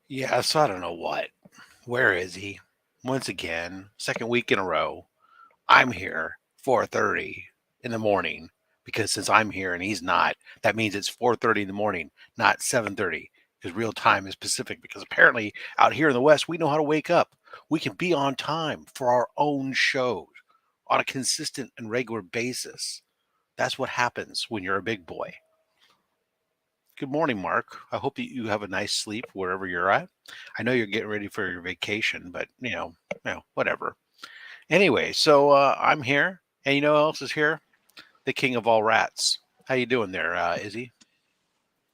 Yeah, so I don't know what. Where is he? Once again, second week in a row. I'm here 4:30 in the morning because since I'm here and he's not, that means it's 4:30 in the morning, not 7:30 because real time is Pacific because apparently out here in the West we know how to wake up. We can be on time for our own shows on a consistent and regular basis. That's what happens when you're a big boy. Good morning, Mark. I hope that you have a nice sleep wherever you're at. I know you're getting ready for your vacation, but whatever. Anyway, so I'm here, and you know who else is here? The king of all rats. How you doing there, Izzy?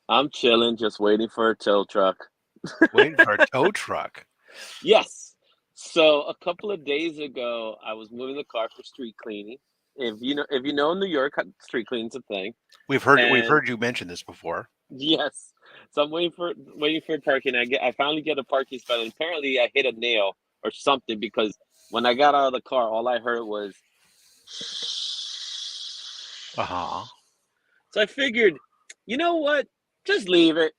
I'm chilling, just waiting for a tow truck. Waiting for a tow truck. Yes. So a couple of days ago, I was moving the car for street cleaning. If you know New York, street cleaning's a thing. We've And heard you mention this before. yes, so I'm waiting for parking. I finally get a parking spot, and apparently I hit a nail or something because when I got out of the car, all I heard was. Uh huh. So I figured, you know what? Just leave it.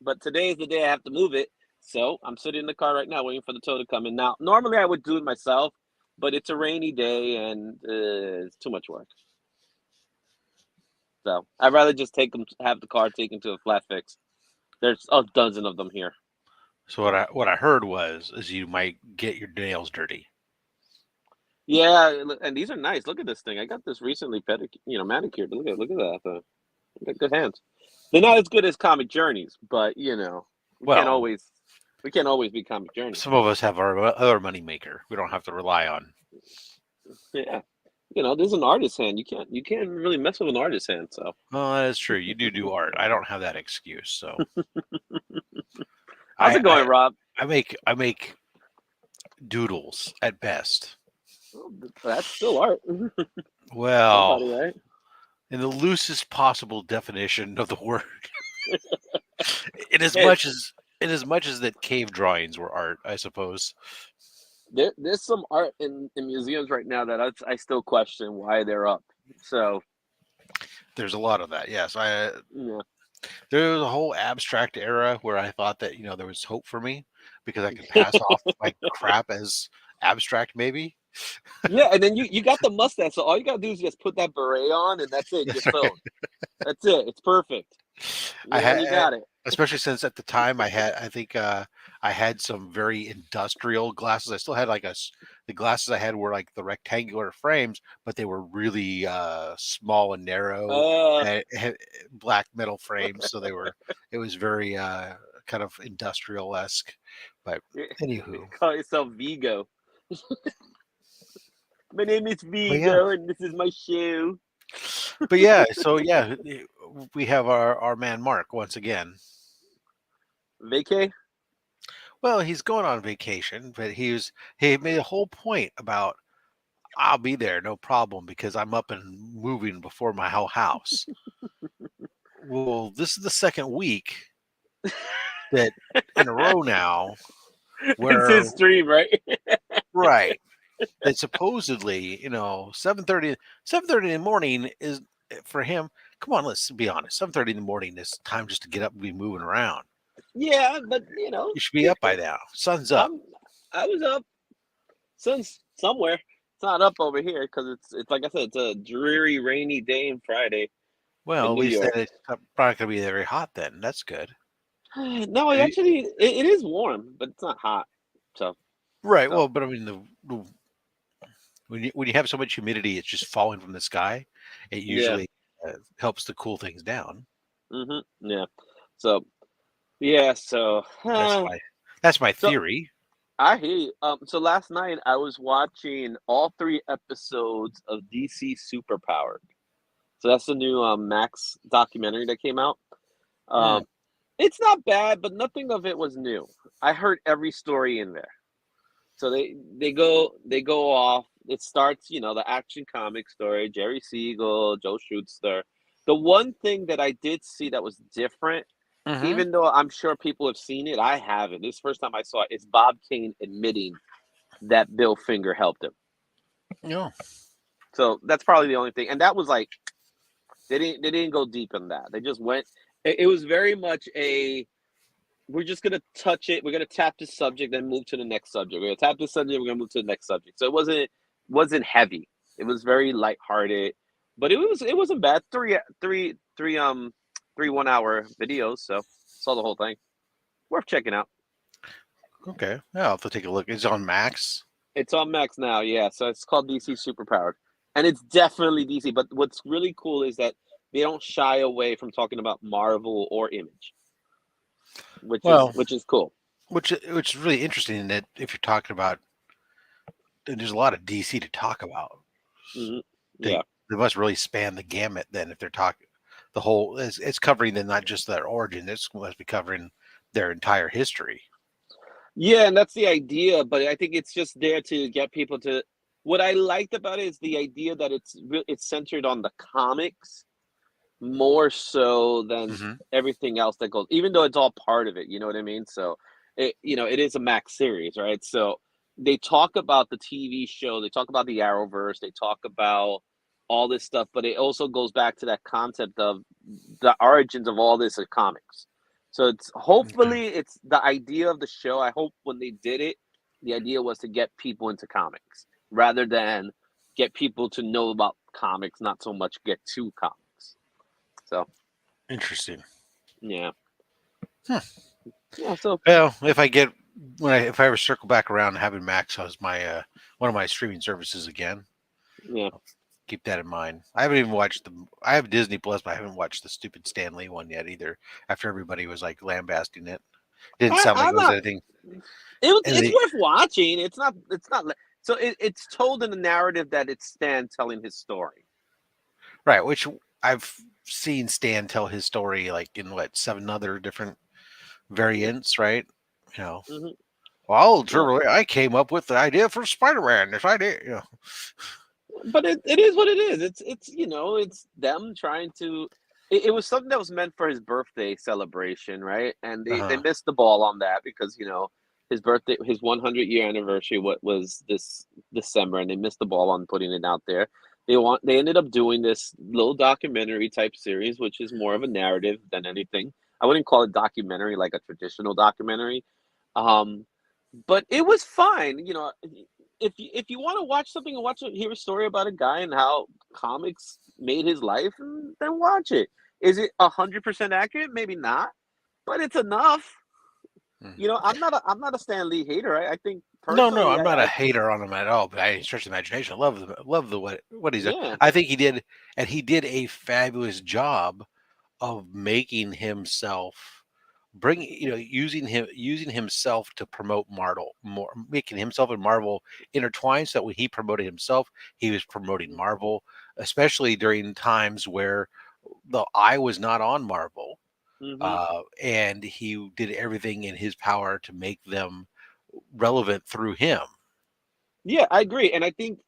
But today is the day I have to move it. So I'm sitting in the car right now waiting for the tow to come in. Now, normally I would do it myself, but it's a rainy day and it's too much work. So I'd rather just have the car taken to a flat fix. There's a dozen of them here. So what I heard was is you might get your nails dirty. Yeah, and these are nice. Look at this thing. I got this recently manicured. Look at that. I got good hands. They're not as good as Comic Journeys, but we can't Well, always we can't always be Comic Journeys. some of us have our other money maker. We don't have to rely on. Yeah. This is an artist's hand. You can't really mess with an artist's hand. So Well, that is true. You do art. I don't have that excuse. So how's I it I going, Rob? I make doodles at best. Well, that's still art. Well, Somebody, right? in the loosest possible definition of the word, in as Hey, much as in as much as that cave drawings were art, I suppose. there's some art in museums right now that I still question why they're up. So There's a lot of that. Yes, I yeah, there was a whole abstract era where I thought that there was hope for me because I could pass off my crap as abstract, maybe. yeah. And then you got the mustache, so all you gotta do is just put that beret on, and that's it. You're sewn. That's it. It's perfect. I You had, got it. especially since at the time I think I had some very industrial glasses. I still had the glasses I had were like the rectangular frames, but they were really small and narrow, Uh, had black metal frames, so it was very kind of industrial esque. But anywho, call yourself Vigo. My name is but yeah, Vigo, and this is my shoe. but yeah, so yeah, we have our man Mark once again. Vacay. Well, he's going on vacation, but he made a whole point about I'll be there, no problem, because I'm up and moving before my whole house. Well, this is the second week that in a row now It's where his stream, right? right that supposedly 7:30 in the morning is for him. Come on, let's be honest. 7:30 in the morning is time just to get up and be moving around. Yeah, but You should be up by now. Sun's up. I'm I was up since somewhere. It's not up over here because it's like I said, it's a dreary, rainy day on Friday Well, in at New least then York. it's probably going to be very hot then. That's good. No, it is warm, but it's not hot. So Right. so Well, but I mean, when you have so much humidity, it's just falling from the sky. It yeah, usually helps to cool things down. yeah. So yeah, That's my so theory. I hear you. So last night I was watching all three episodes of DC Superpowered. So that's the new Max documentary that came out. Hmm. Um, it's not bad, but nothing of it was new. I heard every story in there. So they go off. It starts, the Action Comic story, Jerry Siegel, Joe Schuster. The one thing that I did see that was different, Mm-hmm. even though I'm sure people have seen it, I haven't. This is the first time I saw it. It's Bob Kane admitting that Bill Finger helped him. Yeah. So that's probably the only thing. And that was like they didn't go deep in that. They just went. It was very much a we're just gonna touch it. We're gonna tap the subject, then move to the next subject. We're gonna tap the subject. We're gonna move to the next subject. So it wasn't heavy. It was very lighthearted, but it wasn't bad. Three 1 hour videos. So saw the whole thing. Worth checking out. Okay, yeah, I'll have to take a look. It's on Max. It's on Max now. Yeah, so it's called DC Superpowered, and it's definitely DC. But what's really cool is that they don't shy away from talking about Marvel or Image, Well, which is cool. which is really interesting in that if you're talking about, there's a lot of DC to talk about. Hmm. Yeah. They must really span the gamut then if they're talking the whole. It's covering then not just their origin. It's must be covering their entire history. Yeah, and that's the idea, but I think it's just there to get people to. What I liked about it is the idea that it's centered on the comics more so than Hmm. everything else that goes, even though it's all part of it. You know what I mean? So it is a Max series, right? So they talk about the TV show, they talk about the Arrowverse, they talk about all this stuff, but it also goes back to that concept of the origins of all this comics. So it's Okay. hopefully it's the idea of the show. I hope when they did it, the idea was to get people into comics rather than get people to know about comics, not so much get to comics. So Interesting. yeah, Hmm. yeah. So Well, if I get if I ever circle back around having Max as my one of my streaming services again, yeah, I'll keep that in mind. I haven't even watched the. I have Disney Plus, but I haven't watched the stupid Stan Lee one yet either. After everybody was like lambasting it, didn't sound like I'm it was not. anything. And It's the worth watching. It's not. It's not. So it's told in the narrative that it's Stan telling his story. right, which I've seen Stan tell his story like in what 7 other different Yeah. variants, right? You know, Hmm. well, Yeah. I came up with the idea for Spider-Man. This idea, But it is what it is. It's it's them trying to. It was something that was meant for his birthday celebration, right? And they uh-huh. missed the ball on that because his birthday, his 100-year anniversary, what was this December, and they missed the ball on putting it out there. They ended up doing this little documentary type series, which is more of a narrative than anything. I wouldn't call it documentary like a traditional documentary. Um, but it was fine. If you want to watch something and hear a story about a guy and how comics made his life, then watch it. Is it 100% accurate? Maybe not, but it's enough. Mm. I'm not a Stan Lee hater. I think No, no, personally, I'm not a I hater on him at all. But I stretch the imagination. I love the what he's done. yeah. I think he did, and he did a fabulous job of making himself bring using himself to promote Marvel more, making himself and Marvel intertwined so that when he promoted himself he was promoting Marvel, especially during times where the eye was not on Marvel, Hmm. and he did everything in his power to make them relevant through him. Yeah, I agree, and I think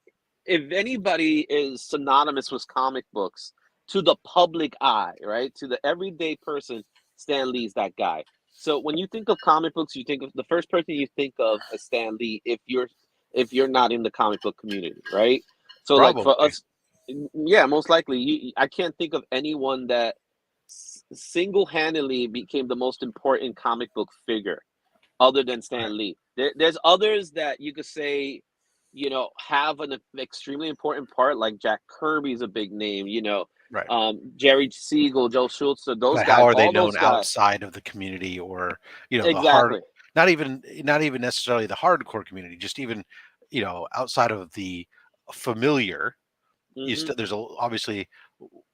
if anybody is synonymous with comic books to the public eye, right, to the everyday person, Stan Lee's that guy. So when you think of comic books, you think of the first person you think of as Stan Lee if you're not in the comic book community, right? So like for Probably us, yeah, most likely I can't think of anyone that single-handedly became the most important comic book figure other than right, Stan Lee. There's others that you could say, have an extremely important part, like Jack Kirby's a big name, right. Jerry Siegel, Joe Schultz, those But how guys, are they all known those guys. outside of the community, or the hard, Exactly. not even necessarily the hardcore community, just even outside of the familiar. Hmm. There's obviously,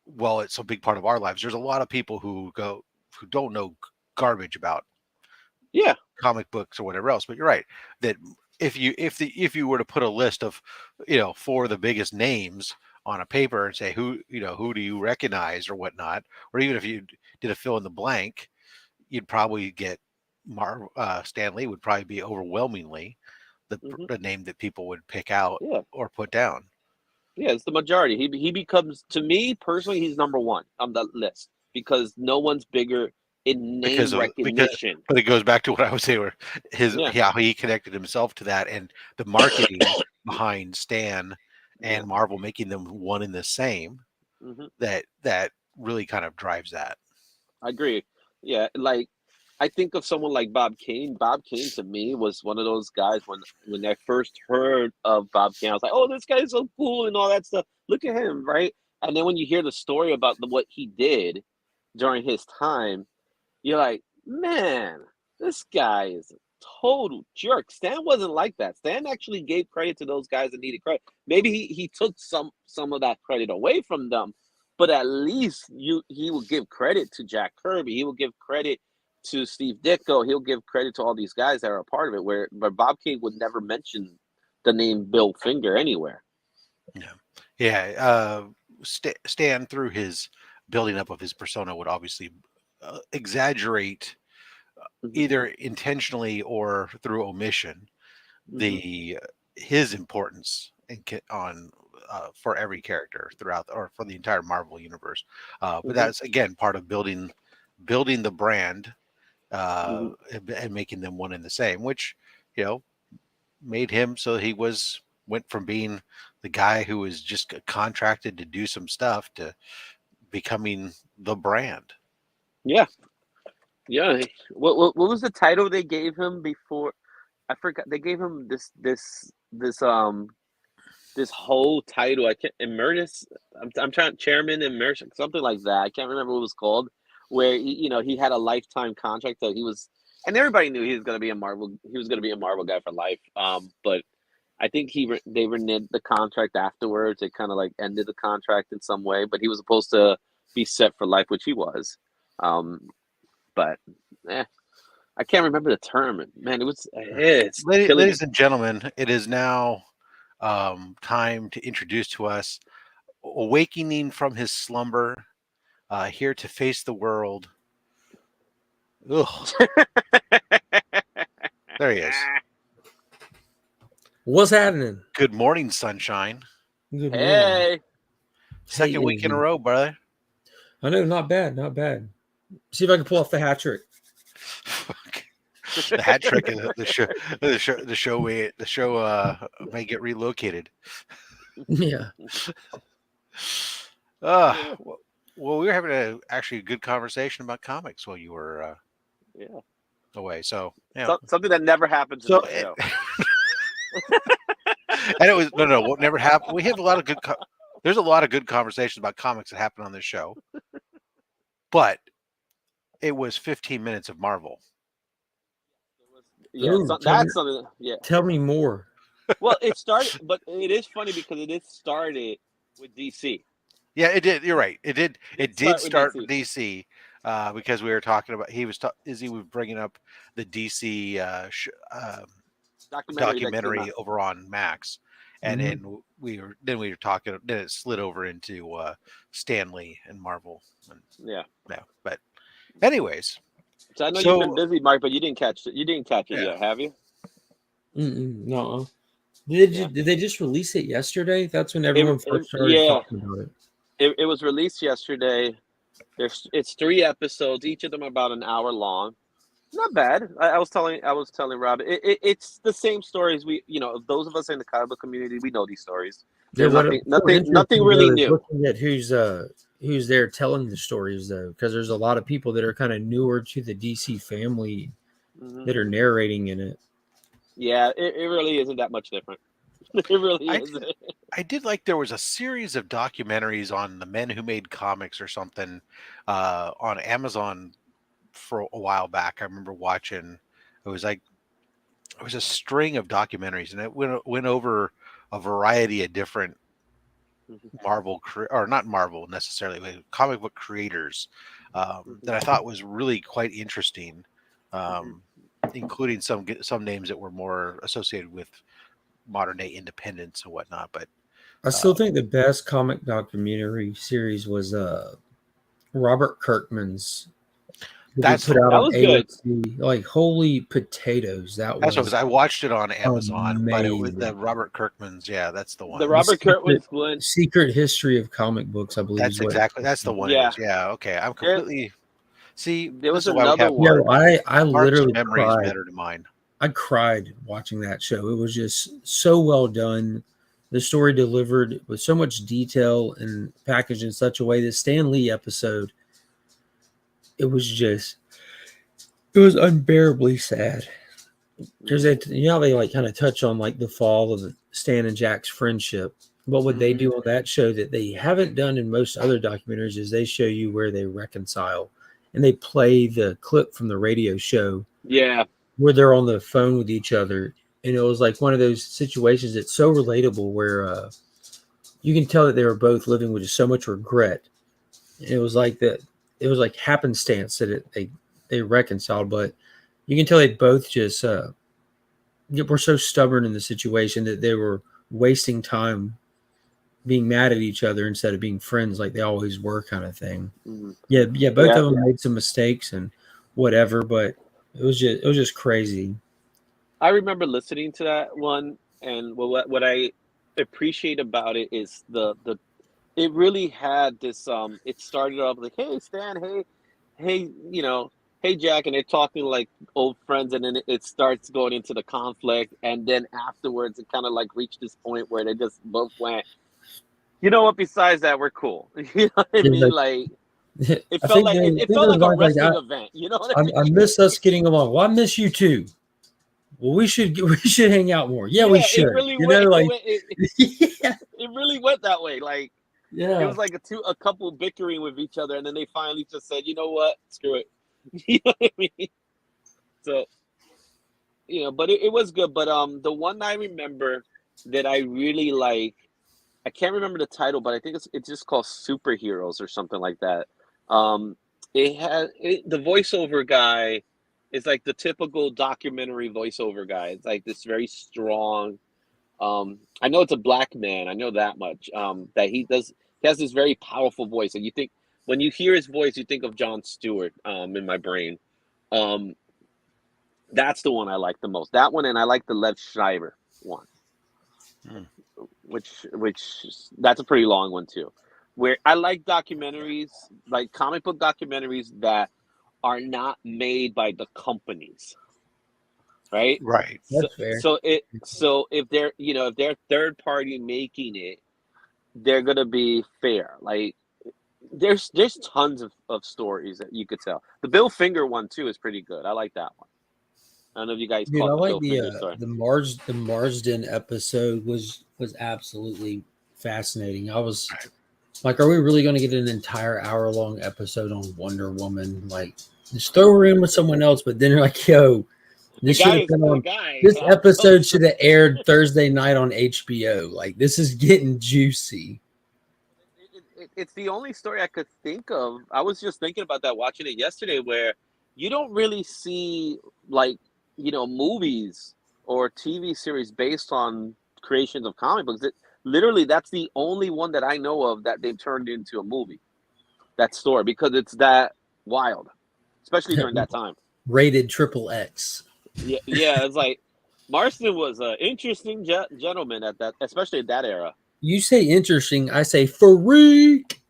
well, it's a big part of our lives. There's a lot of people who don't know garbage about Yeah. comic books or whatever else. But you're right that if you were to put a list of four of the biggest names on a paper and say who do you recognize or whatnot, or even if you did a fill in the blank, you'd probably get Stan Lee would probably be overwhelmingly Hmm. the name that people would pick out Yeah. or put down Yeah. It's the majority. He becomes, to me personally, he's number one on the list because no one's bigger in name because recognition. but it goes back to what I was saying where Yeah. how he connected himself to that and the marketing behind Stan Yeah. and Marvel making them one in the same, Hmm. that really kind of drives that. I agree. Yeah. Like, I think of someone like Bob Kane. Bob Kane to me was one of those guys when I first heard of Bob Kane, I was like, "Oh, this guy's so cool and all that stuff. Look at him, right?" And then when you hear the story about what he did during his time, you're like, "Man, this guy is a total jerk." Stan wasn't like that. Stan actually gave credit to those guys that needed credit. Maybe he took some of that credit away from them, but at least he will give credit to Jack Kirby. He will give credit to Steve Ditko. He'll give credit to all these guys that are a part of it. Where Bob King would never mention the name Bill Finger anywhere. Yeah, yeah. Stan, through his building up of his persona, would obviously exaggerate, Mm-hmm. either intentionally or through omission, Mm-hmm. the his importance on for every character throughout, or for the entire Marvel universe. But Mm-hmm. that's again part of building the brand, Mm-hmm. and making them one and the same, which you know made him so he went from being the guy who was just contracted to do some stuff to becoming the brand. Yeah, yeah. What was the title they gave him before? I forgot. They gave him this whole title. I can't emeritus. I'm trying chairman emeritus, something like that. I can't remember what it was called. Where he had a lifetime contract, so he was, and everybody knew he was going to be a Marvel. He was going to be a Marvel guy for life. But I think they reneged the contract afterwards. It kind of like ended the contract in some way, but he was supposed to be set for life, which he was. Um, but I can't remember the term. Man, it's killing me. Ladies and gentlemen, it is now time to introduce to us, awakening from his slumber, here to face the world. Ugh, there he is. What's happening? Good morning, sunshine. Good morning. Hey, Second Hey, week in a row, brother. I know, not bad, not bad. See if I can pull off the hat trick. The hat trick is the show may get relocated. Yeah. Uh well, we were having actually a good conversation about comics while you were yeah, away. So something that never happens in so the show. and it was no, what never happened. We have a lot of there's a lot of good conversations about comics that happen on this show, but it was 15 minutes of Marvel. Yeah, Ooh, that's something. Yeah. tell me more. Well, it started, but it is funny because it is started with DC. Yeah, it did. You're right. It did. It did Start with start DC. with DC, because we were talking about. Izzy was bringing up the DC Documentary that came documentary out. over on Max, and Mhm. then we were talking. Then it slid over into Stanley and Marvel. And, Yeah. yeah, but anyways, So I know you've been so busy, Mark, but you didn't catch it. You didn't catch it yeah, yet, have you? No. Yeah. Did they just release it yesterday? That's when everyone first started Yeah. talking about it. It was released yesterday. It's 3 episodes. Each of them are about an hour long. Not bad. I was telling Rob, it's the same stories those of us in the comic book community, we know these stories. Yeah, They're what was nothing interesting really though is new. looking at who's there telling the stories though, because there's a lot of people that are kind of newer to the DC family Hmm. that are narrating in it. Yeah, it really isn't that much different. It really I isn't. I did like there was a series of documentaries on the men who made comics or something on Amazon for a while back. I remember watching. It was like it was a string of documentaries, and it went over a variety of different Mhm, or not Marvel necessarily, but comic book creators, mhm, that I thought was really quite interesting, mhm, um, including some names that were more associated with modern day independence and whatnot. But I still uh, think the best comic documentary series was Robert Kirkman's that he that's the put out one. that on was good. AMC. Like holy potatoes, that That's what it was. was I watched it on Amazon, but it was the amazing. Robert Kirkman's. Yeah, that's the The one. The Robert Kirkman's one. secret history of comic books, I believe, is what. That's the one it Yeah, is. Yeah, okay. I'm there completely see. there This was is why we another have Yeah, one. I Mark's literally memory is cried. better than mine. I cried watching that show. It was just so well done. The story delivered with so much detail and packaged in such a way. The Stan Lee episode, it was just It was unbearably sad because they like kind of touch on like the fall of Stan and Jack's friendship. But what they do on that show that they haven't done in most other documentaries is they show you where they reconcile, and they play the clip from the radio show Yeah. where they're on the phone with each other, and it was like one of those situations that's so relatable where you can tell that they were both living with just so much regret. And it was like that. It was like happenstance that they reconciled, but you can tell they both just were so stubborn in the situation that they were wasting time being mad at each other instead of being friends like they always were, kind of thing. Mhm. Yeah, both Yeah. of them made some mistakes and whatever, but it was just crazy. I remember listening to that one, and what I appreciate about it is the it really had this. It started off like, "Hey Stan, hey, hey Jack," and they're talking like old friends, and then it starts going into the conflict, and then afterwards it kind of like reached this point where they just both went, "You know what? Besides that, we're cool." You know what I Yeah, mean? Like it I felt think like they, I it think felt there's like a lines like wrestling event. You know what I I mean? miss us getting along. Well, I miss you too. Well, we should hang out more. Yeah, we Yeah, it should. really You went. know, like yeah, It really went that way. Like it yeah. was like a couple bickering with each other, and then they finally just said, "You know what? Screw it." You know what I mean? So but it was good. But the one I remember that I really like, I can't remember the title, but I think it's just called Superheroes or something like that. Um, the voiceover guy is like the typical documentary voiceover guy. It's like this very strong. I know it's a black man. I know that much. That he has this very powerful voice, and you think when you hear his voice, you think of Jon Stewart. In my brain, um, that's the one I like the most. That one, and I like the Lev Schreiber one, Hmm. which that's a pretty long one too. Where I like documentaries, like comic book documentaries that are not made by the companies, right? Right. So That's fair. so if they're third party making it, they're gonna be fair. Like there's tons of stories that you could tell. The Bill Finger one too is pretty good. I like that one. I don't know if you guys Dude, I caught the like Bill Finger story. the Marsden episode was absolutely fascinating. I was like, are we really going to get an entire hour long episode on Wonder Woman? Like, just throw her in with someone else, but then you're like, yo, The this should guy have is been the on. guy. This episode should have aired Thursday night on HBO. Like, this is getting juicy. It's the only story I could think of. I was just thinking about that watching it yesterday, where you don't really see like movies or TV series based on creations of comic books. Literally, that's the only one that I know of that they've turned into a movie. That story because it's that wild, especially during that time. Rated triple X. Yeah, yeah. It's like Marston was an interesting gentleman at that, especially at that era. You say interesting, I say freak.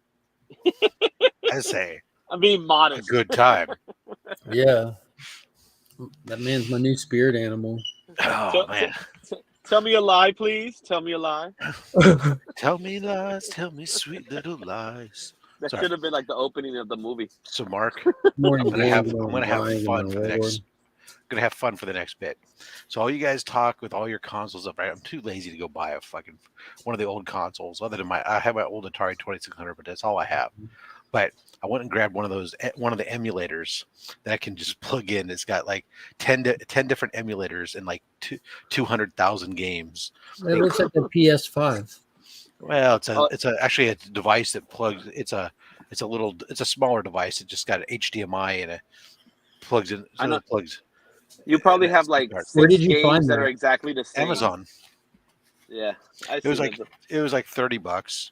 I say I'm being a modest. good time. Yeah. That man's my new spirit animal. Oh man. Tell me a lie, please. Tell me a lie. Tell me lies, tell me sweet little lies. That Sorry. should have been like the opening of the movie. So Mark, Morning I'm gang, gonna have fun for the next bit. So all you guys talk with all your consoles up, right? I'm too lazy to go buy a fucking one of the old consoles. Other than I have my old Atari 2600, but that's all I have. But I went and grabbed one of the emulators that I can just plug in. It's got like 10 different emulators and like 200,000 games. It looks like the PS5. Well, Oh, it's actually a device that plugs. It's a smaller device. It just got an HDMI and it plugs in. I So know it plugs. you probably And have that's the like card. Where 6 did you games find that are that? exactly the same. Amazon. Yeah, I It was see like $30.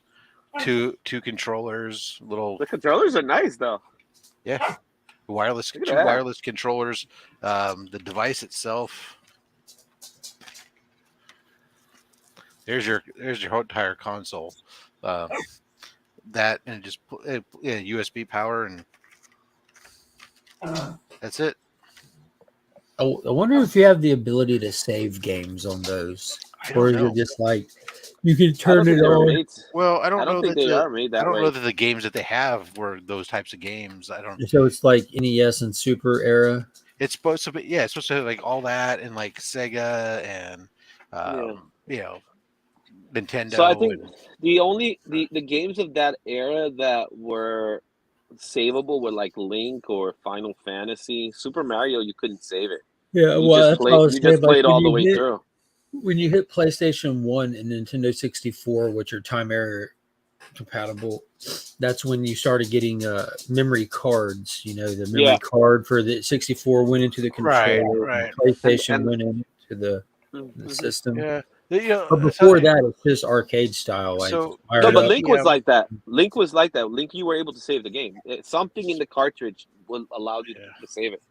Two controllers, little the controllers are nice though. yeah, wireless Look at two that. wireless controllers. The device itself. There's your entire console. Uh, that and just USB power and that's it. I wonder if you have the ability to save games on those, I or don't is it know. just like you can I turn don't think it they were on? made. Well, I don't think they are made I that don't way. know that the games that they have were those types of games. I don't. So it's like NES and Super era. It's supposed to be, yeah, it's supposed to have like all that and like Sega and Yeah. you know, So I Nintendo think and the games of that era that were savable were like Link or Final Fantasy. Super Mario, you couldn't save it. Yeah, well, that's what I was You saying. just Like played all the way through. when you hit PlayStation 1 and Nintendo 64, which are time era compatible, that's when you started getting memory cards. You know, the memory Yeah. card for the 64 went into the right, controller, and right. PlayStation And went into the mhm. system. Yeah. But So before that, it's just arcade style. Like so fire No, it but up. Link was KBM, like that. Link was like that. Link, you were able to save the game. Something in the cartridge will allowed you yeah. to save it.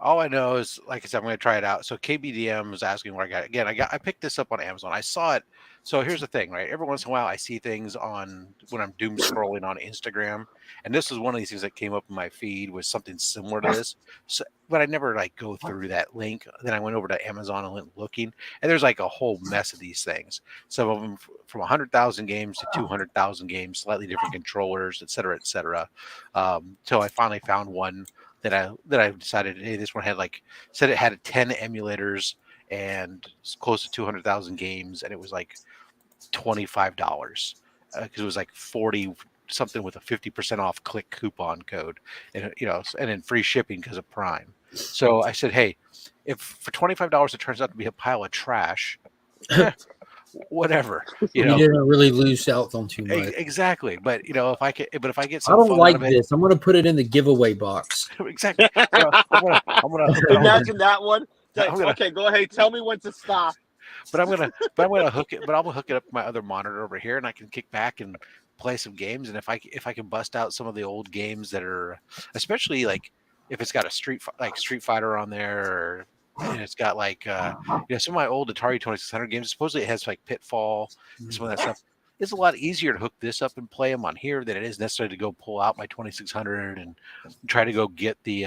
All I know is, like I said, I'm going to try it out. So KBDM was asking where I got it. Again, I picked this up on Amazon. I saw it. So here's the thing, right? Every once in a while, I see things on when I'm doom scrolling on Instagram, and this was one of these things that came up in my feed was something similar to this. So, but I never like go through that link. Then I went over to Amazon and went looking, and there's like a whole mess of these things. Some of them from 100,000 games to 200,000 games, slightly different controllers, et cetera, et cetera. Till I finally found one that I decided, hey, this one had like said it had 10 emulators and close to 200,000 games, and it was like $25 because it was like 40 something with a 50% off click coupon code, and and then free shipping because of Prime. So I said, hey, if for $25 it turns out to be a pile of trash, eh, whatever, you You know. didn't really lose out on too much. Exactly, but if I get I some don't fun out like of it, this. I'm going to put it in the giveaway box. exactly. I'm gonna hook it up. Imagine that one. It's I'm like, gonna okay, go ahead. Tell me when to stop. but I'm gonna hook it. But I'm gonna hook it up to my other monitor over here, and I can kick back and play some games. And if I can bust out some of the old games that are, especially like if it's got a Street Fighter on there, or and it's got like some of my old Atari 2600 games. Supposedly it has like Pitfall and some of that stuff. It's a lot easier to hook this up and play them on here than it is necessarily to go pull out my 2600 and try to go get the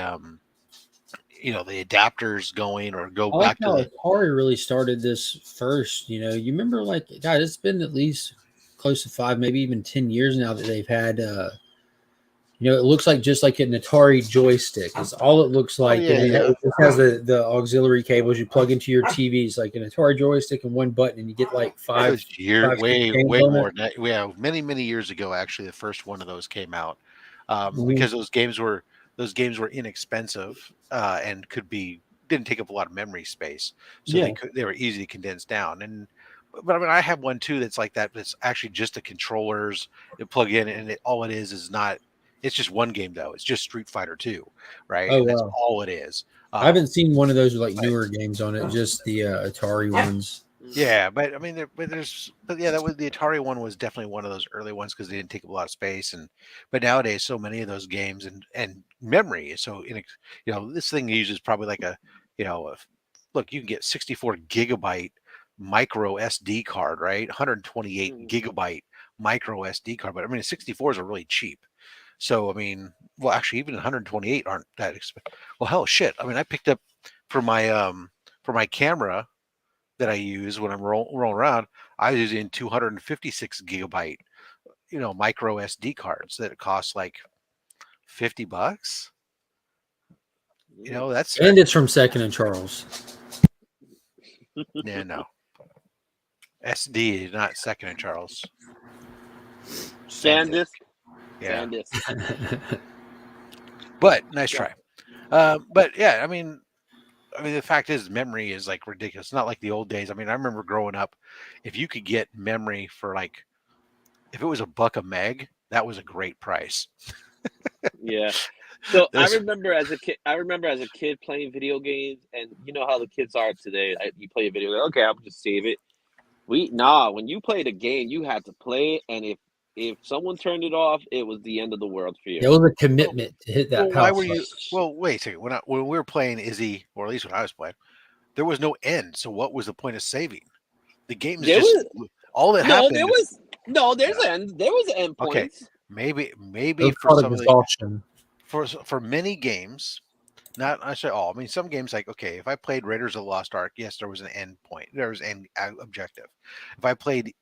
adapters going or go I like back to how the. Atari really started this first. You know, you remember, like, God, it's been at least close to 5, maybe even 10 years now that they've had. It looks like just like an Atari joystick. It's all it looks Oh like, and yeah, then yeah. it just has the auxiliary cables you plug into your TVs, like an Atari joystick and one button, and you get like It five was six way games on it. more than that. Yeah, many years ago. Actually, the first one of those came out Mhm. because those games were inexpensive and didn't take up a lot of memory space, so Yeah. they were easy to condense down. But I mean, I have one too that's like that. That's actually just the controllers that plug in, and all it is not. It's just one game though. It's just Street Fighter 2, right? Oh And that's wow. all it is. I haven't seen one of those with like But newer games on it, just the Atari ones. Mhm. Yeah, but I mean, but yeah, that was the Atari one was definitely one of those early ones because they didn't take up a lot of space, but nowadays so many of those games and memory is so this thing uses probably like look, you can get 64 gigabyte micro SD card, right? 128 Mhm. gigabyte micro SD card, but I mean, 64s are really cheap. So I mean, well, actually, even 128 aren't that expensive. Well, hell, shit. I mean, I picked up for my camera that I use when I'm rolling around, I was using 256 gigabyte, micro SD cards that cost like $50. Mm. That's And it's from Second and Charles. yeah, no SD, not second and Charles. SanDisk. Sandisk. Yeah, Sandisk. but nice Yeah. try. But yeah, I mean, the fact is, memory is like ridiculous. It's not like the old days. I mean, I remember growing up, if you could get memory for like, if it was a buck a meg, that was a great price. Yeah. So Those, I remember as a kid playing video games, and you know how the kids are today. You play a video game, okay, I'll just save it. When you played a game, you had to play it, and if someone turned it off, it was the end of the world for you. It was a well, commitment to hit that well, why power were button. you? Well, wait a second. When we were playing Izzy, or at least when I was playing, there was no end. So what was the point of saving? The game's There just was all that no, there happened. was no. Yeah. There was Okay. endpoints. It Maybe was for called some of the exhaustion. for many games, not I say all. I mean, some games like okay, if I played Raiders of the Lost Ark, yes, there was an end point. There was an objective. If I played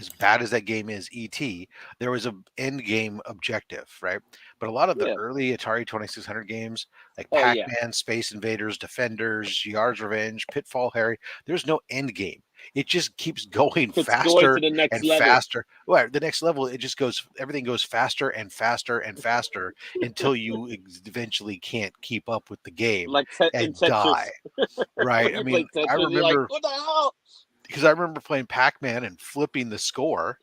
as bad as that game is, ET, there was a end game objective, right? But a lot of the Yeah. early Atari 2600 games, like Oh yeah. Pac-Man, Space Invaders, Defenders, Yar's Revenge, Pitfall Harry, there's no end game. It just keeps going It's going to faster the next and level, faster. Well, the next level, it just goes, everything goes faster and faster and faster until you eventually can't keep up with the game like in and Tetris. die. Right. When I you mean, play I Tetris, you're like, remember what the hell? because I remember playing Pac-Man and flipping the score,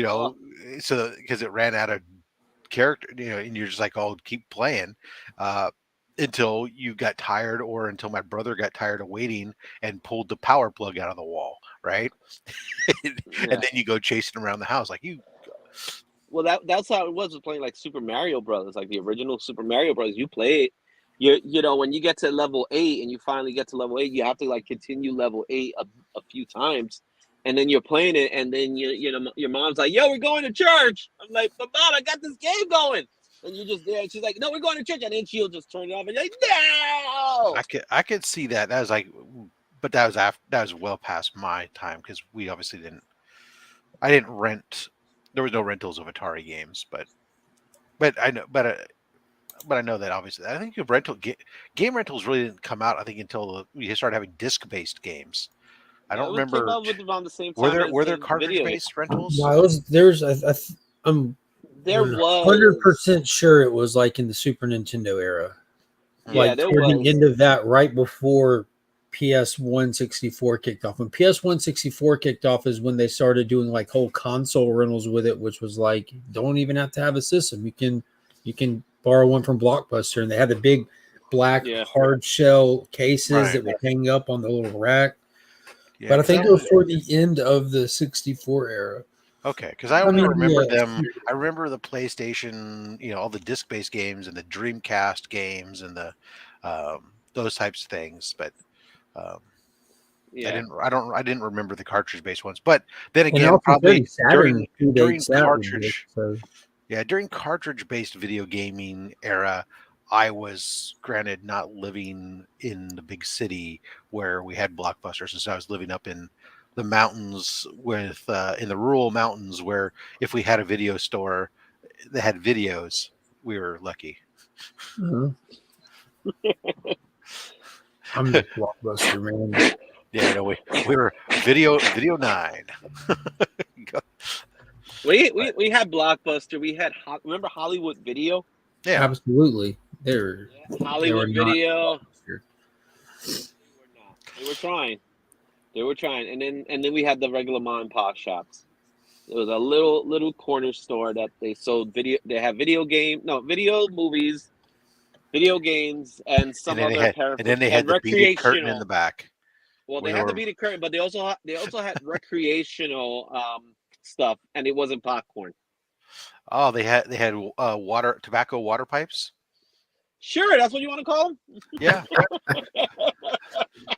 Oh, so because it ran out of character, and you're just like, "Oh, keep playing," uh, until you got tired, or until my brother got tired of waiting and pulled the power plug out of the wall, right? And yeah. then you go chasing around the house like you. Well, that's how it was with playing like Super Mario Brothers, like the original Super Mario Brothers. You play it, when you get to level 8 and you finally get to level 8, you have to like continue level 8 a few times, and then you're playing it, and then your mom's like, "Yo, we're going to church." I'm like, "But Mom, I got this game going." And you just there, and she's like, "No, we're going to church," and then she'll just turn it off, and you're like, "No." I could see that. That was like, but that was well past my time because we obviously didn't. I didn't rent. There was no rentals of Atari games, but I know, but I know that obviously. I think game rentals really didn't come out. I think until we started having disc-based games. I Yeah, don't it came remember. out with around the same Were time there as were there video. cartridge-based rentals? No, I'm There 100% sure it was like in the Super Nintendo era. Yeah, Like there toward the was. end of that, right before PS164 kicked off. When PS164 kicked off is when they started doing like whole console rentals with it, which was like, don't even have to have a system. You can borrow one from Blockbuster, and they had the big black Yeah. hard shell cases Right. that would hang up on the little rack. Yeah, But I 'cause think it was toward the end of the 64 era. okay, because I I only mean, remember them. yeah, I remember the PlayStation, all the disc-based games and the Dreamcast games and the those types of things. But um, I Yeah. didn't. I didn't remember the cartridge-based ones. But then and again, also probably 30 Saturn during predates during that with it. cartridge, So yeah, during cartridge-based video gaming era, I was granted not living in the big city where we had blockbusters, and so I was living up in the mountains with in the rural mountains where if we had a video store that had videos, we were lucky. uh, I'm just Blockbuster, man. Yeah, we were video 9. We had Blockbuster. We had remember Hollywood Video? Yeah, Absolutely. They were Hollywood not Video. Blockbuster. They were not. They were trying. They were trying, and then we had the regular mom and pop shops. It was a little corner store that they sold video. They have video movies, video games, and and some then they other had and then paraphernalia they and had the beaded curtain in the recreational. back Well, where they there had the were. beaded curtain, but they also had recreational stuff, and it wasn't popcorn. Oh, they had tobacco water pipes. Sure, that's what you want to call them. Yeah,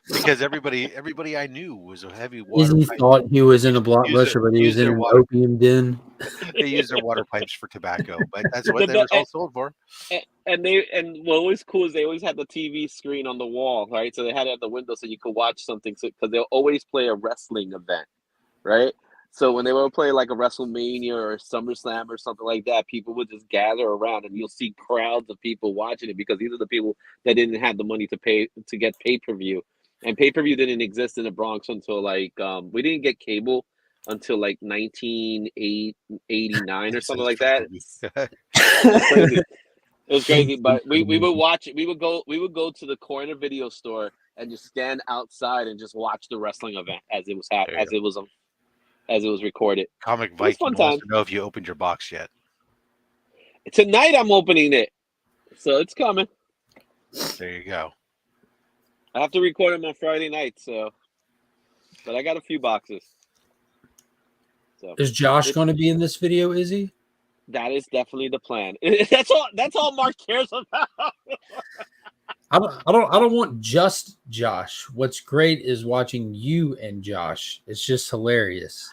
because everybody I knew was a heavy water Izzy pipe. thought he was in a Use their Blockbuster, but he was use in their an water. opium den. They used their water pipes for tobacco, but that's what they were all sold for. And what was cool is they always had the TV screen on the wall, right? So they had it at the window so you could watch something. So because they'll always play a wrestling event, right? So when they would play like a WrestleMania or SummerSlam or something like that, people would just gather around, and you'll see crowds of people watching it because these are the people that didn't have the money to pay to get pay-per-view, and pay-per-view didn't exist in the Bronx until like we didn't get cable until like 1989 or something like that. It was crazy. It was crazy, but we would watch it. We would go to the corner video store and just stand outside and just watch the wrestling event as it was There you go. as it was recorded. Comic It was fun Viking wants time. to know if you opened your box yet. Tonight I'm opening it, so it's coming. There you go. I have to record them on Friday night, but I got a few boxes. So Is Josh going to be in this video, Izzy? that is definitely the plan. That's all Mark cares about. I don't want just Josh. What's great is watching you and Josh. It's just hilarious.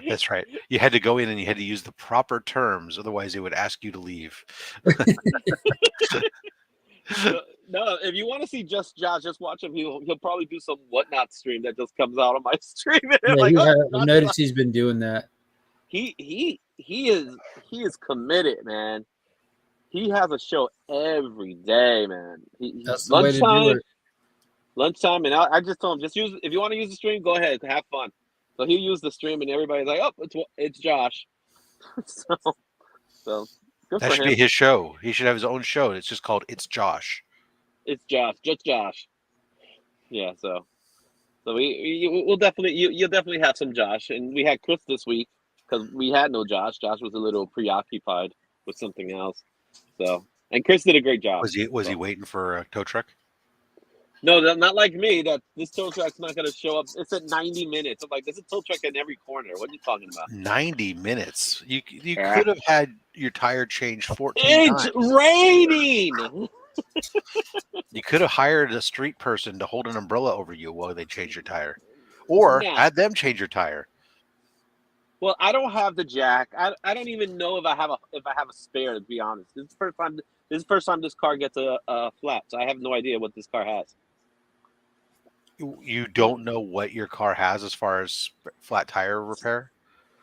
That's right. You had to go in and you had to use the proper terms, otherwise they would ask you to leave. No, if you want to see just Josh, just watch him. He'll probably do some whatnot stream that just comes out on my stream. Yeah, Like, I noticed he's been doing that. he is committed, man. He has a show every day, man. That's the way to do Lunchtime, it. lunchtime, and I just told him, just use, if you want to use the stream, go ahead, have fun. So he used the stream, and everybody's like, oh, it's Josh. so so good That for should be him. his show. He should have his own show. It's just called It's Josh. It's Josh, just Josh. Yeah, so we'll definitely you'll definitely have some Josh, and we had Chris this week because we had no Josh. Josh was a little preoccupied with something else. So, and Chris did a great job. Was he So. waiting for a tow truck? No, not like me. That this tow truck's not going to show up. It's at 90 minutes. I'm like, there's a tow truck in every corner. What are you talking about? 90 minutes. You Yeah. could have had your tire changed 14 It's times. raining. You could have hired a street person to hold an umbrella over you while they change your tire, or Nah. had them change your tire. Well, I don't have the jack. I don't even know if I have a spare. To be honest, this is the first time. This is the first time this car gets a flat, so I have no idea what this car has. You don't know what your car has as far as flat tire repair.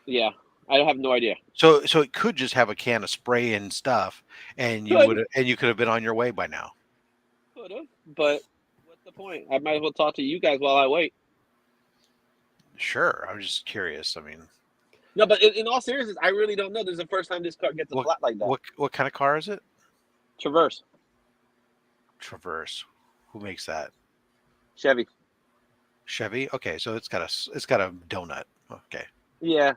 Yeah, I have no idea. So it could just have a can of spray and stuff, and you could have been on your way by now. Could have, but what's the point? I might as well talk to you guys while I wait. Sure, I'm just curious. I mean, no, but in all seriousness, I really don't know. This is the first time this car gets a flat like that. What kind of car is it? Traverse. Who makes that? Chevy. Okay, so it's got a donut. Okay. Yeah,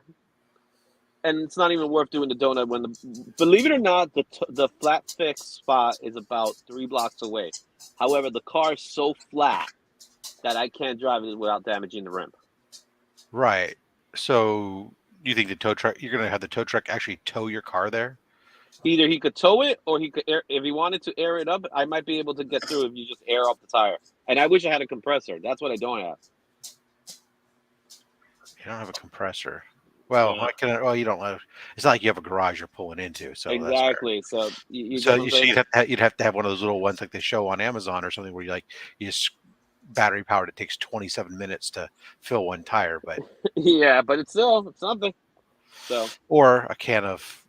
and it's not even worth doing the donut when believe it or not, the flat fix spot is about 3 blocks away. However, the car is so flat that I can't drive it without damaging the rim. Right. So you think you're going to have the tow truck actually tow your car there? Either he could tow it, or he could if he wanted to air it up. I might be able to get through if you just air up the tire. And I wish I had a compressor. That's what I don't have. You don't have a compressor. Well, you don't have. It's not like you have a garage you're pulling into. So exactly. That's So you'd have to have one of those little ones like they show on Amazon or something where you just battery powered. It takes 27 minutes to fill one tire, but yeah, but it's something. So or a can of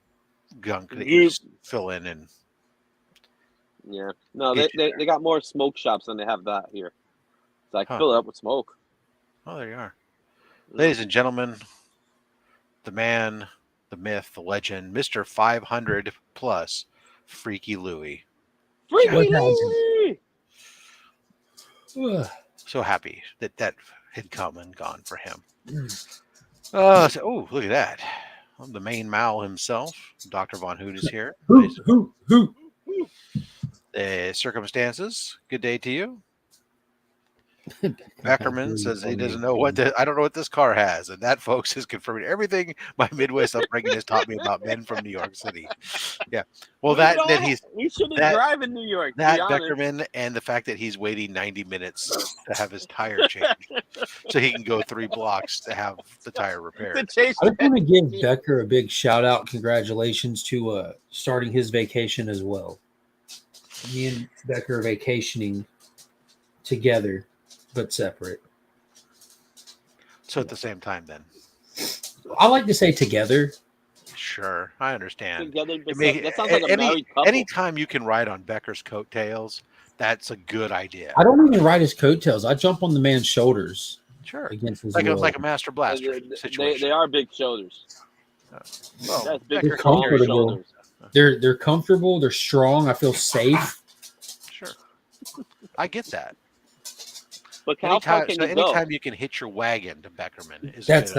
gunk that you just fill in and yeah. No, they got more smoke shops than they have that here. It's like fill it up with smoke. Oh, there you are. Ladies and gentlemen, the man, the myth, the legend, Mr. 500 plus, Freaky Louie. Freaky Louie! So happy that had come and gone for him. Look at that. The main Mal himself, Dr. Von Hoot is here. Who? Circumstances. Good day to you. Beckerman says he doesn't know I don't know what this car has, and that, folks, is confirming everything my Midwest upbringing has taught me about men from New York City. Yeah, well, we shouldn't drive in New York. That Beckerman, and the fact that he's waiting 90 minutes to have his tire changed, so he can go 3 blocks to have the tire repaired. I just want to give Becker a big shout out. Congratulations to starting his vacation as well. Me and Becker are vacationing together, but separate. So at the same time, then. I like to say together. Sure, I understand. Together, that sounds like a married couple. Anytime you can ride on Becker's coattails, that's a good idea. I don't even ride his coattails. I jump on the man's shoulders. Sure, against his like a Master Blaster situation. They are big shoulders. Well, that's big. They're comfortable. They're comfortable. They're strong. I feel safe. Sure, I get that. But how far can you go? Anytime you can hitch your wagon to Beckerman is that's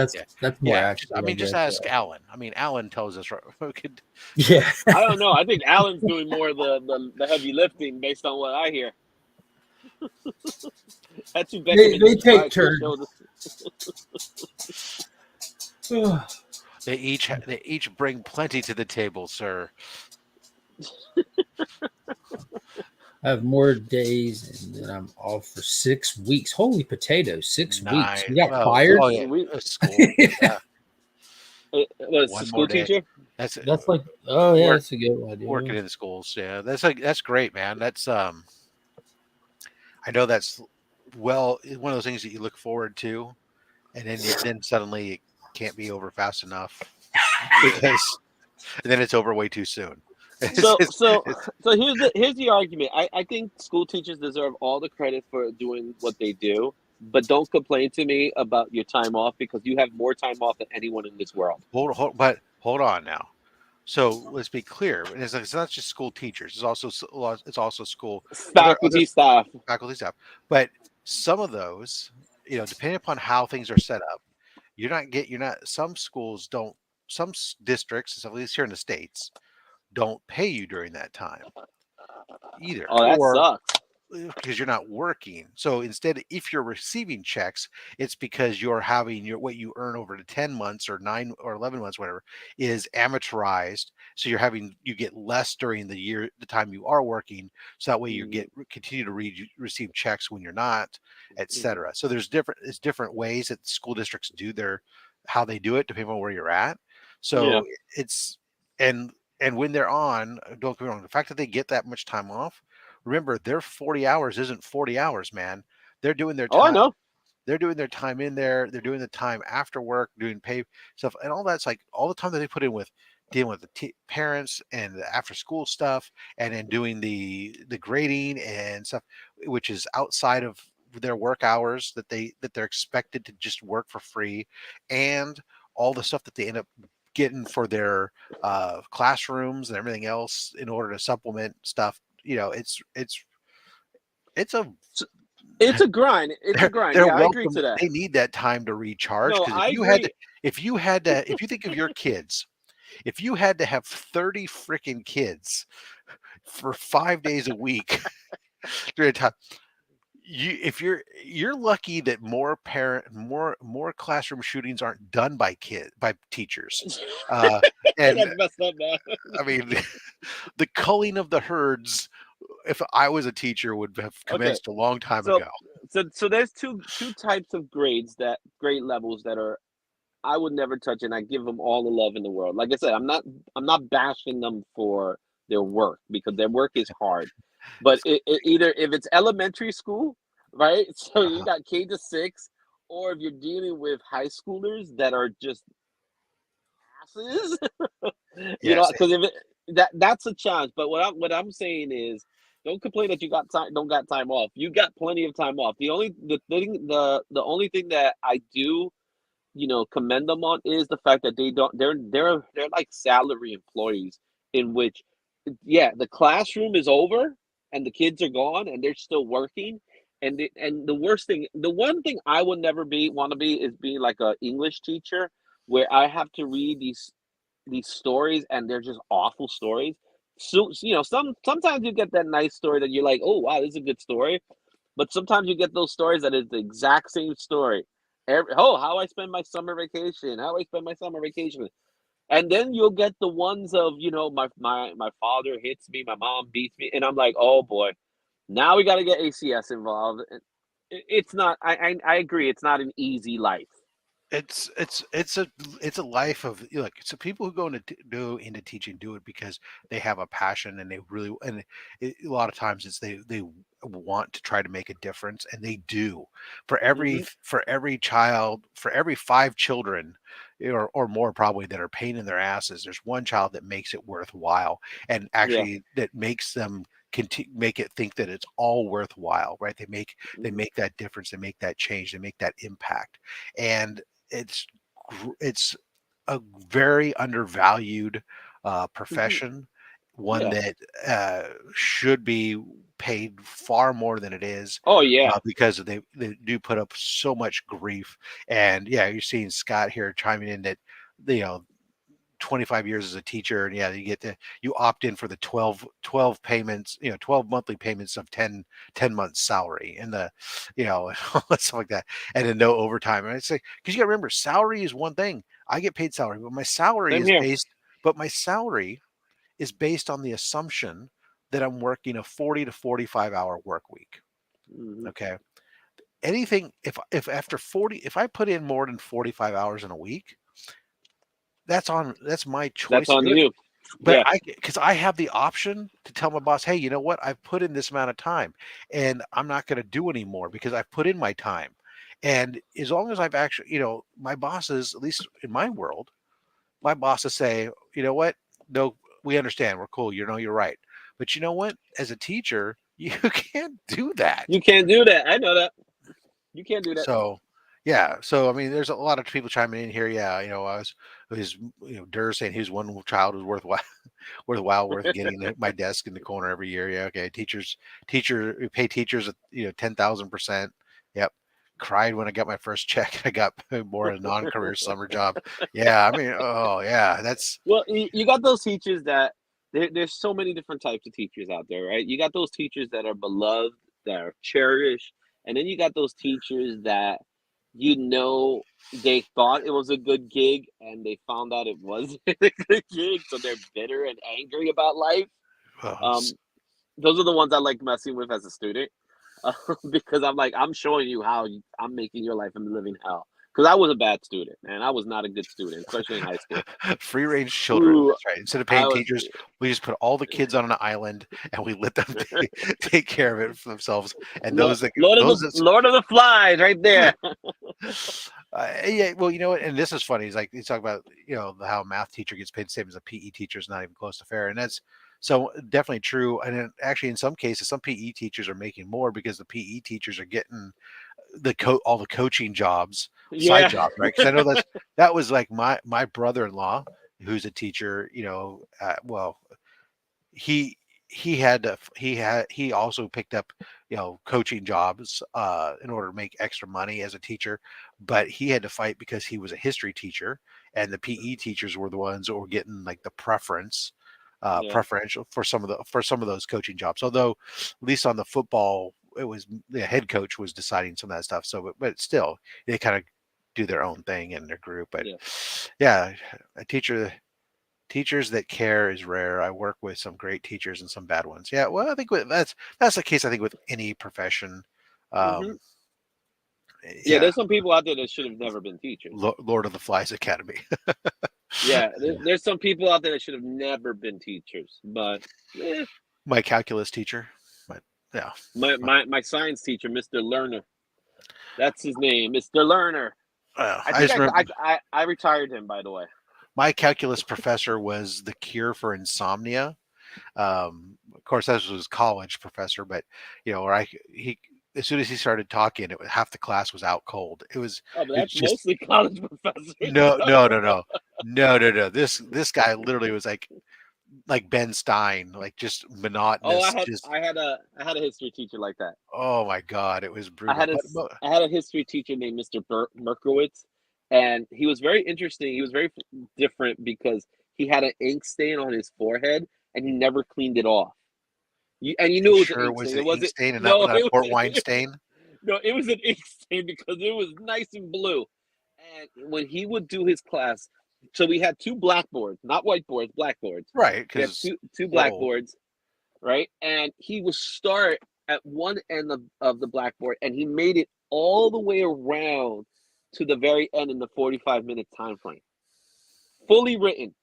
more accurate. I mean, just ask Alan. I mean, Alan tells us. Yeah, I don't know. I think Alan's doing more of the heavy lifting based on what I hear. That's who Beckerman. They take turns. They each bring plenty to the table, sir. I have more days, and then I'm off for 6 weeks. Holy potatoes, 6 weeks. You got fired? Oh, yeah. School. Yeah. Was a school teacher? That's like, oh yeah, that's a good idea. Working in the schools, yeah. That's great, man. That's I know that's one of those things that you look forward to, and then suddenly it can't be over fast enough. Yeah. because and then it's over way too soon. It's, So it's, so it's so here's the argument. I think school teachers deserve all the credit for doing what they do, but don't complain to me about your time off because you have more time off than anyone in this world. but hold on now. So let's be clear. It's not just school teachers. It's also school other Faculty, staff. faculty staff. But some of those, depending upon how things are set up, you're not. Some schools don't. Some districts, at least here in the states, don't pay you during that time either, Oh, that or sucks. because you're not working. So instead, if you're receiving checks, it's because you're having what you earn over the 10 months or 9 or 11 months, whatever, is amortized. So you get less during the time you are working. So that way you Hmm. continue to receive checks when you're not, Hmm. etc. So it's different ways that school districts do how they do it depending on where you're at. Yeah. So it's, and, and when they're on, don't get me wrong, the fact that they get that much time off, remember, their 40 hours isn't 40 hours, man. They're doing their Oh, I time. know. They're doing their time in there. They're doing the time after work, doing pay stuff, and all that's like all the time that they put in with dealing with the parents and the after school stuff, and then doing the grading and stuff, which is outside of their work hours that they're expected to just work for free, and all the stuff that they end up getting for their classrooms and everything else in order to supplement stuff. It's a S- It's a grind. It's a grind. they're Yeah, I agree welcome. to that. They need that time to recharge No, because I agree. if you think of your kids, if you had to have 30 freaking kids for 5 days a week during a time, you're lucky that more classroom shootings aren't done by teachers. Uh, and That's messed up, man. I mean, the culling of the herds, if I was a teacher, would have Okay, commenced a long time so ago. so there's two types of grade levels that are I would never touch, and I give them all the love in the world. Like I said, I'm not bashing them for their work because their work is hard, but either if it's elementary school, right? So you Uh-huh. got K to 6, or if you're dealing with high schoolers that are just asses, Yes, because if that's a challenge. But what I'm saying is, don't complain that you don't got time off. You got plenty of time off. The only thing that I do commend them on is the fact that they're like salary employees in which, yeah, the classroom is over and the kids are gone and they're still working. And the worst thing, the one thing I would never be want to be is being like a English teacher where I have to read these stories and they're just awful stories. So sometimes you get that nice story that you're like, oh wow, this is a good story, but sometimes you get those stories that is the exact same story. How I spend my summer vacation, how I spend my summer vacation. And then you'll get the ones of, my father hits me, my mom beats me, and I'm like, oh boy, now we got to get ACS involved. It's not. I agree. It's not an easy life. it's a life of, look, so people who go into teaching do it because they have a passion, and they really, and a lot of times it's they want to try to make a difference, and they do. Hmm. For every child, for every 5 children, or more probably, that are paying in their asses, there's one child that makes it worthwhile, and Yeah. actually that makes them make it think that it's all worthwhile, right? They Hmm. make that difference, they make that change, they make that impact. And it's it's a very undervalued Hmm. profession, one Yeah. that should be paid far more than it is, Oh yeah. because they do put up so much grief. And yeah, you're seeing Scott here chiming in that, you know 25 years as a teacher, and yeah, you opt in for the 12 payments, 12 monthly payments of 10 months salary, and all that stuff like that, and then no overtime. And I say, because you got to remember, salary is one thing. I get paid salary, but Same here. my salary is based on the assumption that I'm working a 40 to 45-hour work week. Hmm. Okay. Anything, if I put in more than 45 hours in a week, that's my That's choice to on do it. you. But Yeah. because I have the option to tell my boss, hey, you know what? I've put in this amount of time, and I'm not going to do anymore because I've put in my time. And as long as I've actually, my bosses, at least in my world, my bosses say, you know what? No, we understand. We're cool. You know, you're right. But you know what? As a teacher, you can't do that. You can't do that. I know that. You can't do that. So, yeah. So, I mean, there's a lot of people chiming in here. Yeah. I was, Durr saying his one child was worth getting at my desk in the corner every year. Yeah. Okay. We pay teachers, 10,000%. Yep. Cried when I got my first check. I got more a non-career summer job. Yeah. I mean, oh yeah, that's Well, you got those teachers that there's so many different types of teachers out there, right? You got those teachers that are beloved, that are cherished, and then you got those teachers that they thought it was a good gig and they found out it wasn't a good gig, so they're bitter and angry about life. oh, Um, those are the ones I like messing with as a student, because I'm like, I'm showing you how I'm making your life a living hell. Because I was a bad student, man. I was not a good student, especially in high school. free range children. Ooh, That's right. Instead of I paying was. teachers, we just put all the kids on an island and we let them take care of it for themselves. And Lord of the Flies, right there. yeah, well, you know what, and this is funny. It's like you talk about, how a math teacher gets paid the same as a PE teacher is not even close to fair, and that's so definitely true. And actually, in some cases, some PE teachers are making more because the PE teachers are getting all the coaching jobs, side Yeah. jobs, right? Because I know that was like my brother-in-law, who's a teacher. Well, he he also picked up coaching jobs in order to make extra money as a teacher, but he had to fight because he was a history teacher and the PE teachers were the ones that were getting like the Yeah. preferential for some of those coaching jobs, although at least on the football it was the head coach was deciding some of that stuff, so but still they kind of do their own thing in their group. But Yeah. yeah, a teachers that care is rare. I work with some great teachers and some bad ones. Yeah, well, I think that's the case. I think with any profession. Hmm. Um, Yeah. yeah, There's some people out there that should have never been teachers. Lord of the Flies Academy. Yeah. Yeah. There's some people out there that should have never been teachers. But My calculus teacher. But yeah, my science teacher, Mr. Lerner, that's his name, Mr. Lerner. I I think just remember I retired him, by the way. my calculus professor was the cure for insomnia. Of course, this was college professor, but where he as soon as he started talking, half the class was out cold. Oh, but It's that's just mostly college professors. no, no, no, no, no, no, no. This guy literally was like Ben Stein, like just Oh, monotonous. Just I had a history teacher like that. oh my god, it was brutal. I had a history teacher named Mr. Merkowitz, and he was very interesting. He was very different because he had an ink stain on his forehead, and he never cleaned it off. You you knew it was an sure it ink was stain. an It ink wasn't. stain and not No, not a it port wine was. stain? No, it was an ink stain because it was nice and blue. And when he would do his class, so we had two blackboards, not whiteboards, blackboards. Right, We have because two we're old. blackboards, right? And he would start at one end of the blackboard and he made it all the way around to the very end in the 45-minute time frame. Fully written.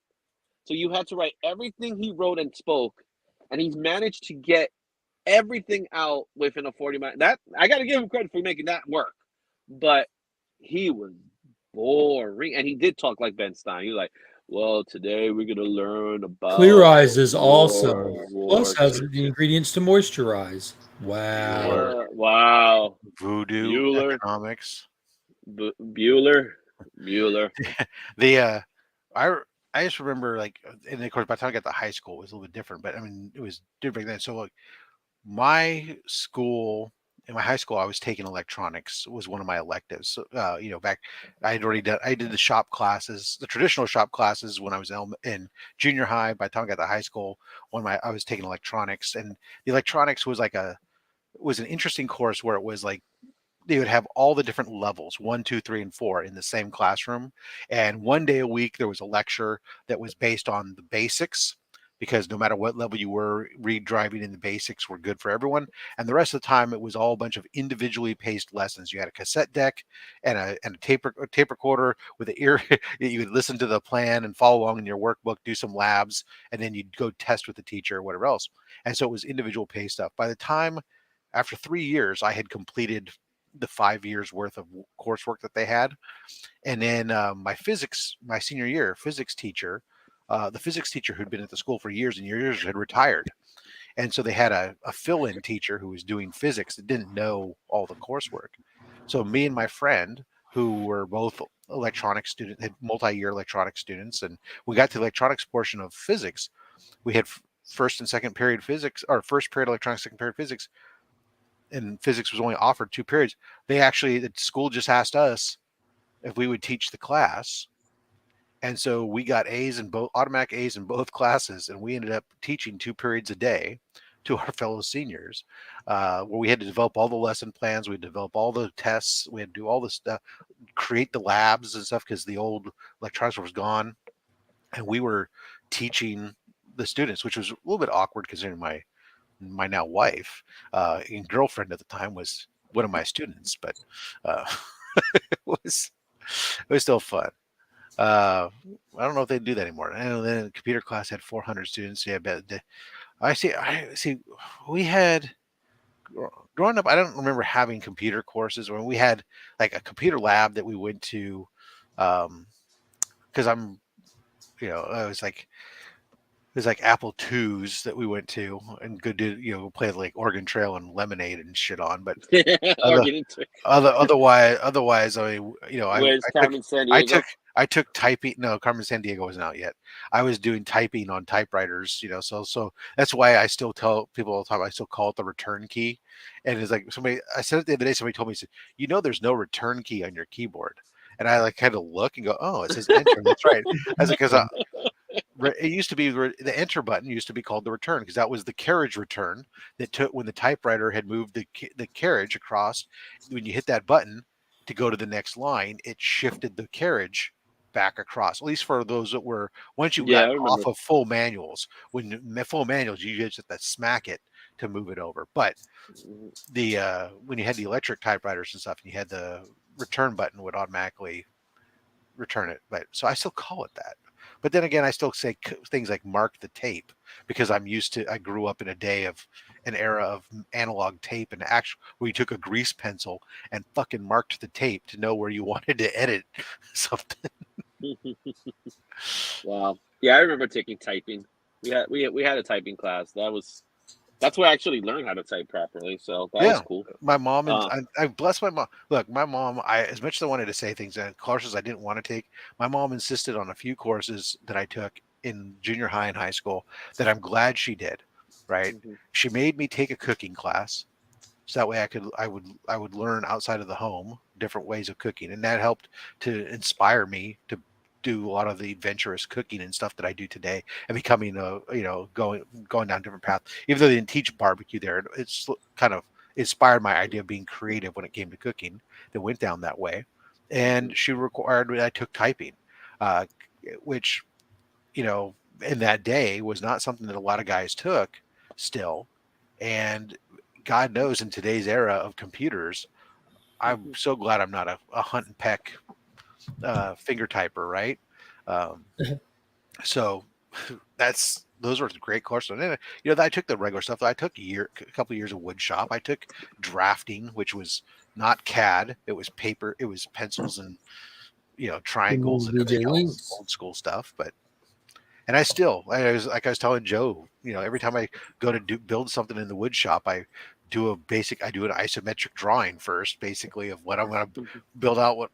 So you had to write everything he wrote and spoke, and he's managed to get everything out within a 40-minute. That I got to give him credit for making that work. But he was boring, and he did talk like Ben Stein. He was like, "Well, today we're gonna learn Clear about Eyes is awesome. World Plus War has Two." the ingredients to moisturize. Wow. Wow, Voodoo Bueller, economics. Bueller, Bueller. The I I just remember like, and of course by the time I got to high school, it was a little bit different. But I mean, it was different then. So like my school in my high school, I was taking electronics was one of my electives. So, back I did the shop classes, the traditional shop classes when I was in junior high. By the time I got to high school, I was taking electronics, and the electronics was an interesting course where it was like they would have all the different levels 1, 2, 3, and 4 in the same classroom, and one day a week there was a lecture that was based on the basics, because no matter what level you were, read, driving, and the basics were good for everyone. And the rest of the time it was all a bunch of individually paced lessons. You had a cassette deck and a tape recorder with an ear. You would listen to the plan and follow along in your workbook, do some labs, and then you'd go test with the teacher or whatever else. And so it was individual paced stuff. By the time after 3 years I had completed the 5 years worth of coursework that they had. And then my senior year physics teacher, the physics teacher who'd been at the school for years and years had retired. And so they had a fill-in teacher who was doing physics that didn't know all the coursework. So me and my friend, who were both electronics students, had multi-year electronics students, and we got to the electronics portion of physics. We had first and second period physics, or first period electronics, second period physics, and physics was only offered 2 periods. The school just asked us if we would teach the class. And so we got automatic A's in both classes, and we ended up teaching 2 periods a day to our fellow seniors, where we had to develop all the lesson plans, we had to develop all the tests, we had to do all the stuff, create the labs and stuff because the old electronics was gone, and we were teaching the students, which was a little bit awkward considering my now wife and girlfriend at the time was one of my students, but it was still fun. I don't know if they do that anymore. And then computer class had 400 students. Yeah, but I see. We had growing up. I don't remember having computer courses. When we had like a computer lab that we went to, because it was like Apple IIs that we went to and go do play like Oregon Trail and Lemonade and shit on. But other, otherwise, I mean, Where's Carmen San I Diego? took I took typing. No, Carmen San Diego wasn't out yet. I was doing typing on typewriters. So that's why I still tell people all the time. I still call it the return key, and it's like I said it the other day. Somebody told me, said, there's no return key on your keyboard, and I like kind of look and go, oh, it says enter. That's right. I was like, because it used to be the enter button used to be called the return because that was the carriage return that took when the typewriter had moved the carriage across. When you hit that button to go to the next line, it shifted the carriage back across. At least for those that were once you Yeah, got I remember. off of full manuals. Full manuals, you just have to smack it to move it over. But the when you had the electric typewriters and stuff, and you had the return button would automatically return it. But so I still call it that. But then again, I still say things like mark the tape because I grew up in an era of analog tape and where you took a grease pencil and fucking marked the tape to know where you wanted to edit something. Wow. Yeah, I remember taking typing. We had a typing class. That's where I actually learned how to type properly. So that was Yeah. cool. My mom and Uh, I bless my mom. Look, my mom, as much as I wanted to say things and courses I didn't want to take, my mom insisted on a few courses that I took in junior high and high school that I'm glad she did. Right. mhm, She made me take a cooking class. So that way I would learn outside of the home different ways of cooking. And that helped to inspire me to do a lot of the adventurous cooking and stuff that I do today and becoming going down different paths. Even though they didn't teach barbecue there, it's kind of inspired my idea of being creative when it came to cooking that went down that way. mhm, And she required that I took typing, uh, which, in that day was not something that a lot of guys took still. And God knows in today's era of computers, I'm mhm, so glad I'm not a hunt and peck finger typer, right? Um, so those were great courses. And then, I took the regular stuff. I took a couple of years of wood shop. I took drafting, which was not CAD. It was paper. It was pencils and Good triangles morning, and everything DJ else, Links. old school stuff. But I was telling Joe, every time I go to build something in the wood shop, I do an isometric drawing first, basically of what I'm going to mhm. build out,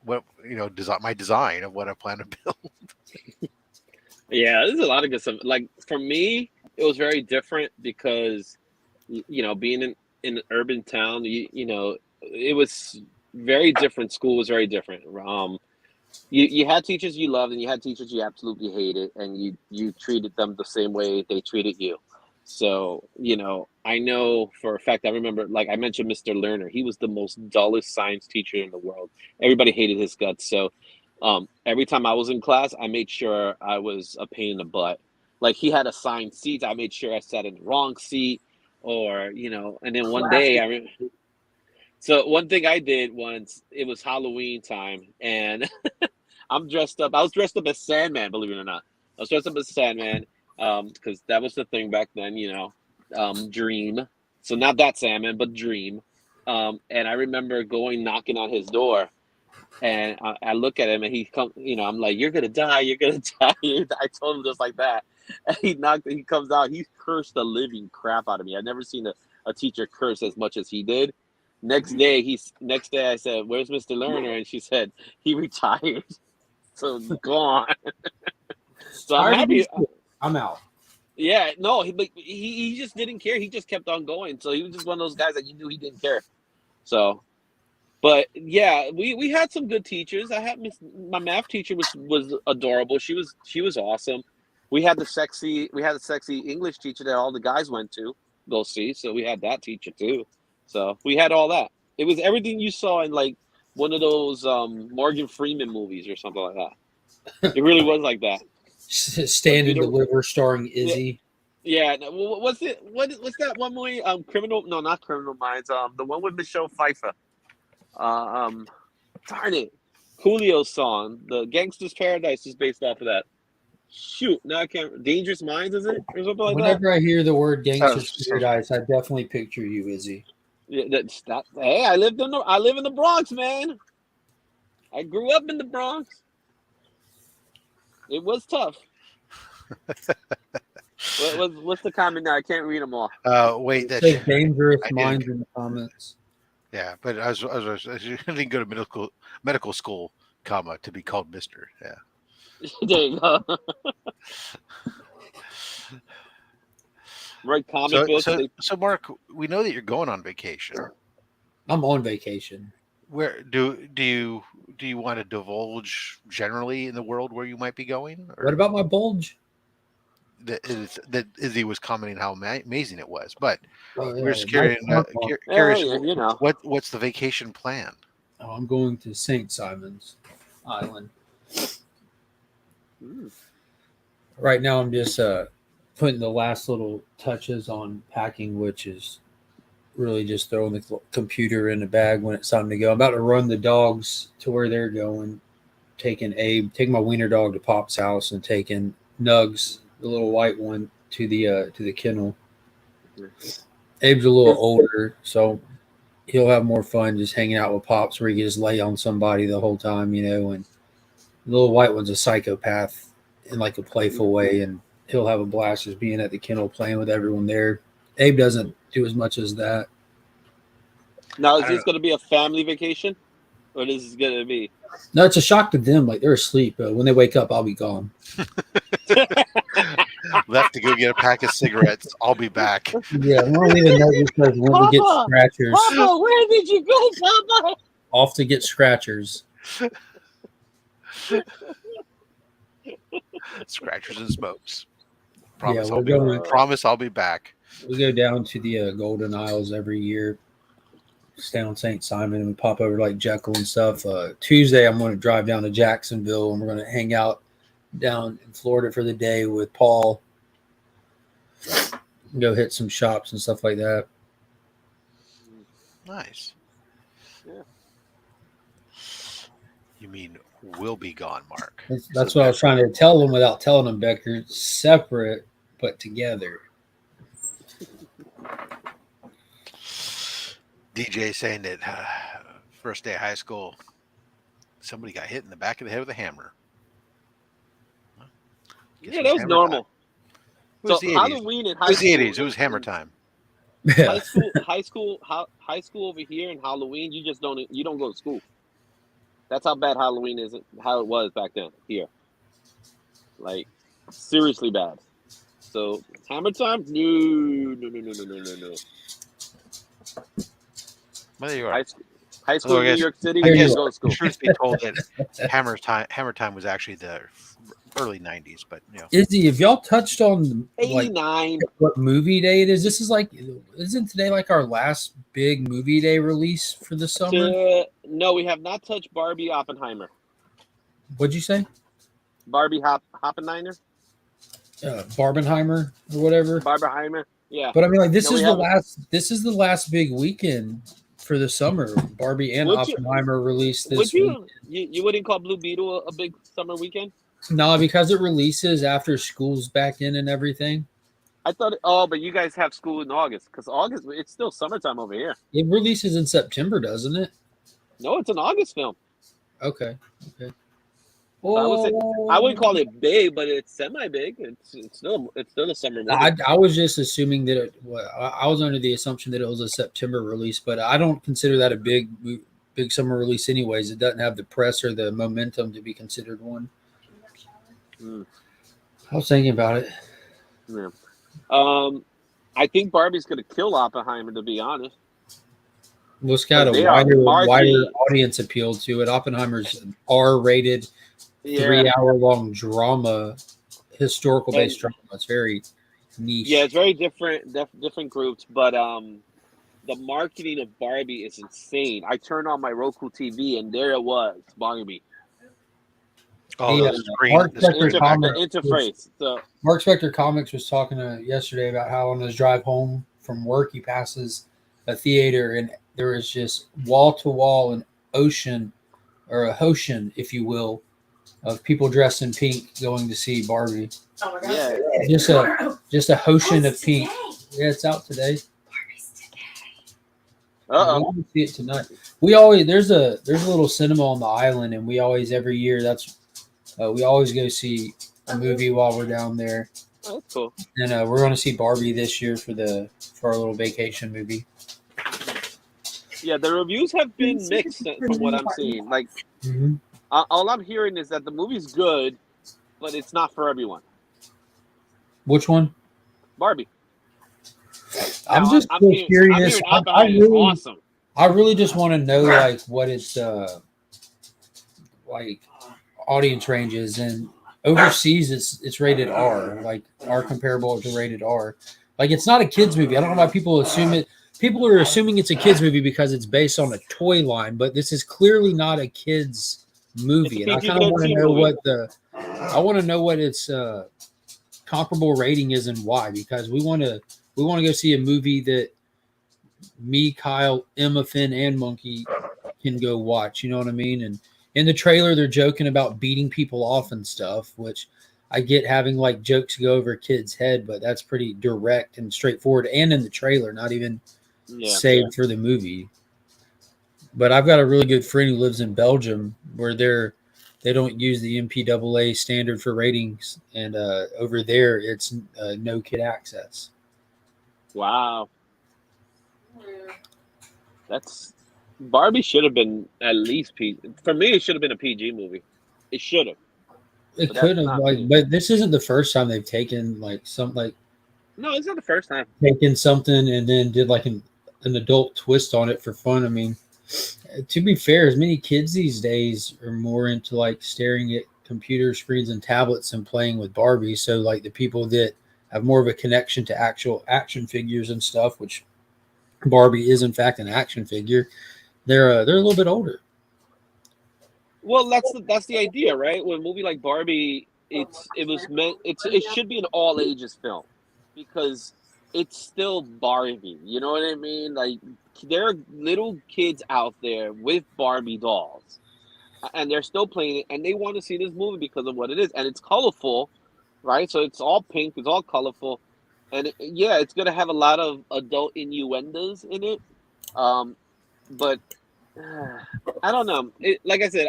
my design of what I plan to build. Yeah, there's a lot of good stuff. Like for me, it was very different because being in an urban town, it was very different. School was very different. You had teachers you loved and you had teachers you absolutely hated, and you treated them the same way they treated you. So I know for a fact, I remember, like I mentioned, Mr. Lerner. He was the most dullest science teacher in the world. Everybody hated his guts. So every time I was in class, I made sure I was a pain in the butt. Like he had assigned seats, I made sure I sat in the wrong seat, or and then one day Classic. so one thing I did once, it was Halloween time, and I'm dressed up. I was dressed up as Sandman, believe it or not. I was dressed up as Sandman, because that was the thing back then, Dream. So not that Sandman, but Dream. And I remember going knocking on his door, and I look at him, and he come. I'm like, "You're gonna die. You're gonna die." I told him just like that. And he knocked. He comes out. He cursed the living crap out of me. I've never seen a teacher curse as much as he did. Next day I said, "Where's Mr. Lerner?" And she said he retired. So gone. So I'm Tired of happy. this shit. I'm out. Yeah, no, he just didn't care. He just kept on going. So he was just one of those guys that you knew he didn't care. So, but yeah, we had some good teachers. My math teacher was adorable. She was awesome. We had the sexy English teacher that all the guys went to go see. So we had that teacher too. So we had all that. It was everything you saw in like one of those Morgan Freeman movies or something like that. It really was like that. Stand and Deliver, starring Izzy. Yeah, no, what's it? What's that one movie? Criminal? No, not Criminal Minds. The one with Michelle Pfeiffer. Darn it, Coolio's song, "The Gangster's Paradise," is based off of that. Shoot, now I can't. Dangerous Minds, is it, or something like that? Whenever I hear the word Gangster's so- Paradise, I definitely picture you, Izzy. Yeah, that's that. Hey, I live in the Bronx, man. I grew up in the Bronx. It was tough. What's the comment now? I can't read them all. Wait, that Say Dangerous I did. Minds in the comments. yeah, but I didn't go to medical school, comma, to be called Mister. Yeah. There you go. Right, comic books. So Mark, we know that you're going on vacation. I'm on vacation. Where do you want to divulge generally in the world where you might be going? Or What about my bulge? that Izzy was commenting how amazing it was, but Oh, yeah, we're just nice curious. Yeah, What's the vacation plan? Oh, I'm going to St. Simon's Island. Right now, I'm just putting the last little touches on packing, which is really just throwing the computer in the bag when it's time to go. I'm about to run the dogs to where they're going, taking my wiener dog to Pop's house, and taking Nugs, the little white one, to the kennel. Abe's a little older, so he'll have more fun just hanging out with Pops, where he can just lay on somebody the whole time, and the little white one's a psychopath in like a playful way, and he'll have a blast just being at the kennel playing with everyone there. Abe doesn't do as much as that. Now, is this going to be a family vacation, or this is going to be? No, it's a shock to them. Like, they're asleep, but when they wake up, I'll be gone. Left to go get a pack of cigarettes. I'll be back. Yeah, we don't even know because when we get scratchers. Papa, where did you go, Papa? Off to get scratchers. Scratchers and smokes. Promise I'll be back. We go down to the Golden Isles every year. Stay on St. Simon, and we pop over to like Jekyll and stuff. Tuesday, I'm going to drive down to Jacksonville, and we're going to hang out down in Florida for the day with Paul. Go hit some shops and stuff like that. Nice. Yeah. You mean we'll be gone, Mark? That's what I was trying to tell them without telling them, Becker. Separate, but together. DJ saying that first day of high school, somebody got hit in the back of the head with a hammer. Yeah, that was normal. So Halloween and high school. It was the 80s. It was hammer time. Yeah. High school over here and Halloween, you don't go to school. That's how bad Halloween is. How it was back then here. Like seriously bad. So hammer time? No. Well, there you are. High school in New York City, I you guess, didn't go to school. Truth be told, that hammer time was actually the early 90s, but Izzy, if y'all touched on 89, what movie day it is, isn't today like our last big movie day release for the summer? No, we have not touched Barbie Oppenheimer. What'd you say? Barbie Oppenheimer? Barbenheimer or whatever. Barbenheimer, yeah. But I mean, like this is the last big weekend for the summer. Barbie and Oppenheimer released this week. You wouldn't call Blue Beetle a big summer weekend? No, because it releases after school's back in and everything. I thought. Oh, but you guys have school in August because August it's still summertime over here. It releases in September, doesn't it? No, it's an August film. Okay. Okay. So I would say I wouldn't Oh, call it big, but it's semi big. It's still a summer movie. I was just assuming that I was under the assumption that it was a September release, but I don't consider that a big summer release anyways. It doesn't have the press or the momentum to be considered one. Mm, I was thinking about it. yeah. I think Barbie's gonna kill Oppenheimer. To be honest, Well, it's got because a they are wider marketing. audience appeal to it. Oppenheimer's an R-rated, Yeah, 3 hour long drama, historical and based drama. It's very yeah, niche. it's very different, different groups, but the marketing of Barbie is insane. I turned on my Roku TV and there it was, Barbie. Oh, The the screen, Mark the Spector screen The echo. comics was interface. So Mark Spector Comics was talking yesterday about how on his drive home from work he passes a theater and there is just wall to wall an ocean or a ocean, if you will, of people dressed in pink going to see Barbie. Oh my gosh. yeah, Just a ocean of pink. Yeah, it's out today. uh We oh, can see it tonight. We always there's a little cinema on the island, and we always every year we always go see a movie while we're down there. that's cool. And we're going to see Barbie this year for our little vacation movie. Yeah, the reviews have been mixed from what I'm seeing. Like Mm-hmm. all I'm hearing is that the movie's good, but it's not for everyone. Which one? Barbie. I'm Now just I'm so hearing I'm curious. hearing Oppenheimer is awesome. I really just want to know like what its like audience range is, and overseas it's rated R, like R comparable to rated R. Like it's not a kids movie. I don't know why people assume it. People are assuming it's a kids movie because it's based on a toy line, but this is clearly not a kids It's a movie. And I kind of want to PG-13 know movie. what its comparable rating is and why, because we want to go see a movie that me, Kyle, Emma, Finn, and Monkey can go watch. You know what I mean? And in the trailer, they're joking about beating people off and stuff, which I get having like jokes go over a kid's head, but that's pretty direct and straightforward. And in the trailer, not even Yeah. saved for the movie. But I've got a really good friend who lives in Belgium where they don't use the MPAA standard for ratings, and over there it's no kid access. Wow. That's Barbie should have been at least PG. For me, it should have been a PG movie. It should have. It But could that's have not like, me. but this isn't the first time they've taken No, it's not the first time. taken something and then did like an adult twist on it for fun. I mean, to be fair, as many kids these days are more into like staring at computer screens and tablets and playing with Barbie. So like the people that have more of a connection to actual action figures and stuff, which Barbie is in fact an action figure, they're a little bit older. Well, that's the idea, right? With a movie like Barbie, it should be an all ages film because it's still Barbie. You know what I mean? Like there are little kids out there with Barbie dolls, and they're still playing it, and they want to see this movie because of what it is, and it's colorful, right? So it's all pink, it's all colorful, and yeah, it's gonna have a lot of adult innuendos in it. Um, but I don't know. Like I said,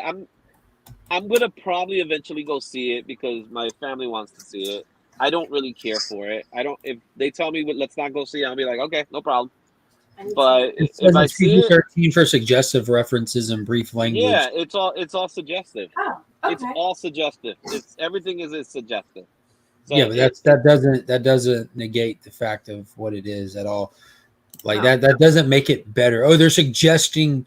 I'm gonna probably eventually go see it because my family wants to see it. I don't really care for it. I don't. If they tell me let's not go see it, I'll be like, okay, no problem. But It if says I it's see it, PG-13 for suggestive references and brief language. yeah, it's all suggestive. Oh, It's okay. all suggestive. It's everything is suggestive. Yeah, So but it that doesn't negate the fact of what it is at all. Like no. that doesn't make it better. Oh, they're suggesting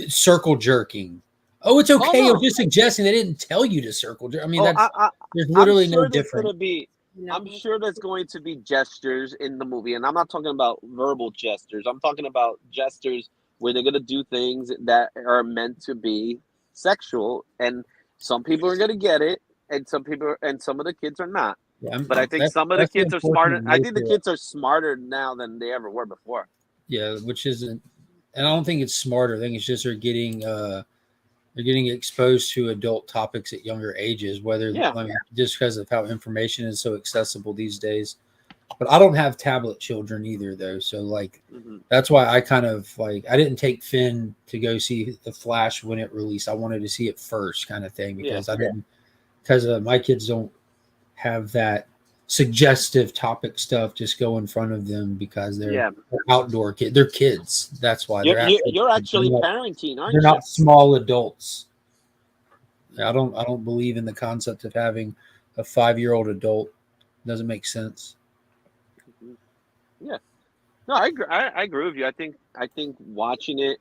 circle jerking. Oh, it's Oh okay. I was no. just suggesting they didn't tell you to circle jerk. I mean, Oh, there's I'm literally no sure there's different. gonna be. No. I'm sure there's going to be gestures in the movie, and I'm not talking about verbal gestures. I'm talking about gestures where they're gonna do things that are meant to be sexual, and some people are gonna get it, and some of the kids are not. Yeah, But I think some of the that's the kids are smarter. unfortunate I think the nature. kids are smarter now than they ever were before. Yeah, which isn't, and I don't think it's smarter. I think it's just they're getting exposed to adult topics at younger ages. Whether Yeah, I mean, just because of how information is so accessible these days. But I don't have tablet children either, though. So like, Mm-hmm. that's why I kind of like I didn't take Finn to go see the Flash when it released. I wanted to see it first, kind of thing, Yeah. because I didn't because my kids don't have that suggestive topic stuff just go in front of them because they're outdoor kids. They're kids. That's why You're actually they're not, parenting, aren't they're you? not small adults. I don't believe in the concept of having a 5-year-old adult. Doesn't make sense. Yeah. No, I agree. I agree with you. I think watching it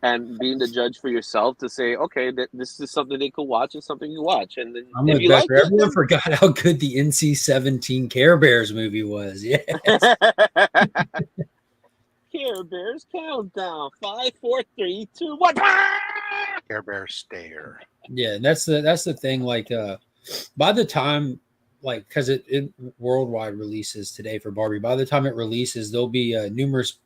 and being the judge for yourself to say, okay, that this is something they could watch and something you watch, and then I'm if with you like Becker. it, Everyone forgot how good the NC-17 Care Bears movie was. Yeah. then Care Bears countdown 5, 4, 3, 2, 1. Care Bear stare. Yeah, that's the thing. Like, by the time, like, because it worldwide releases today for Barbie. By the time it releases, there'll be numerous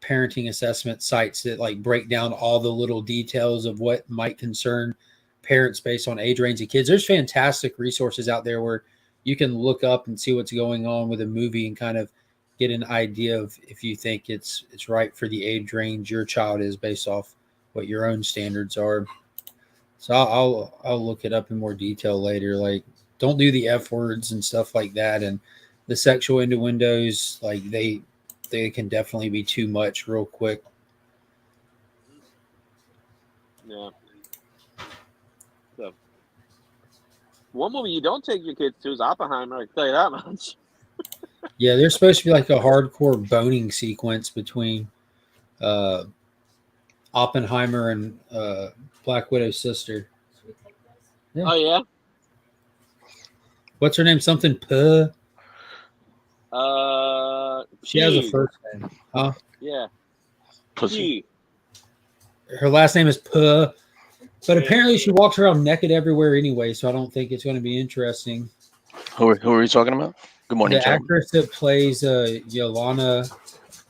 parenting assessment sites that like break down all the little details of what might concern parents based on age range of kids. There's fantastic resources out there where you can look up and see what's going on with a movie and kind of get an idea of if you think it's right for the age range your child is based off what your own standards are. So I'll look it up in more detail later. Like, don't do the F words and stuff like that, and the sexual innuendos. Like they can definitely be too much real quick. Yeah. So, one movie you don't take your kids to is Oppenheimer. I can tell you that much. Yeah, there's supposed to be like a hardcore boning sequence between Oppenheimer and Black Widow's sister. Yeah. Oh yeah. What's her name? Something Puh. She has a P. first name. Huh? Yeah. Pussy. P. Her last name is Puh. But apparently she walks around naked everywhere anyway, so I don't think it's going to be interesting. Who are you talking about? Good morning, The gentlemen. actress that plays Yolanda,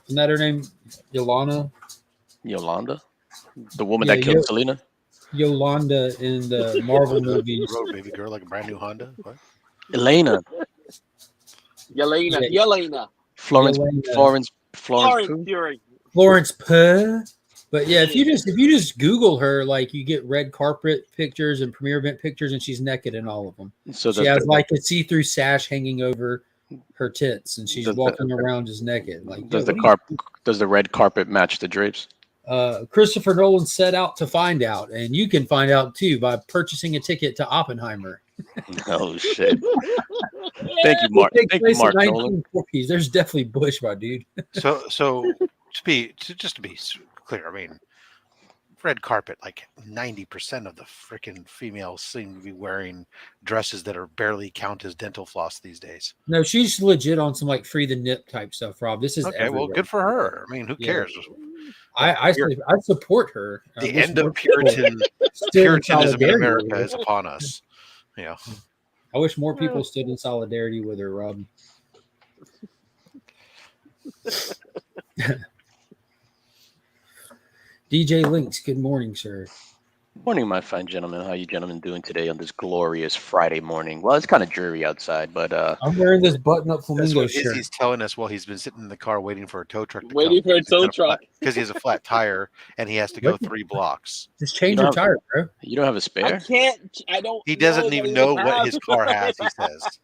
isn't that her name? Yolanda? Yolanda, the woman Yeah, that killed Selena. Yolanda in the Marvel movies. Road baby girl like a brand new Honda. What? Elena. Yelena. Yeah. Yelena. Florence. Yelena. Florence. Florence Pugh? Fury. Florence Puh. But yeah, if you just Google her, like you get red carpet pictures and premiere event pictures, and she's naked in all of them. So She has like a see-through sash hanging over her tits, and she's Does the- walking around just naked. Like, does yo, does the red carpet match the drapes? Christopher Nolan set out to find out, and you can find out too by purchasing a ticket to Oppenheimer. Oh shit! Thank you, Mark. It takes Thank you, place in Mark Nolan. 1940s. There's definitely Bush, my dude. So just to be clear, I mean, red carpet, like 90% of the freaking females seem to be wearing dresses that are barely count as dental floss these days. No, she's legit on some like free the nip type stuff, Rob. This is Okay, well, everywhere. good for her. I mean, who Yeah. cares? I support her. I The wish end of more people Puritanism in solidarity America with her. is upon us. Yeah. I wish more people stood in solidarity with her, Rob. DJ Links, good morning, sir. Morning, my fine gentlemen. How you gentlemen doing today on this glorious Friday morning? Well, it's kind of dreary outside, but I'm wearing this button-up That's flamingo what shirt. Izzy's telling us while he's been sitting in the car waiting for a tow truck to Waiting for a tow truck. because he has a flat tire and he has to go What? 3 blocks. Just change You your don't tire, bro. you don't have a I spare. can't. I don't. He doesn't know even that know I what have- his car has, he says.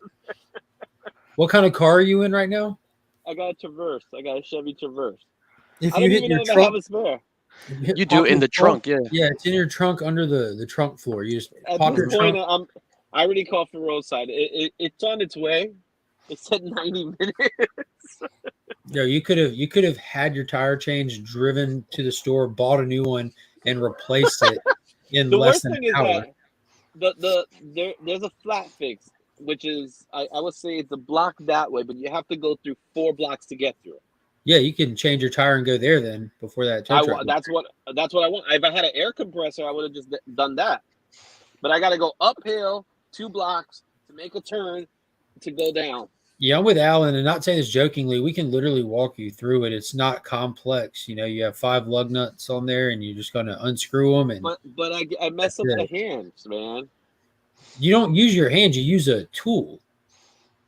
What kind of car are you in right now? I got a Traverse. I got a Chevy Traverse. If I you don't hit even your know if I have trunk, a spare. You do in the trunk, yeah. Yeah, it's in your trunk under the trunk floor. You just At pop your this point, trunk. I already called for roadside. It's on its way. It said 90 minutes. Yo, you could have had your tire changed, driven to the store, bought a new one, and replaced it in The less worst than thing an is hour. that there's a flat fix, which is I would say it's a block that way, but you have to go through 4 blocks to get through it. Yeah, you can change your tire and go there then before that tow truck. That's what I want. If I had an air compressor, I would have just done that. But I got to go uphill 2 blocks to make a turn to go down. Yeah, I'm with Alan, and not saying this jokingly. We can literally walk you through it. It's not complex. You know, you have 5 lug nuts on there, and you're just going to unscrew them. And But I mess up That's the hands, man. you don't use your hands; you use a tool.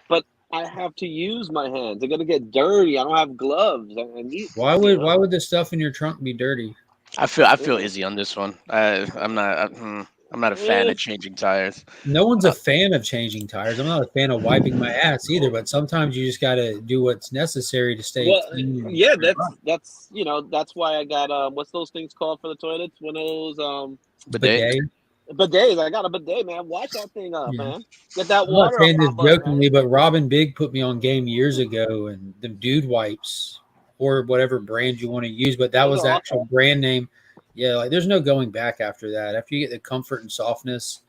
But I have to use my hands. They're gonna get dirty. I don't have gloves. I need, Why you would know. the stuff in your trunk be dirty? I feel Izzy on this one. I'm not a fan Eh, of changing tires. No one's a Uh, fan of changing tires. I'm not a fan of wiping my ass either, but sometimes you just got to do what's necessary to stay well, clean. yeah, that's that's why I got what's those things called for the toilets? One of those Bidet. Bidet. bidets. I got a bidet, man. Wash that thing up, Yeah. man. Get that I'm not water off saying my this butt, man. jokingly, but Robin Big put me on game years ago, and the dude wipes or whatever brand you want to use, but that Those was are the awesome. actual brand name. Yeah, like there's no going back after that. After you get the comfort and softness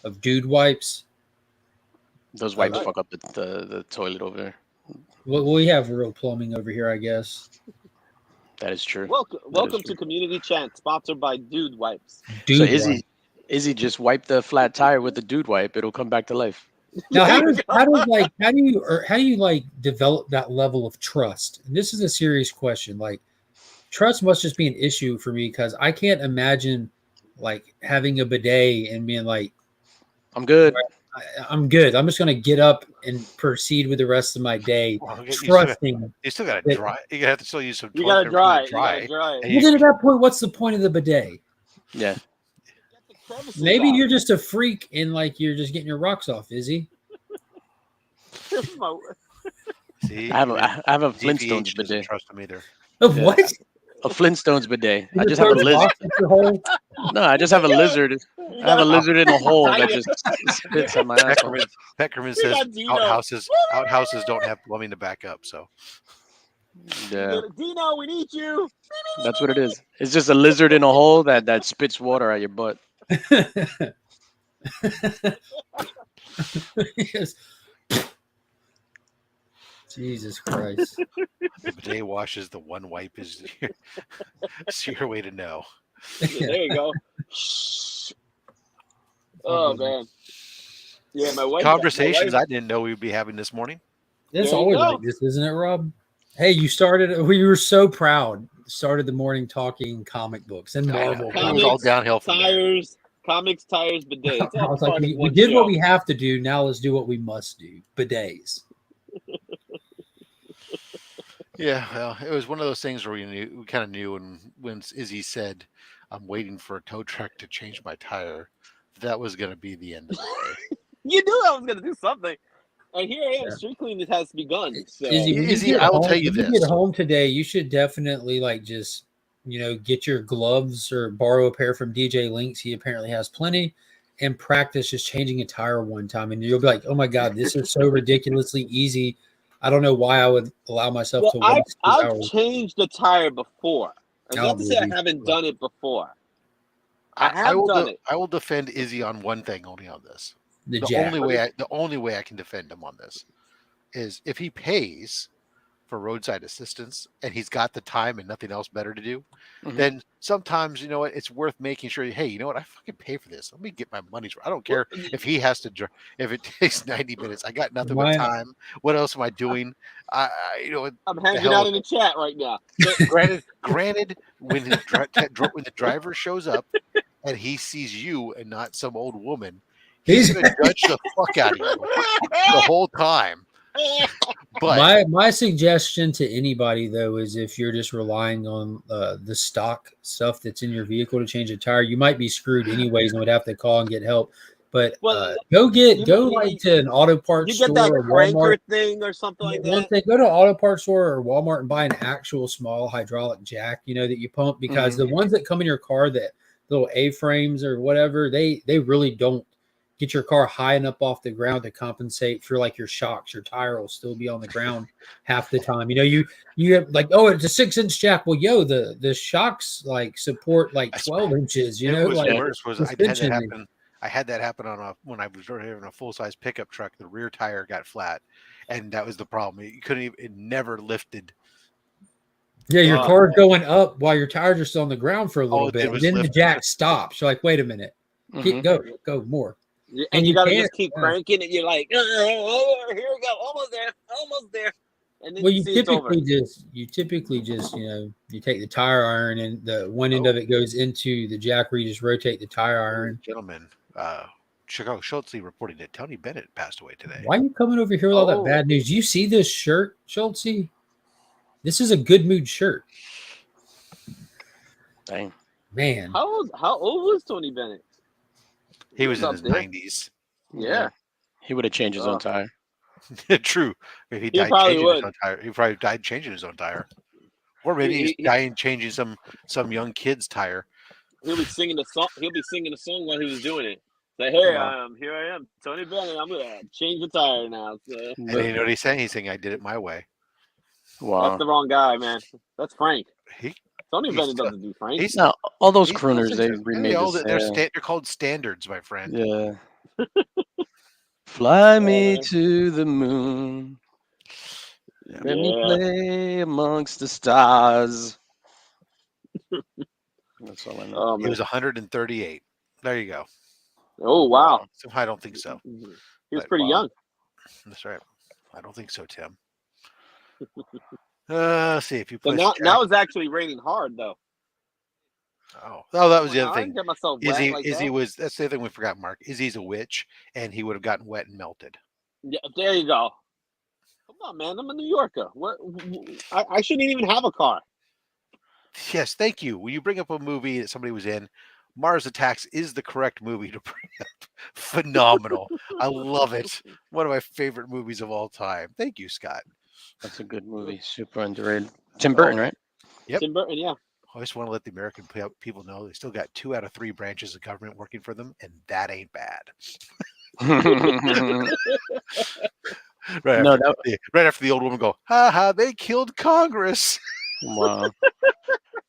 of dude wipes, Those uh, wipes fuck up the toilet over there. we have real plumbing over here, I guess. That is true. Welcome true. to Community Chant, sponsored by Dude Wipes. So Dude wipes. Izzy just wipe the flat tire with the dude wipe. It'll come back to life. Now, There you go. how do you like develop that level of trust? And this is a serious question. Like, trust must just be an issue for me because I can't imagine like having a bidet and being like, I'm good. I'm good. I'm just going to get up and proceed with the rest of my day, Well, trusting. you still got to that- dry. You have to still use some You toilet gotta paper to dry. You gotta dry. And Well, you- then at that point, what's the point of the bidet? Yeah. Get the crevices Maybe out. you're just a freak and like you're just getting your rocks off, Izzy. see, I have a DPH Flintstones doesn't bidet. trust him either. Of Yeah. what? A Flintstones bidet. You I just throw have a the lizard. rocks into your hole? No, I just have a lizard. You I have a gotta- lizard in a hole that Tight just it. spits on my asshole. Peckerman We says got Dino. outhouses don't have plumbing to back up. So Yeah, Dino, we need you. that's what it is. It's just a lizard in a hole that spits water at your butt. Yes. Jesus Christ. the bidet washes. The one wipe is your way to know. Yeah, there you go. Oh man. Yeah, my wife. Conversations my wife- I didn't know we'd be having this morning. It's There you always go. like this, isn't it, Rob? Hey, you started. We were so proud. Started the morning talking comic books and I know. Marvel. It was all Comics, downhill from there. tires, comics, tires, bidet. It's I all was like, part of we one did show. what we have to do. Now let's do what we must do. Bidets. Yeah, well, it was one of those things where we kind of knew when Izzy said, "I'm waiting for a tow truck to change my tire," that was going to be the end of the day. You knew I was gonna do something, and here I am. Street cleaning has begun. So Izzy, when Izzy, you get I will home- tell you when this. You get home today, you should definitely like just get your gloves or borrow a pair from DJ Links. He apparently has plenty, and practice just changing a tire one time, and you'll be like, "Oh my god, this is so ridiculously easy." I don't know why I would allow myself well, to I've waste 2 I've hours. changed the tire before. It's Oh, not to say I maybe. haven't done it before. I have will done it. I will defend Izzy on one thing only on this. The The jack. only way I can defend him on this is if he pays for roadside assistance and he's got the time and nothing else better to do, Mhm. then sometimes you know what, it's worth making sure. Hey, you know what? I fucking pay for this. Let me get my money's worth. I don't care if he has to. If it takes 90 minutes, I got nothing but time. What else am I doing? I'm hanging out in the chat right now. Granted, when the driver shows up and he sees you and not some old woman, he's gonna judge the fuck out of you the whole time. But My suggestion to anybody though is if you're just relying on the stock stuff that's in your vehicle to change a tire, you might be screwed anyways and would have to call and get help. But Well, go you to an auto parts You get store that or cranker Walmart. thing or something like One that. thing, go to an auto parts store or Walmart and buy an actual small hydraulic jack, that you pump, because the ones that come in your car, that little A-frames or whatever, they really don't get your car high enough off the ground to compensate for like your shocks. Your tire will still be on the ground half the time. You have like, oh, it's a 6-inch jack. Well, the shocks like support like 12 inches. it was like worse. I had that happen when I was driving a full size pickup truck. The rear tire got flat, and that was the problem. It never lifted. Yeah, your car's going up while your tires are still on the ground for a little bit. And then the jack stops. You're like, wait a minute, go more. And you got to just keep cranking it. You're like, here we go, almost there. And then Well, you typically just you take the tire iron and the one end of it goes into the jack where you just rotate the tire iron. Gentlemen, Chicago Schultz reporting that Tony Bennett passed away today. Why are you coming over here with all that Oh. bad news? You see this shirt, Schultz? This is a good mood shirt. Dang. Man. How old was Tony Bennett? He was in up his there. 90s. Yeah. He would have changed his own tire. True. If he He died probably changing would. his own tire, he probably died changing his own tire. Or maybe he's He- dying changing some young kid's tire. He'll be singing the song. He'll be singing the song while he was doing it. Like, hey, Wow. here I am, Tony Bennett. I'm gonna change the tire now. So. And you know what he's saying? He's saying, I did it my way. Wow. That's the wrong guy, man. That's Frank. Tony He's Bennett still- doesn't do Frank. he's- Now, all those he's crooners, still they successful. remade Yeah, this. they're called standards, my friend. Yeah. Fly me to the moon. Let me play amongst the stars. That's all I know. Oh, He man. was 138. There you go. Oh, wow. So I don't think so. He was But, pretty wow. young. That's right. I don't think so, Tim. Let's see if you So push. now it's actually raining hard, though. Oh, that was the I other didn't thing. get myself wet Izzy, like Izzy that. was. That's the other thing we forgot, Mark. Izzy's a witch, and he would have gotten wet and melted. Yeah, there you go. Come on, man. I'm a New Yorker. What? I shouldn't even have a car. Yes, thank you. When you bring up a movie that somebody was in, Mars Attacks is the correct movie to bring up. Phenomenal. I love it. One of my favorite movies of all time. Thank you, Scott. That's a good movie. Super underrated. Tim Burton, right? Yep. Tim Burton, yeah. I just want to let the American people know they still got 2 out of 3 branches of government working for them, and that ain't bad. Right, No, right after the old woman go, ha ha, they killed Congress. Wow.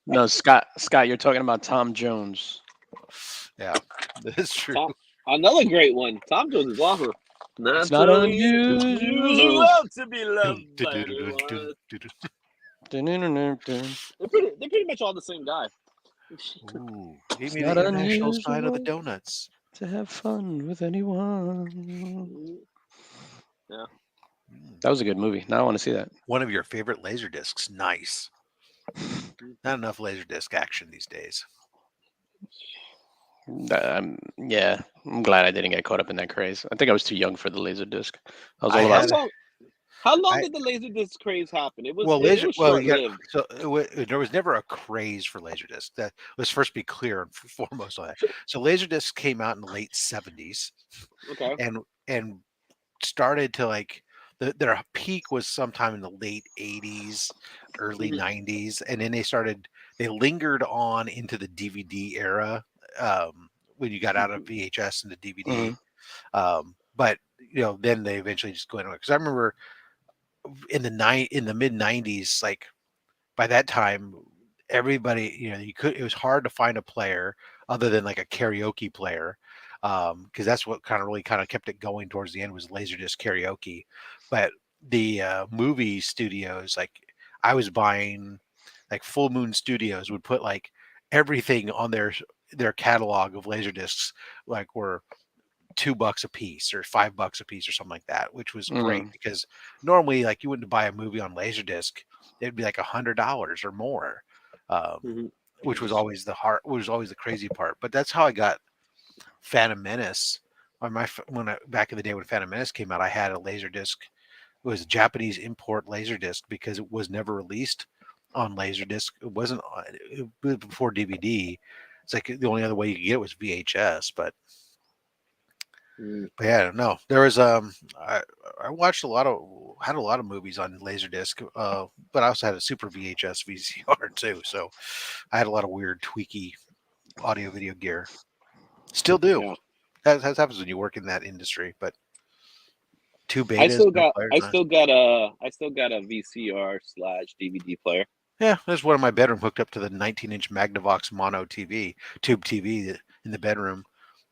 No, Scott, you're talking about Tom Jones. Yeah, that's true. Another great one. Tom Jones is awesome. It's not unusual. To be loved by anyone. They're pretty much all the same guy. Ooh, give It's me the not international sign of the unusual. donuts. To have fun with anyone. Yeah. That was a good movie. Now I want to see that. One of your favorite laser discs. Nice. Not enough laser disc action these days. Yeah, I'm glad I didn't get caught up in that craze. I think I was too young for the laser disc. I was I all had about. How long I- did the Laserdisc craze happen? It was Well, it was short-lived. there was never a craze for Laserdisc. That let's first be clear and foremost on that. So Laserdisc came out in the late 70s Okay. and started to like their peak was sometime in the late 80s, early Mhm. 90s, and then they lingered on into the DVD era when you got out of VHS into DVD. But then they eventually just go into it because I remember in the mid 90s, like by that time everybody it was hard to find a player other than like a karaoke player because that's what really kept it going towards the end was Laserdisc karaoke. But the movie studios, like I was buying, like Full Moon Studios would put like everything on their catalog of Laserdiscs, like were $2 a piece or $5 a piece or something like that, which was great because normally like you wouldn't buy a movie on Laserdisc, it'd be like $100 or more, which was always the crazy part. But that's how I got Phantom Menace on back in the day when Phantom Menace came out. I had a Laserdisc. It was a Japanese import Laserdisc because it was never released on Laserdisc. It wasn't before DVD. It's like the only other way you could get it was VHS, but yeah, no, there was I watched had a lot of movies on Laserdisc, but I also had a Super VHS VCR too, so I had a lot of weird tweaky audio video gear. Still do. Yeah. That happens when you work in that industry, but two betas. I still got a VCR/DVD player. Yeah, there's one in my bedroom hooked up to the 19-inch Magnavox mono tube TV in the bedroom.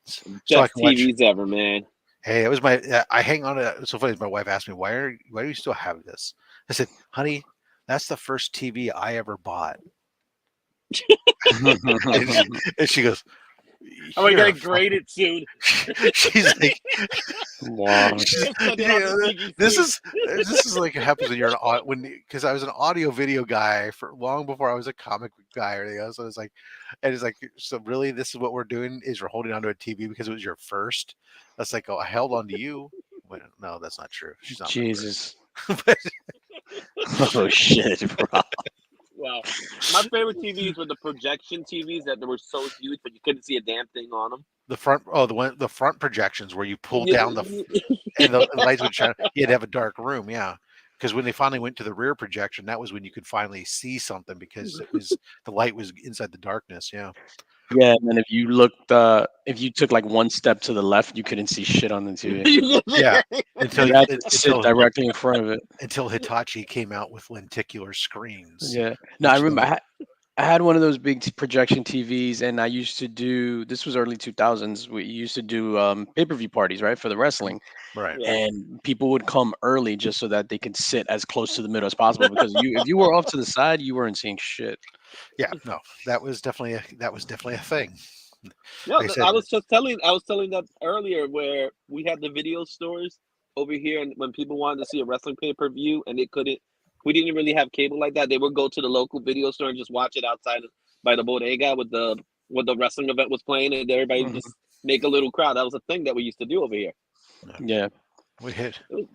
So Best TVs ever, man. Hey, it was I hang on to that. It's so funny. My wife asked me, why do you still have this? I said, honey, that's the first TV I ever bought. and she goes, oh, I gotta grade it soon. She's like, Wow. Send it on the This TGC. is like it happens when you're because I was an audio video guy for long before I was a comic book guy or anything else. I was like, and it's like, so really, this is what we're doing is we're holding onto a TV because it was your first. That's like, oh, I held on to you. But no, that's not true. She's not Jesus. my first. Oh shit, bro. Wow. My favorite TVs were the projection TVs that they were so huge, but you couldn't see a damn thing on them. The front, the front projections where you pull down and the lights would shine. You had to have a dark room, yeah. Because when they finally went to the rear projection, that was when you could finally see something because the light was inside the darkness. Yeah, Yeah, and then if you took like one step to the left, you couldn't see shit on the TV. yeah. Until You had to sit directly in front of it. until Hitachi came out with lenticular screens. Yeah. No, I remember I had one of those big projection TVs, and I used to do. This was early 2000s. We used to do pay-per-view parties, right, for the wrestling, Right. Yeah. and people would come early just so that they could sit as close to the middle as possible. Because if you were off to the side, you weren't seeing shit. Yeah. No, that was definitely a thing. No, Like I said, I was telling that earlier where we had the video stores over here, and when people wanted to see a wrestling pay-per-view and we didn't really have cable like that. They would go to the local video store and just watch it outside by the bodega with the wrestling event was playing, and everybody would Mhm. just make a little crowd. That was a thing that we used to do over here. Yeah. we hit. It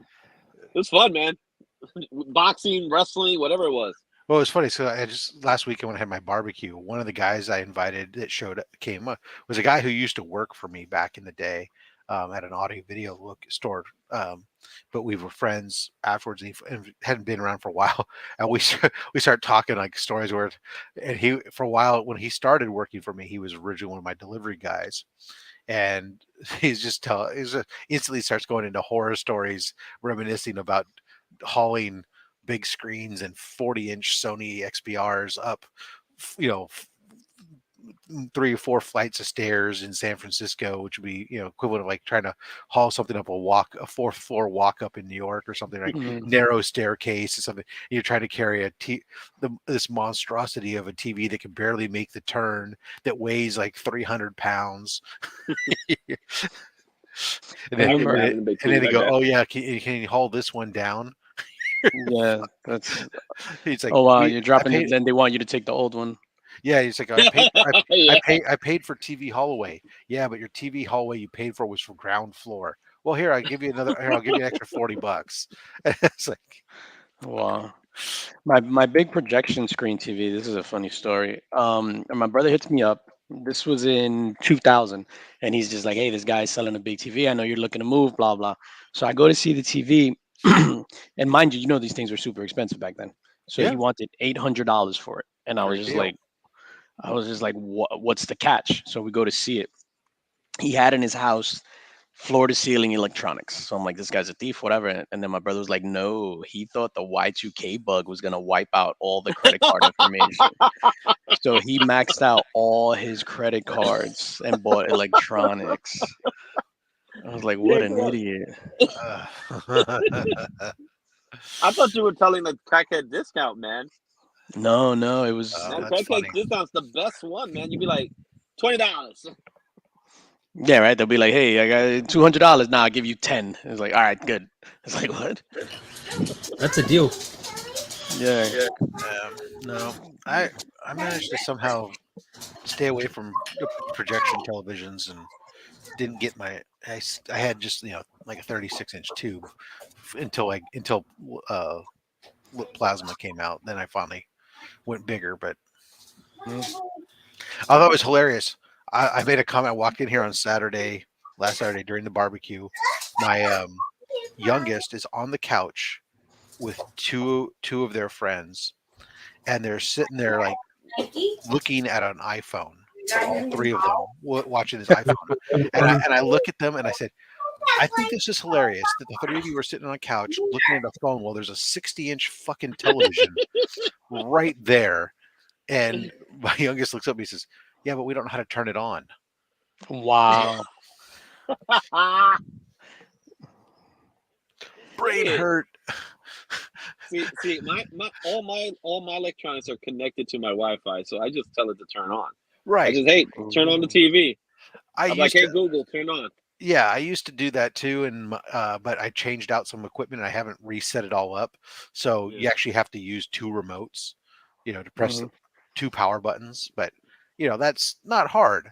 was fun, man. Boxing, wrestling, whatever it was. Well, it's funny. So I just last weekend when I had my barbecue, one of the guys I invited that came up was a guy who used to work for me back in the day at an audio video store. But we were friends afterwards, and he hadn't been around for a while. And we started talking like stories where, and he for a while when he started working for me, he was originally one of my delivery guys. And instantly starts going into horror stories, reminiscing about hauling big screens and 40-inch Sony XPRs up, you know, 3 or 4 flights of stairs in San Francisco, which would be, equivalent of like trying to haul something up a 4th floor walk up in New York or something, like Mhm. narrow staircase and something. You're trying to carry this monstrosity of a TV that can barely make the turn, that weighs like 300 pounds. And I then, remember- having a big and then TV they like go, that. "Oh yeah, can you haul this one down?" Yeah, that's. He's like, Oh wow, "We, you're I dropping paid." it. Then they want you to take the old one. Yeah, he's like, I Yeah. paid for TV hallway. Yeah, but your TV hallway you paid for was for ground floor. Well, here I'll give you an extra $40. It's like, Wow. My big projection screen TV. This is a funny story. And my brother hits me up. This was in 2000, and he's just like, "Hey, this guy's selling a big TV. I know you're looking to move, blah blah." So I go to see the TV, and mind you, these things were super expensive back then. So yeah, he wanted $800 for it, and great deal. I was just like, what's the catch? So we go to see it. He had in his house floor to ceiling electronics. So I'm like, this guy's a thief, whatever. And then my brother was like, no, he thought the Y2K bug was gonna wipe out all the credit card information. So he maxed out all his credit cards and bought electronics. I was like, what an idiot. I thought you were telling the crackhead discount, man. No, it was Oh, Man, that's crackhead funny. discount's the best one, man. You'd be like, $20. yeah, right. They'll be like, hey, I got $200 now. I'll give you 10. It's like, all right, good. It's like, what? That's a deal. Yeah. No, I managed to somehow stay away from the projection televisions and didn't get I had just like a 36-inch tube until uh plasma came out. Then I finally went bigger, but I thought it was hilarious. I made a comment. I walked in here on last Saturday during the barbecue. My youngest is on the couch with two of their friends, and they're sitting there like looking at an iPhone. All 3 of them watching this iPhone, and I look at them and I said, I think this is hilarious that the 3 of you are sitting on a couch looking at a phone while there's a 60-inch fucking television right there. And my youngest looks up and he says, "Yeah, but we don't know how to turn it on." Wow. Brain hurt. See, all my electronics are connected to my Wi-Fi, so I just tell it to turn on. I Right. just, hey, turn on the TV. I I'm like, used hey, to Google, turn on. Yeah, I used to do that too, but I changed out some equipment and I haven't reset it all up. So Yeah. you actually have to use two remotes, to press Hmm. the two power buttons. But that's not hard.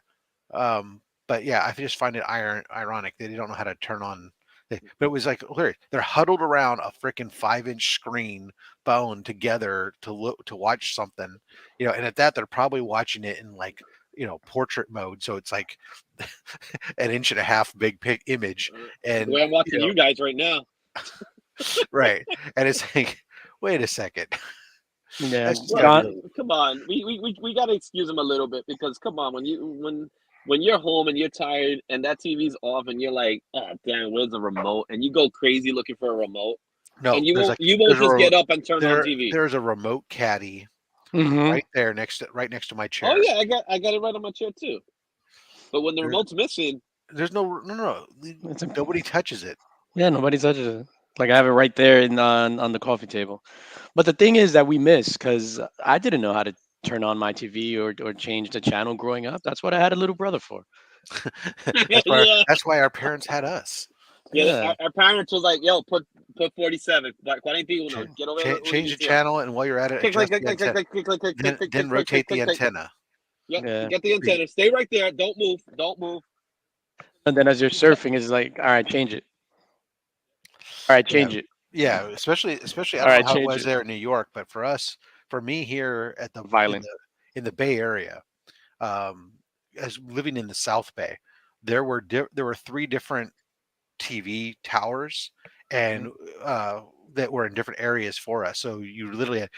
But yeah, I just find it ironic that they don't know how to turn on. But it was like they're huddled around a freaking 5-inch screen phone together to watch something, and at that they're probably watching it in like portrait mode, so it's like an inch and a half big image, The and way I'm watching you guys right now. right, and it's like, wait a second, Yeah, that's just got to Well, be. God, come on. We got to excuse him a little bit because come on, when you're home and you're tired and that TV's off and you're like, oh damn, where's the remote? And you go crazy looking for a remote, and No, you won't just get up and turn on TV. there's a remote caddy hmm right next to my Oh chair. yeah, I got it right on my chair too. But when the There, remote's missing, there's no, it's a, nobody touches it. yeah, nobody touches it. Like I have it right there on the coffee table. But the thing is that we miss because I didn't know how to turn on my TV or change the channel growing up. That's what I had a little brother for. yeah, That's why our parents had us. yeah. Yeah. Our parents was like, yo, put 47. 41, get over the Change the televisión. channel, and while you're at it, Click, click, adjust click, the click, click, antenna. click, click, click, click, click, click, Then click, click, rotate click, the click. antenna. Yep, Yeah. get the antenna. Stay right there. Don't move. Don't move. And then as you're surfing, it's like, all right, change it. All right, Yeah, change it. yeah. Especially, I All don't know right, how it change was it. there in New York, but for me here Violent. in the Bay Area, um, as living in the South Bay, there were three different TV towers, and Mhm. uh, that were in different areas for us. So you literally had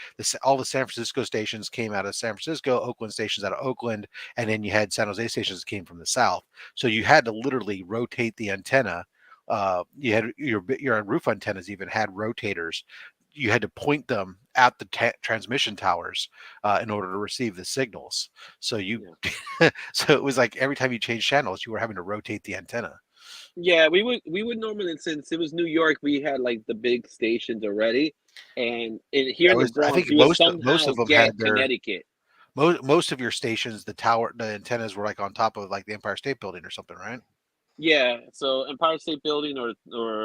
all the San Francisco stations came out of San Francisco, Oakland stations out of Oakland, and then you had San Jose stations that came from the south. So you had to literally rotate the antenna. You had your roof antennas even had rotators. You had to point them at the transmission towers in order to receive the signals. So Yeah. so it was like every time you changed channels, you were having to rotate the antenna. Yeah, we would normally since it was New York, we had like the big stations already, and here Yeah, in the I think Bronx, you would most somehow of them get had their Connecticut. most of your stations, the antennas were like on top of like the Empire State Building or something, right? Yeah, so Empire State Building or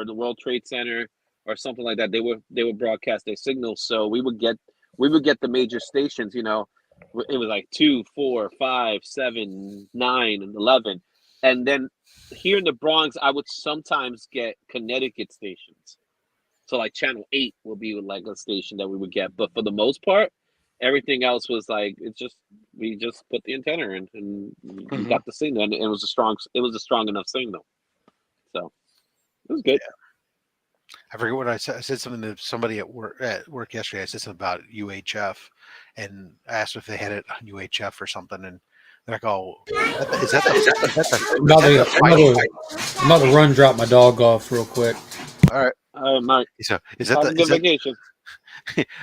the World Trade Center or something like that, they would broadcast their signals. So we would get the major stations. It was like 2, 4, 5, 7, 9, and 11, and then here in the Bronx, I would sometimes get Connecticut stations. So like Channel 8 will be like a station that we would get, but for the most part, everything else was like it's just we just put the antenna in and we Mhm. got the signal, and it was a strong enough signal, so it was good. I forget what I said. I said something to somebody at work yesterday. I said something about UHF, and I asked if they had it on UHF or something, and they're like, "Oh, I'm about is that the to, I'm about fighting?" to, I'm about to run drop my dog off real quick. All right. Mike, So have a good vacation.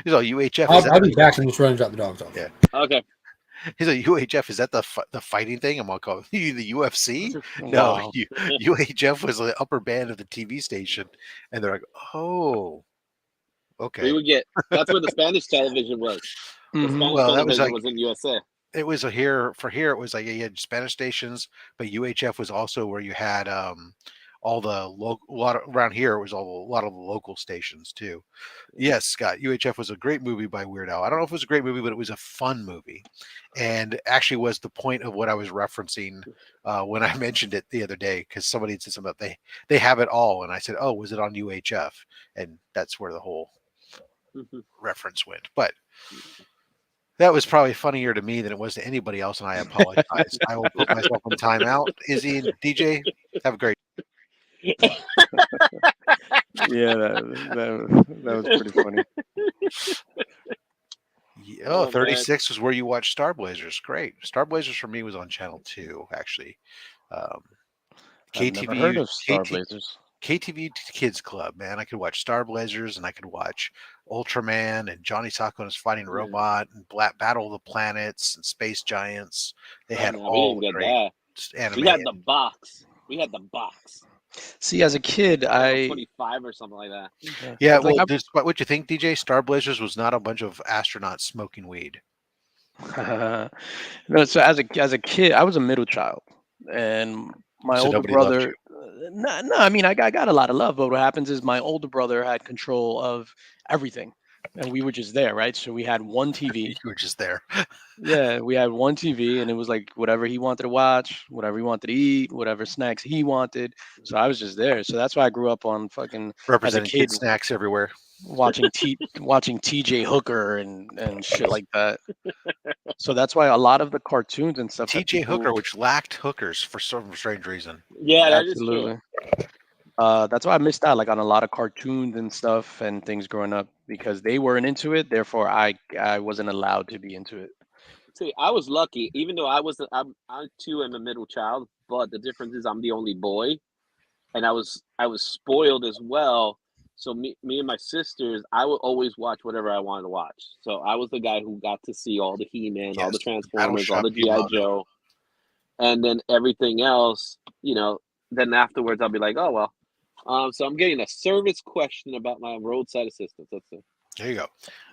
he's all UHF? Is that I'll be back and just run drop the dogs off. yeah? Okay. He's like UHF. Is that the fighting thing? I'm like, oh, you the UFC? No, Wow. UHF was the upper band of the TV station, and they're like, oh, we okay. would get That's where the Spanish television was. The Hmm. Spanish Well, that was television like was in USA. it was a here it was like you had Spanish stations, but UHF was also where you had all the local, a lot of, around here it was a lot of the local stations too. Yes, Scott, UHF was a great movie by Weird Al. I don't know if it was a great movie, but it was a fun movie, and actually was the point of what I was referencing when I mentioned it the other day, because somebody had said something about they have it all, and I said, oh, was it on UHF? And that's where the whole reference went. But that was probably funnier to me than it was to anybody else, and I apologize. I will put myself in timeout. Izzy and DJ, have a great. Yeah, that was pretty funny. Oh, Oh man. 36 was where you watched Star Blazers. Great. Star Blazers for me was on Channel 2, actually. Um, I've never heard KTV, of Star Blazers. KTV Kids Club, man. I could watch Star Blazers and I could watch Ultraman and Johnny Sacco and his Fighting Yeah. Robot and Battle of the Planets and Space Giants. They Oh had no, we all didn't the get great that. anime. We had the box. We had the box. See, as a kid, Channel I 25 or something like that. Yeah, like well, despite what you think, DJ, Star Blazers was not a bunch of astronauts smoking weed. no, so as a kid, I was a middle child, and my So older nobody loved brother, you. No, I mean, I got a lot of love, but what happens is my older brother had control of everything, and we were just there, right? So we had one You TV. were just there. Yeah, we had one TV, and it was like whatever he wanted to watch, whatever he wanted to eat, whatever snacks he wanted. So I was just there. So that's why I grew up on fucking as a Representing kid kid snacks everywhere. watching TJ Hooker and shit like that. So that's why a lot of the cartoons and stuff that TJ people Hooker, which lacked hookers for some strange reason. Yeah, that is true. absolutely. That's why I missed out like on a lot of cartoons and stuff and things growing up because they weren't into it. Therefore, I wasn't allowed to be into it. See, I was lucky, even though I too am a middle child, but the difference is I'm the only boy, and I was spoiled as well. So me and my sisters, I would always watch whatever I wanted to watch. So I was the guy who got to see all the He-Man, all Yes, the Transformers, all Battleship the GI Yamato. Joe, and then everything else. Then afterwards I'll be like, oh well. So I'm getting a service question about my roadside assistance. Let's see. There you go.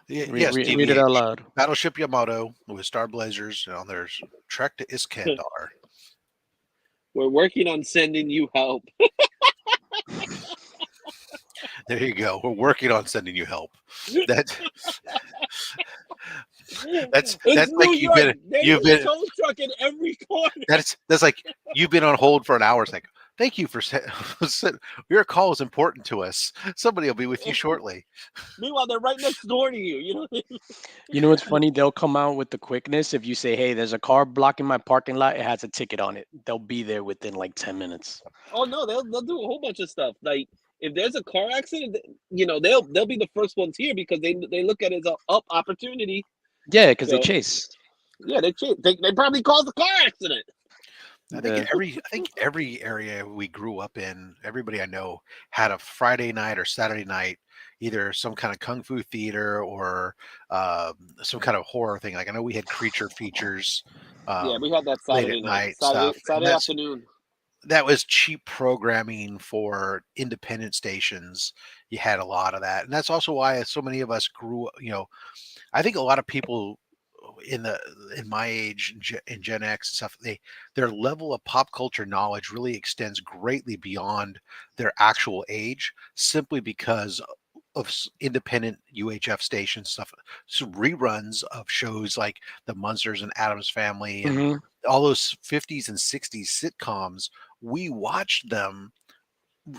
Read, Yes, read, read it out TVH. loud. Battleship Yamato with Star Blazers. And there's Trek to Iskandar. We're working on sending you help. There you go. We're working on sending you help. That that's It's like New York. There's you've a been tow truck in every corner. that's like you've been on hold for an hour. It's like thank you for your call is important to us. Somebody will be with you shortly. Meanwhile, they're right next door to you. You know. You know what's funny? They'll come out with the quickness. If you say, "Hey, there's a car blocking my parking lot," it has a ticket on it. They'll be there within like 10 minutes. Oh no, they'll do a whole bunch of stuff. Like if there's a car accident, they'll be the first ones here because they look at it as a up opportunity. Yeah, because they So chase. yeah, they probably caused the car accident. I think Yeah. every area we grew up in, everybody I know had a Friday night or Saturday night, either some kind of kung fu theater or some kind of horror thing. Like I know we had creature features Yeah, we had that late Saturday at night, night stuff, and Saturday afternoon. that was cheap programming for independent stations. You had a lot of that, and that's also why so many of us grew. I think a lot of people in the in my age in Gen X and stuff, their level of pop culture knowledge really extends greatly beyond their actual age, simply because of independent UHF station stuff, some reruns of shows like The Munsters and Addams Family and Hmm. all those 50s and 60s sitcoms. We watched them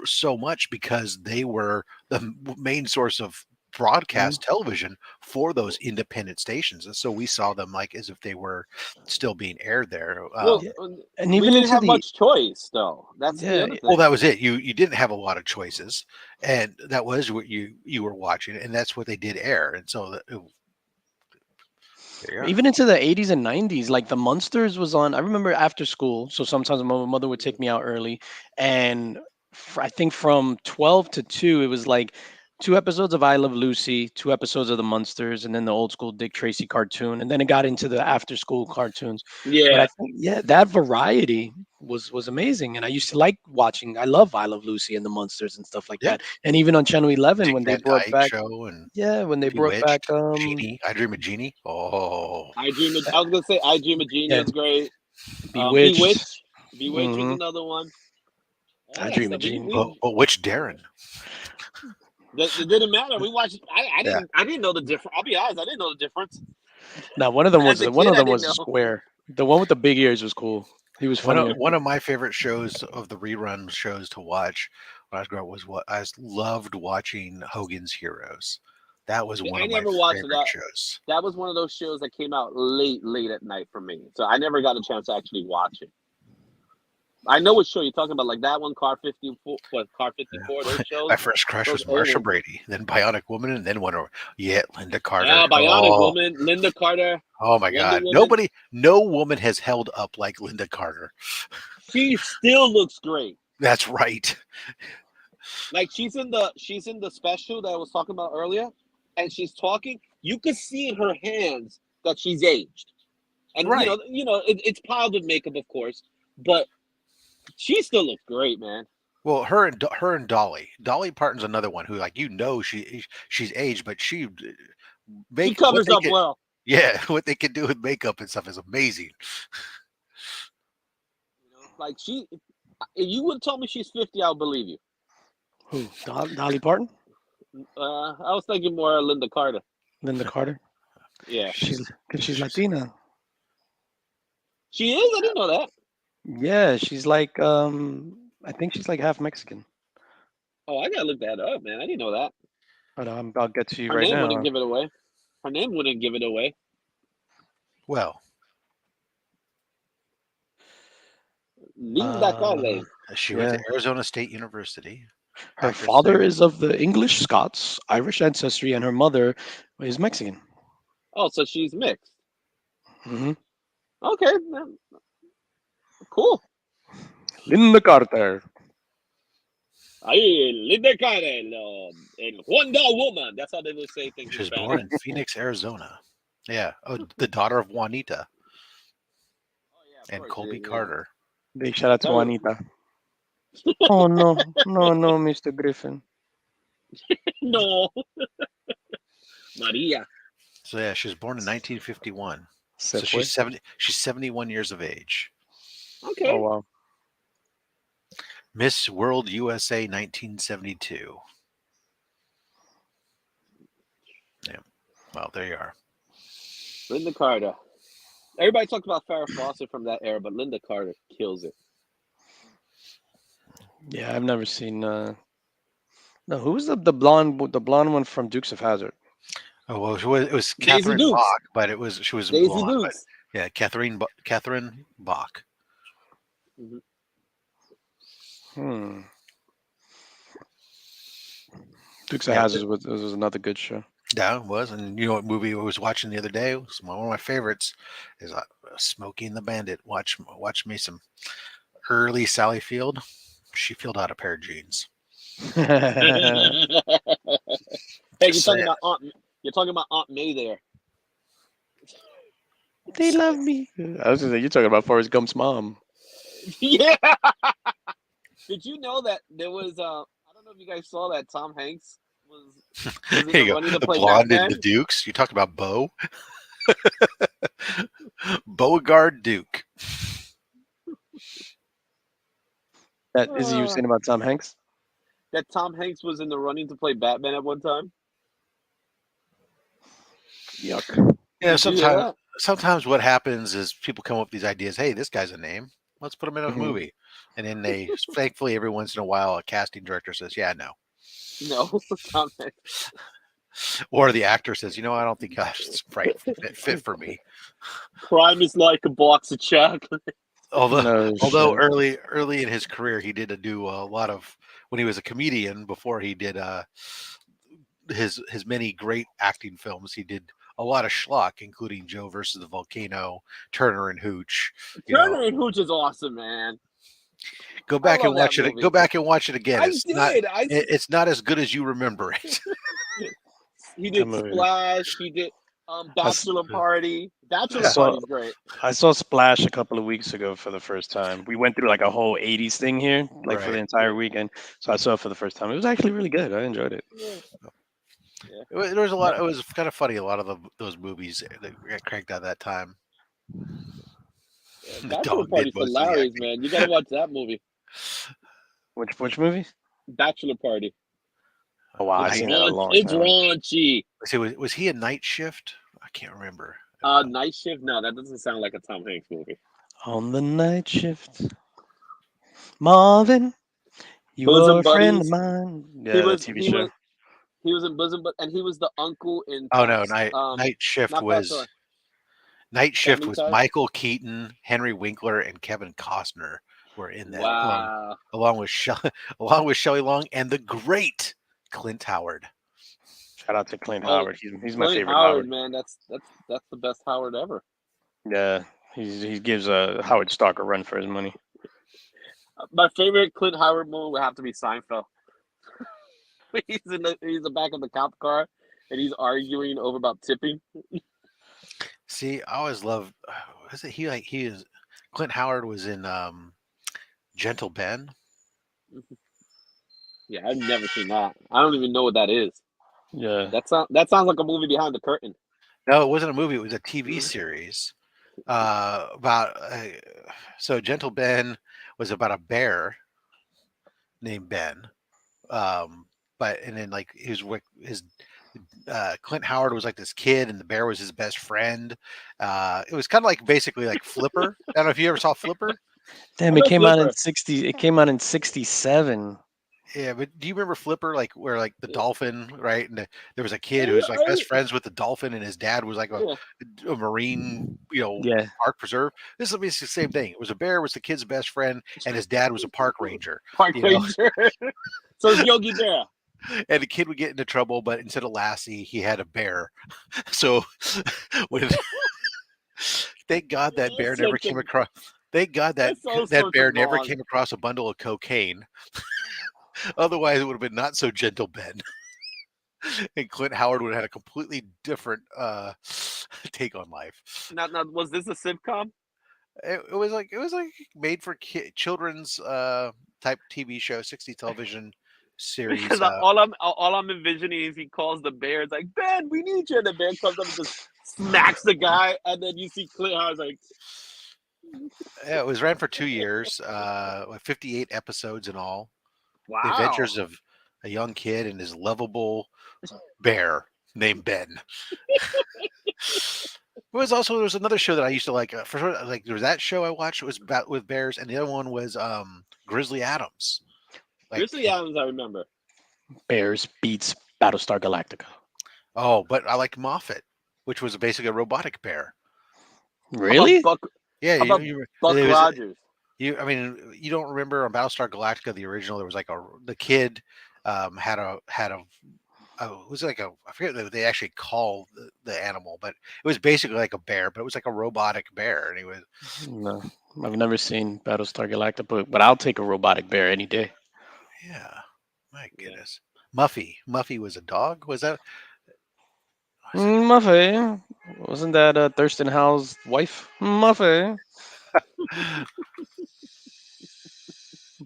so much because they were the main source of broadcast television for those independent stations, and so we saw them like as if they were still being aired there. Well, Yeah. And we even didn't into have the much choice, though. That's the yeah, other Well, thing. that was it. You didn't have a lot of choices, and that was what you were watching, and that's what they did air, and so there you are. even into the 80s and 90s, like the Munsters was on. I remember after school, so sometimes my mother would take me out early, and I think from 12 to 2, it was like 2 episodes of I Love Lucy, 2 episodes of the Munsters, and then the old school Dick Tracy cartoon, and then it got into the after school cartoons. But I Yeah. think yeah, that variety was amazing, and I used to like watching. I love I Love Lucy and the Munsters and stuff like Yeah, that, and even on Channel 11 Dick when they Van brought Dyke back Show and yeah, when they brought back Bewitched, Genie, I Dream of Genie. Oh, uh, I was gonna say I Dream of Genie yeah, is great. Bewitched. Bewitch was Hmm. another one. All I that Dream of stuff. Genie. but which Darren? That it didn't matter. We watched. Yeah, I didn't know the difference. I'll be honest. I didn't know the difference. Now As a one kid, of I them didn't was a know. square. The one with the big ears was cool. He was funnier. one of my favorite shows of the rerun shows to watch when I was growing up was what I loved watching Hogan's Heroes. That was one I of my never watched favorite that. shows. That was one of those shows that came out late at night for me. So I never got a chance to actually watch it. I know what show you're talking about, like that one, Car 54, Car 54, those My shows, first crush those was old Marsha ones. Brady, then Bionic Woman, and then Linda Carter. Yeah, Bionic Oh, Woman, Linda Carter, oh my Wonder God! Woman. No woman has held up like Linda Carter. She still looks great. That's right. Like she's in the special that I was talking about earlier, and she's talking. You could see in her hands that she's aged, and Right. it's piled with makeup, of course, but she still looks great, man. Well, her and Dolly Parton's another one who, like, she's aged, but she She make what covers they up can. well. Yeah, what they can do with makeup and stuff is amazing. Like If you would have told me she's 50, I'll believe you. Who? Dolly Parton? I was thinking more Linda Carter. Linda Carter? Yeah, She's Latina. she is. I didn't know that. Yeah, she's like I think she's like half Mexican. Oh, I gotta look that up, man. I didn't know that. But I'll get to you Her right name now. wouldn't give it away. Her name wouldn't give it away. Well, Linda Carter. she went Yeah. to Arizona State University. Her Actress father there. is of the English, Scots, Irish ancestry, and her mother is Mexican. Oh, so she's mixed. Hmm. Okay, cool. Linda Carter. Ay, Linda Carter, and Wonder Woman. That's how they would say things She in was born in Spanish. Phoenix, Arizona. Yeah. Oh, the daughter of Juanita Oh yeah, of and course, Colby yeah. Carter. Big shout out to That was- Juanita. Oh no, no, Mr. Griffin. No, Maria. So yeah, she was born in 1951. Se So fue. she's 71 years of age. Okay. Oh wow. Miss World USA 1972. Yeah. Well, there you are. Linda Carter. Everybody talks about Farrah Fawcett from that era, but Linda Carter kills it. Yeah, I've never seen. No, who was the blonde one from Dukes of Hazzard? Oh well, it was Daisy Catherine Dukes. Bach, but she was Daisy blonde. But Dukes. yeah, Catherine Bach. Mhm. Hmm. Dukes of Yeah, Hazzard was another good show. Yeah, it was. And you know what movie I was watching the other day? It was one of my favorites is Smokey and the Bandit. Watch me some early Sally Field. She filled out a pair of jeans. Hey, Just saying. You're talking about Aunt May there. They love me. I was gonna say you're talking about Forrest Gump's mom. Yeah. Did you know that there was I don't know if you guys saw that Tom Hanks was in There the you go. running to The play blonde Batman? and the Dukes. You talk about Bo. Beauregard Duke. That is you saying about Tom Hanks? That Tom Hanks was in the running to play Batman at one time? Yuck. Yeah, Did you hear sometimes what happens is people come up with these ideas. Hey, this guy's a name. Let's put him in a Mhm. movie. And then thankfully, every once in a while, a casting director says, "Yeah, no," that? No, Tom Hanks. or the actor says, "You know, I don't think that's right fit for me." Crime is like a box of chocolate. Although No shit. early in his career, he did do a lot of when he was a comedian. Before he did his many great acting films, he did a lot of schlock, including Joe versus the Volcano, Turner and Hooch. Turner and Hooch is awesome, man. Go back and love that watch it. movie. Go back and watch it again. I It's did. not. It's not as good as you remember it. He did movie. Splash. He did Bachelor Party. Bachelor Yeah. Party's great. I saw Splash a couple of weeks ago for the first time. We went through like a whole 80s thing here, like for the Right. entire weekend. So I saw it for the first time. It was actually really good. I enjoyed it. Yeah. There was a lot. It was kind of funny. A lot of those movies that got cranked out that time. The Bachelor dog did Party's most of the hilarious, acting. man. You gotta watch that movie. Which movie? Bachelor Party. Oh wow, I've Night- seen that a long It's time. raunchy. See, was he a Night Shift? I can't remember. Night Shift. No, that doesn't sound like a Tom Hanks movie. On the night shift, Marvin, you Bosom are a friend of Buddies. mine. Yeah, He the was. TV He show. was. He was in Bosom, but and he was the uncle in. Oh no, Fast, Night Shift not Fast was Or- Night Shift Family was Ties? Michael Keaton, Henry Winkler, and Kevin Costner were in that. Wow. Along with along with Shelley Long and the great Clint Howard. Shout out to Clint Oh, Howard. He's my Clint favorite Howard, Howard. man. That's the best Howard ever. Yeah, he gives Howard Stark a run for his money. My favorite Clint Howard movie would have to be Seinfeld. he's in the back of the cop car and he's arguing over about tipping. See, I always loved. Was it he is Clint Howard was in Gentle Ben. Yeah, I've never seen that. I don't even know what that is. Yeah. That sounds like a movie behind the curtain. No, it wasn't a movie. It was a TV series about. So Gentle Ben was about a bear named Ben. But and then like his Clint Howard was like this kid, and the bear was his best friend. It was kind of like basically like Flipper. I don't know if you ever saw Flipper. Damn, I it know came out in Flipper. 60. It came out in 67. Yeah, but do you remember Flipper? Like where like the Yeah, dolphin, right? And there was a kid who I, was like best I, friends with the dolphin, and his dad was like yeah. a marine, Yeah. park preserve. This is basically the same thing. It was a bear was the kid's best friend, and his dad was a park ranger. Park You know, Ranger. So it's Yogi Bear. and the kid would get into trouble, but instead of Lassie, he had a bear. So when thank God that All bear never sorts came of across. Thank God that that's all that sorts of bear never wrong. came across a bundle of cocaine. Otherwise, it would have been not so gentle, Ben. And Clint Howard would have had a completely different take on life. Now, was this a sitcom? It was like made for children's type TV show, 60 television series. Because all I'm envisioning is he calls the bear. It's like, Ben, we need you, and the bear comes up and just smacks the guy, and then you see Clint Howard's like, Yeah, it was ran for 2 years, with 58 episodes in all. The wow. adventures of a young kid and his lovable bear named Ben. There was another show that I used to like. Like there was that show I watched. It was about with bears, and the other one was Grizzly Adams. Like Grizzly Adams, I remember. Bears beats Battlestar Galactica. but I liked Moffat, which was basically a robotic bear. How about Really? Buck? Yeah, How about Buck it was Rogers? I mean, you don't remember on Battlestar Galactica the original? There was like the kid it was like I forget what they actually called the animal, but it was basically like a bear, but it was like a robotic bear, and he was No, I've never seen Battlestar Galactica, but I'll take a robotic bear any day. yeah, my Yeah. goodness. Muffy was a dog. Was that? Muffy. Wasn't that Thurston Howell's wife? Muffy.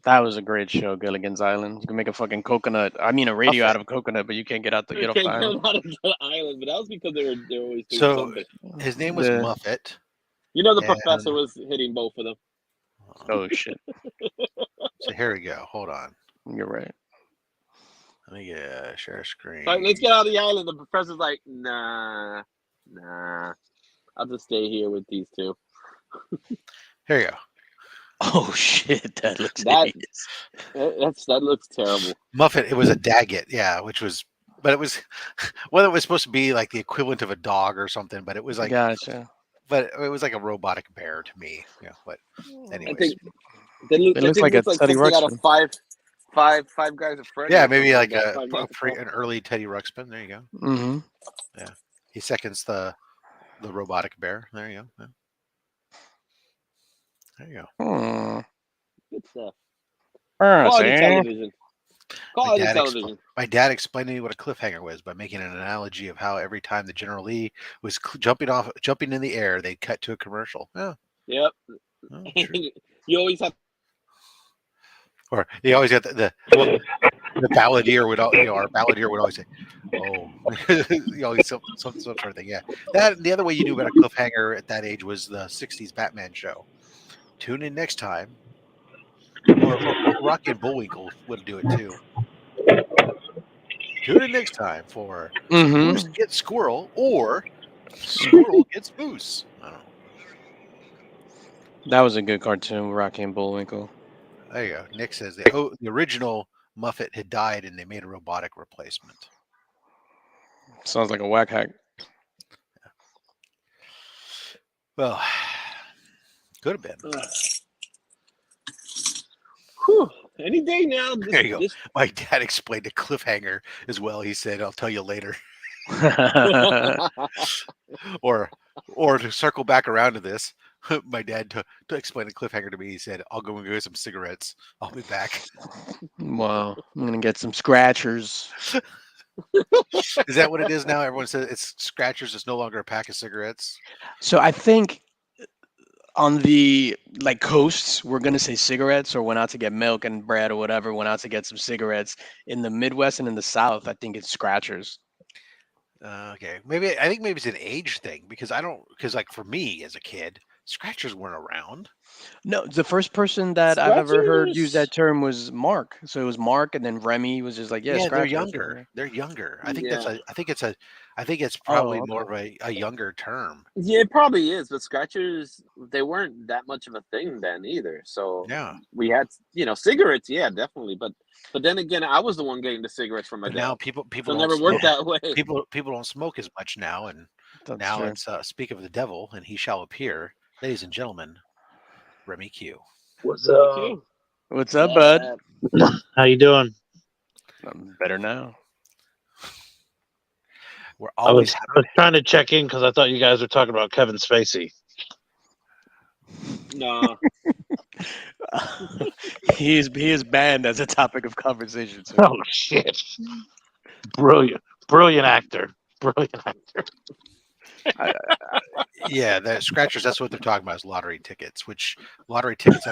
That was a great show, Gilligan's Island. You can make a fucking coconut. I mean, a radio out Muffet. of a coconut, but you can't get You off the can't get island. him out of the island, but that was because they were always doing So something. his name was The Muffet, The and professor was hitting both of them. oh shit, so here we go. Hold on, you're right. let me share screen. Like, let's get out of the island. The professor's like, nah, I'll just stay here with these two. Here you go. Oh shit, that looks That hideous. that looks terrible. Muffet. It was a Daggett, yeah, but it was whether it was supposed to be like the equivalent of a dog or something, but it was like, Gotcha. but it was like a robotic bear to me. But I anyways, think It looks like a looks like Teddy something out of Ruxpin. five guys at Freddy. yeah, Or maybe something like that. Five Nights at Freddy. an early Teddy Ruxpin. There you go. Mm-hmm. Yeah, he seconds the robotic bear. There you go. Yeah. There you go. Hmm. Good stuff. Ah, Quality see? television. Quality dad expl- television. My dad explained to me what a cliffhanger was by making an analogy of how every time the General Lee was jumping in the air, they'd cut to a commercial. Yeah, Yep. true. You always have. Or he always got the balladeer would our balladeer would always say, "Oh," always some sort of thing. Yeah, that the other way you knew about a cliffhanger at that age was the '60s Batman show. Tune in next time, or Rocky and Bullwinkle would do it too. Tune in next time for Mm-hmm. Moose gets squirrel or squirrel gets moose. I don't know. That was a good cartoon, Rocky and Bullwinkle. There you go. Nick says the original Muffet had died and they made a robotic replacement. Sounds like a whack hack. Well, could have been. Whew, any day now. There you go. My dad explained a cliffhanger as well. He said, "I'll tell you later." Or to circle back around to this, my dad to explain a cliffhanger to me. He said, "I'll go and get some cigarettes. I'll be back." Wow, I'm gonna get some scratchers. Is that what it is now? Everyone says it's scratchers. It's no longer a pack of cigarettes. So I think on the coasts, we're gonna say cigarettes, or went out to get milk and bread or whatever. Went out to get some cigarettes. In the Midwest and in the South, I think it's scratchers. Okay, I think maybe it's an age thing because like for me as a kid, Scratchers weren't around. No, the first person that I've ever heard use that Scratchers. term was Mark. So it was Mark, and then Remy was just like, yeah, Yeah, they're scratchers. younger. They're younger. I think Yeah. I think it's Oh, probably more of okay. a younger term. Yeah, it probably is, but scratchers they weren't that much of a thing then either. So Yeah. we had, cigarettes, yeah, definitely. But then again, I was the one getting the cigarettes from my But now dad. people So it don't never smoke. worked that way. People don't smoke as much now, and That's now true. it's speak of the devil, and he shall appear, ladies and gentlemen. Remy Q. What's Thank up? you. What's up, bud? How you doing? I'm better now. We're I always was trying to check in because I thought you guys were talking about Kevin Spacey. No. he is banned as a topic of conversation. So Oh shit! Brilliant actor. Brilliant actor. yeah, the scratchers. That's what they're talking about is lottery tickets. Which lottery tickets?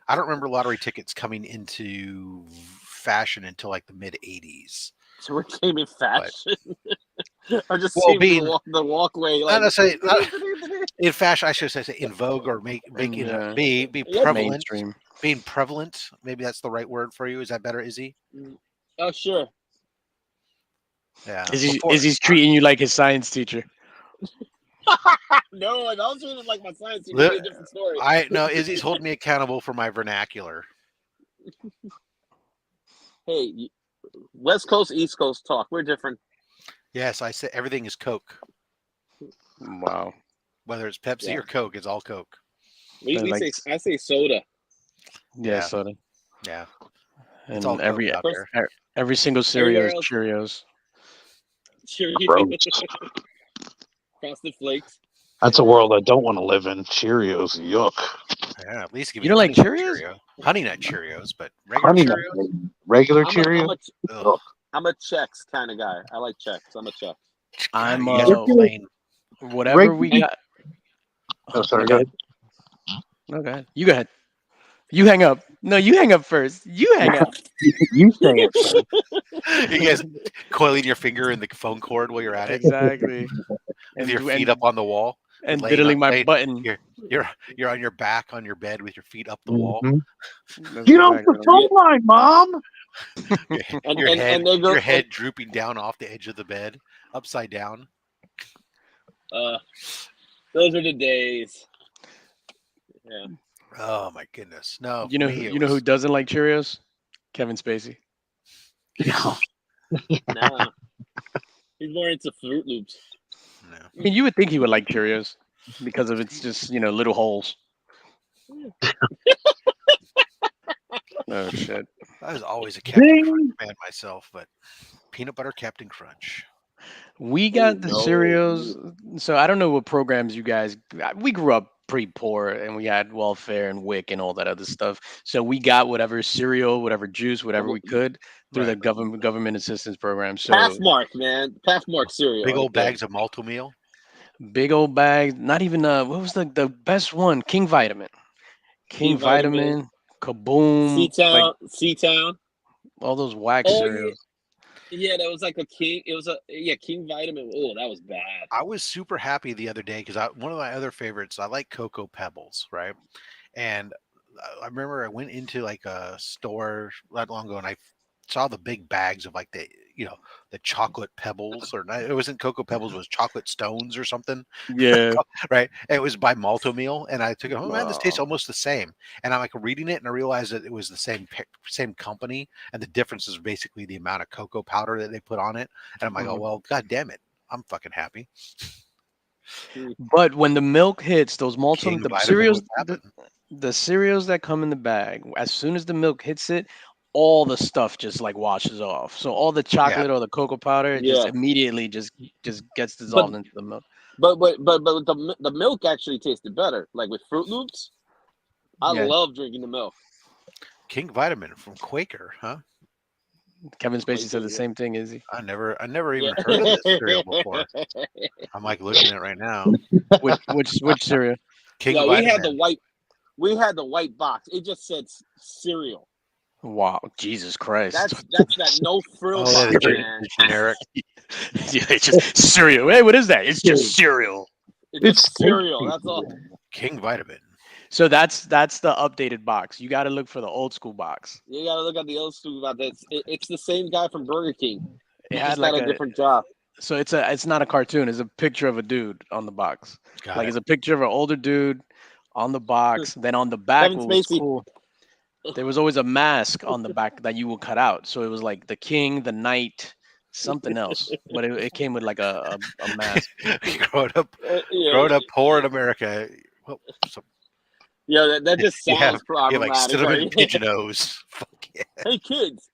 I don't remember lottery tickets coming into fashion until like the mid '80s. So it came in fashion. I just Well, seeing being the walkway not like necessarily in fashion, I should say in vogue or making Yeah. be Yeah, prevalent. mainstream. Being prevalent, maybe that's the right word for you. Is that better, Izzy? Oh sure. Yeah. Is he's treating you like his science teacher? No, if I was treating it like my science, it would be a different story. I no, Izzy's holding me accountable for my vernacular. Hey, West Coast, East Coast talk. We're different. Yes, I say everything is Coke. Wow. Whether it's Pepsi or Coke, it's all Coke. They're like- I say soda. Yeah, Yeah. soda. Yeah. And It's all every Coke out there. every single cereal is Everywhere Cheerios. Cheerios. Frosted Flakes. That's a world I don't want to live in. Cheerios, yuck. Yeah, at least give You me don't like Honey Nut Cheerios? Cheerio. Honey Nut Cheerios, but regular Honey Nut, Cheerios. regular I'm Cheerios. Ugh. I'm a Chex kind of guy. I like Chex. I'm a Chex. I'm God, you guys are plain. whatever we Regular- got. Oh, sorry. Okay. Go ahead. Okay. You go ahead. You hang up. No, you hang up first. You hang up. You say it first. You guys coiling your finger in the phone cord while you're at it, Exactly. with your feet up on the wall, and laying diddling on- my laying- button. You're on your back on your bed with your feet up the wall. Mhm. That's Get off exactly the what phone line, Mom. And Your head, and they go. your head drooping down off the edge of the bed, upside down. Those are the days. Yeah. Oh my goodness! No, You know, you know who doesn't like Cheerios? Kevin Spacey. Nah. He's more into Fruit Loops. No. I mean, you would think he would like Cheerios because of its just little holes. Oh shit! I was always a Captain Ding. Crunch fan myself, but peanut butter Captain Crunch. We got the no. cereals. So I don't know what programs you guys. We grew up pretty poor, and we had welfare and WIC and all that other stuff. So we got whatever cereal, whatever juice, whatever we could through the Right. government assistance program. So Pathmark, man. Pathmark cereal. Big right old there. bags of malto meal. big old bags. Not even what was the best one? King Vitamin. King Vitamin. Kaboom. Like C-Town. all those wax Oh, cereals. Yeah, that was like a King. It was King Vitamin. Oh, that was bad. I was super happy the other day because one of my other favorites. I like Cocoa Pebbles, right? And I remember I went into like a store not long ago, and I saw the big bags of like the chocolate pebbles, or not, it wasn't Cocoa Pebbles, it was chocolate stones or something. Yeah. Right. And it was by Malto Meal, and I took it. Oh man, this tastes Wow. almost the same. And I'm like reading it, and I realized that it was the same company, and the difference is basically the amount of cocoa powder that they put on it. And I'm like, oh well, god damn it, I'm fucking happy. But when the milk hits, those King the Vitamin cereals, was happening. the cereals that come in the bag, as soon as the milk hits it, all the stuff just like washes off. So all the chocolate or the cocoa powder it just Yeah. immediately just gets dissolved into the milk. But the milk actually tasted better. Like with Fruit Loops, I Yeah. love drinking the milk. King Vitamin from Quaker, huh? Kevin Spacey said the Yeah. same thing, is he? I never even Yeah. heard of this cereal before. I'm like looking at it right now. Which cereal? King Yeah, Vitamin. we had the white box. It just said cereal. Wow, Jesus Christ. That's that no frill Oh, yeah, box, the man. generic. Yeah, it's just cereal. Hey, what is that? It's just cereal. It's just cereal. That's all. King Vitamin. So that's the updated box. You got to look for the old school box. You gotta look at the old school about this. It's the same guy from Burger King. He It just had got like a a different job. so it's not a cartoon. It's a picture of a dude on the box. Got Like it. it's a picture of an older dude on the box. Then on the back, Kevin what was Spacey. cool, there was always a mask on the back that you would cut out. So it was like the king, the knight, something else. But it came with like a mask. growing up, Yeah, growing up poor in America. Well, so yeah, that just you have sounds you have like problematic. cinnamon Right? pigeon nose. Fuck yeah. Hey kids,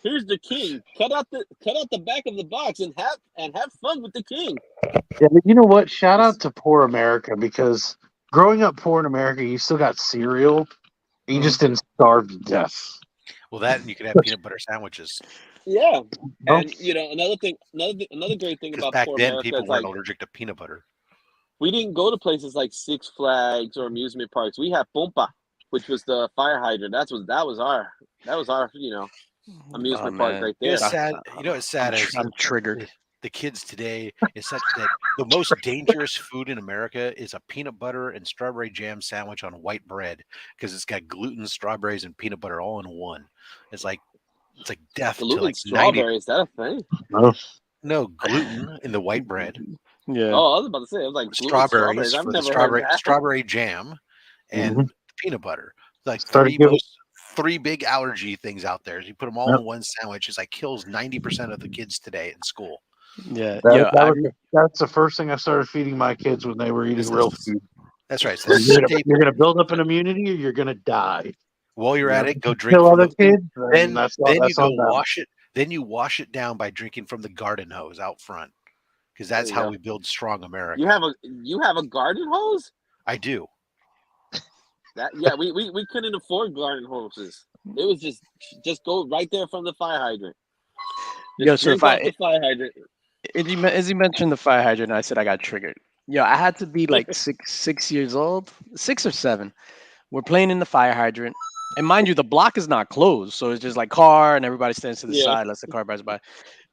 here's the king. Cut out the back of the box and have fun with the king. Yeah, but you know what? Shout out to poor America, because growing up poor in America, you still got cereal. You just didn't starve to death. Well, that and you could have peanut butter sandwiches Yeah, Well, and another great thing because about back poor then America people is weren't like allergic to peanut butter. we didn't go to places like Six Flags or amusement parks. We had Pompa, which was the fire hydrant. That was our Oh amusement park man, right You know, there. what's sad. You know, what's sad is I'm triggered. the kids today is such that the most dangerous food in America is a peanut butter and strawberry jam sandwich on white bread because it's got gluten, strawberries, and peanut butter all in one. It's like death to Gluten like 90. strawberry, is that a thing? No gluten in the white bread. Yeah. Oh, I was about to say, it was like gluten Strawberries I've for the never heard that. strawberry jam and peanut butter. Like Started giving- three big allergy things out there. You put them all in one sandwich. It's like kills 90% of the kids today in school. Yeah. That's the first thing I started feeding my kids when they were eating This real is- food. That's right. So You're gonna build up an immunity, or you're gonna die. while you're at it, go drink Kill from other the kids. then That's you go on them. wash it. Then you wash it down by drinking from the garden hose out front, because that's There you how go. we build strong America. You have a garden hose? I do. We couldn't afford garden hoses. It was just go right there from the fire hydrant. Yo, Just so drink off the fire hydrant. as you mentioned the fire hydrant, I said I got triggered. Yo, I had to be like 6 years old, 6 or 7. We're playing in the fire hydrant, and mind you, the block is not closed, so it's just like car, and everybody stands to the Yeah. side, lets the car pass by.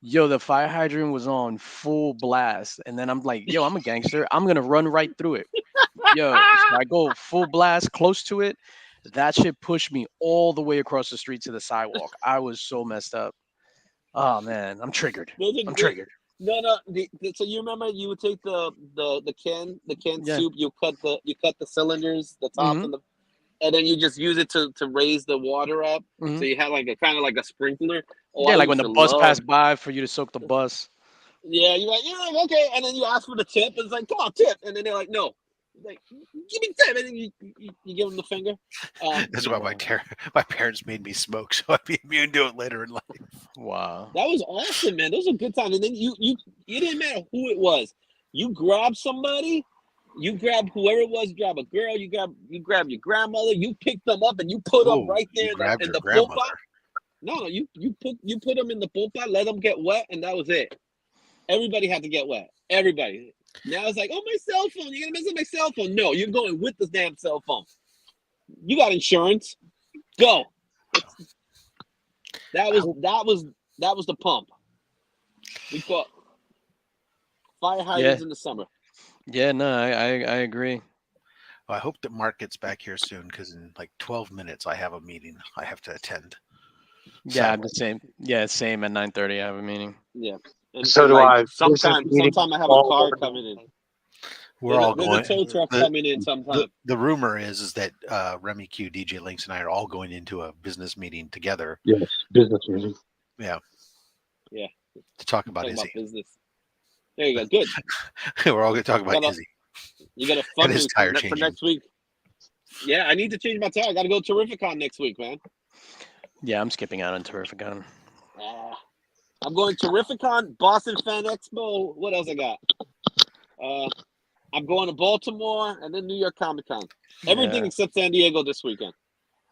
Yo, the fire hydrant was on full blast, and then I'm like, yo, I'm a gangster. I'm gonna run right through it. Yo, so I go full blast close to it. That shit pushed me all the way across the street to the sidewalk. I was so messed up. Oh man, I'm triggered. Those are I'm good. triggered. No. So you remember you would take the can Yeah. soup. You cut the cylinders, the tops, Mhm. and then you just use it to raise the water up. Mhm. So you had like a kind of like a sprinkler. Oh, Yeah, I like when used the to bus love- passed by for you to soak the bus. Yeah, you're like okay, and then you ask for the tip. And it's like, come on, tip, and then they're like, no. Like, give me tip, and then you give them the finger. That's why my parents made me smoke, so I'd be immune to it later in life. Wow. That was awesome, man. Those were good times. And then you didn't matter who it was. You grab somebody, you grab whoever it was, you grab a girl, you grab your grandmother, you pick them up and you put them Ooh, right there you in grabbed the your pompa. grandmother. No, you put them in the pompa, let them get wet, and that was it. Everybody had to get wet. Everybody. Now it's like, oh, my cell phone. You're gonna mess up my cell phone. No, you're going with the damn cell phone. You got insurance. Go. That was the pump. We caught fire hydrants in the summer. Yeah, no, I agree. Well, I hope that Mark gets back here soon because in like 12 minutes I have a meeting I have to attend. Yeah, I'm the same. Yeah, same at 9:30. I have a meeting. Yeah. So do I. Sometime I have a car coming in. We're all There's going. a tow truck coming in sometime. The rumor is that Remy Q, DJ Links, and I are all going into a business meeting together. Yes, business meeting. Yeah. Yeah. To talk about Talking Izzy. about business. There you go. Good. We're all going to talk about Izzy. You got a And his fundraiser tire for changing. next week. Yeah, I need to change my tire. I got to go to Terrificon next week, man. Yeah, I'm skipping out on Terrificon. I'm going to Terrificon, Boston Fan Expo. What else I got? I'm going to Baltimore and then New York Comic Con. Everything Yeah. except San Diego this weekend.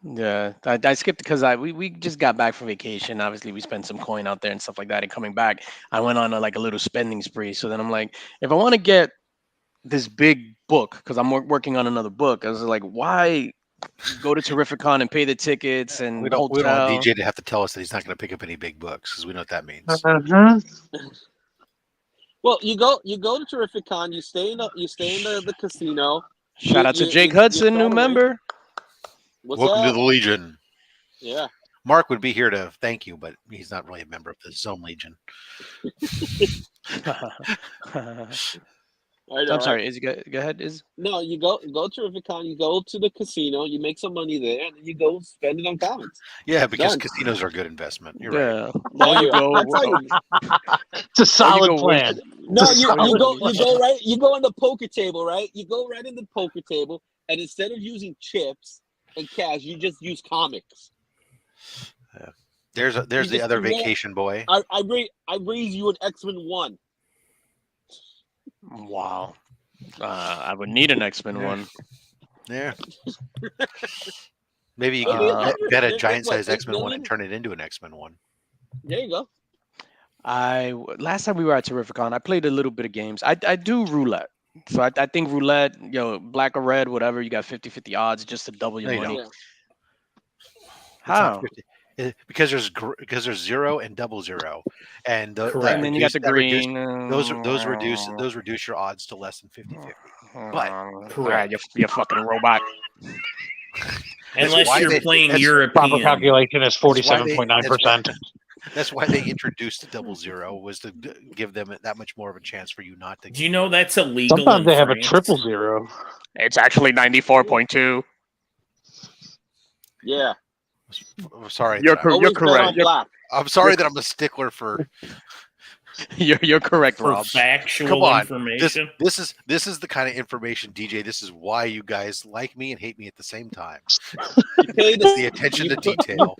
Yeah, I skipped because we just got back from vacation. Obviously, we spent some coin out there and stuff like that. And coming back, I went on a little spending spree. So then I'm like, if I want to get this big book, because I'm working on another book, I was like, why go to Terrificon and pay the tickets and We don't want hotel? DJ to have to tell us that he's not going to pick up any big books because we know what that means. Well, you go to Terrificon. You stay in the casino. Shout out to Jake you Hudson, new started, right? member. What's Welcome to up? the Legion. Yeah. Mark would be here to thank you, but he's not really a member of the Zone Legion. All right, I'm sorry. Is go ahead. Is No, you go Terrificon, you go to the casino, you make some money there, and then you go spend it on comics. Yeah, because Done. casinos are a good investment. You're right. yeah. Or you go. That's how you. It's a solid go plan. No, It's a you solid go plan. right. You go on the poker table, right? You go right in the poker table, and instead of using chips and cash, you just use comics. There's the other vacation boy. I raise you an X-Men 1. Wow. I would need an X-Men one. Yeah. Maybe you Maybe can $100. bet a What, giant-sized 8 X-Men 1 million? and turn it into an X-Men 1. There you go. Last time we were at Terrificon, I played a little bit of games. I do roulette. So I think roulette, black or red, whatever, you got 50-50 odds just to double your No, you money. Yeah. It's not How? 50. Because there's 0 and 00, and Correct. And then you got the green. those reduce your odds to less than 50-50. But Correct. You're a fucking robot. Unless why you're they- playing that's Proper European. calculation is 47.9%. That's why they introduced 00 was to give them that much more of a chance for you not to. Do you know that's illegal? Sometimes in they have a France? 000. It's actually 94.2. Yeah. I'm sorry. You're that- Always bet correct. on black. I'm sorry that I'm a stickler for. You're correct, For Rob. factual Come on, information. This is the kind of information, DJ. This is why you guys like me and hate me at the same time. You pay The attention to detail.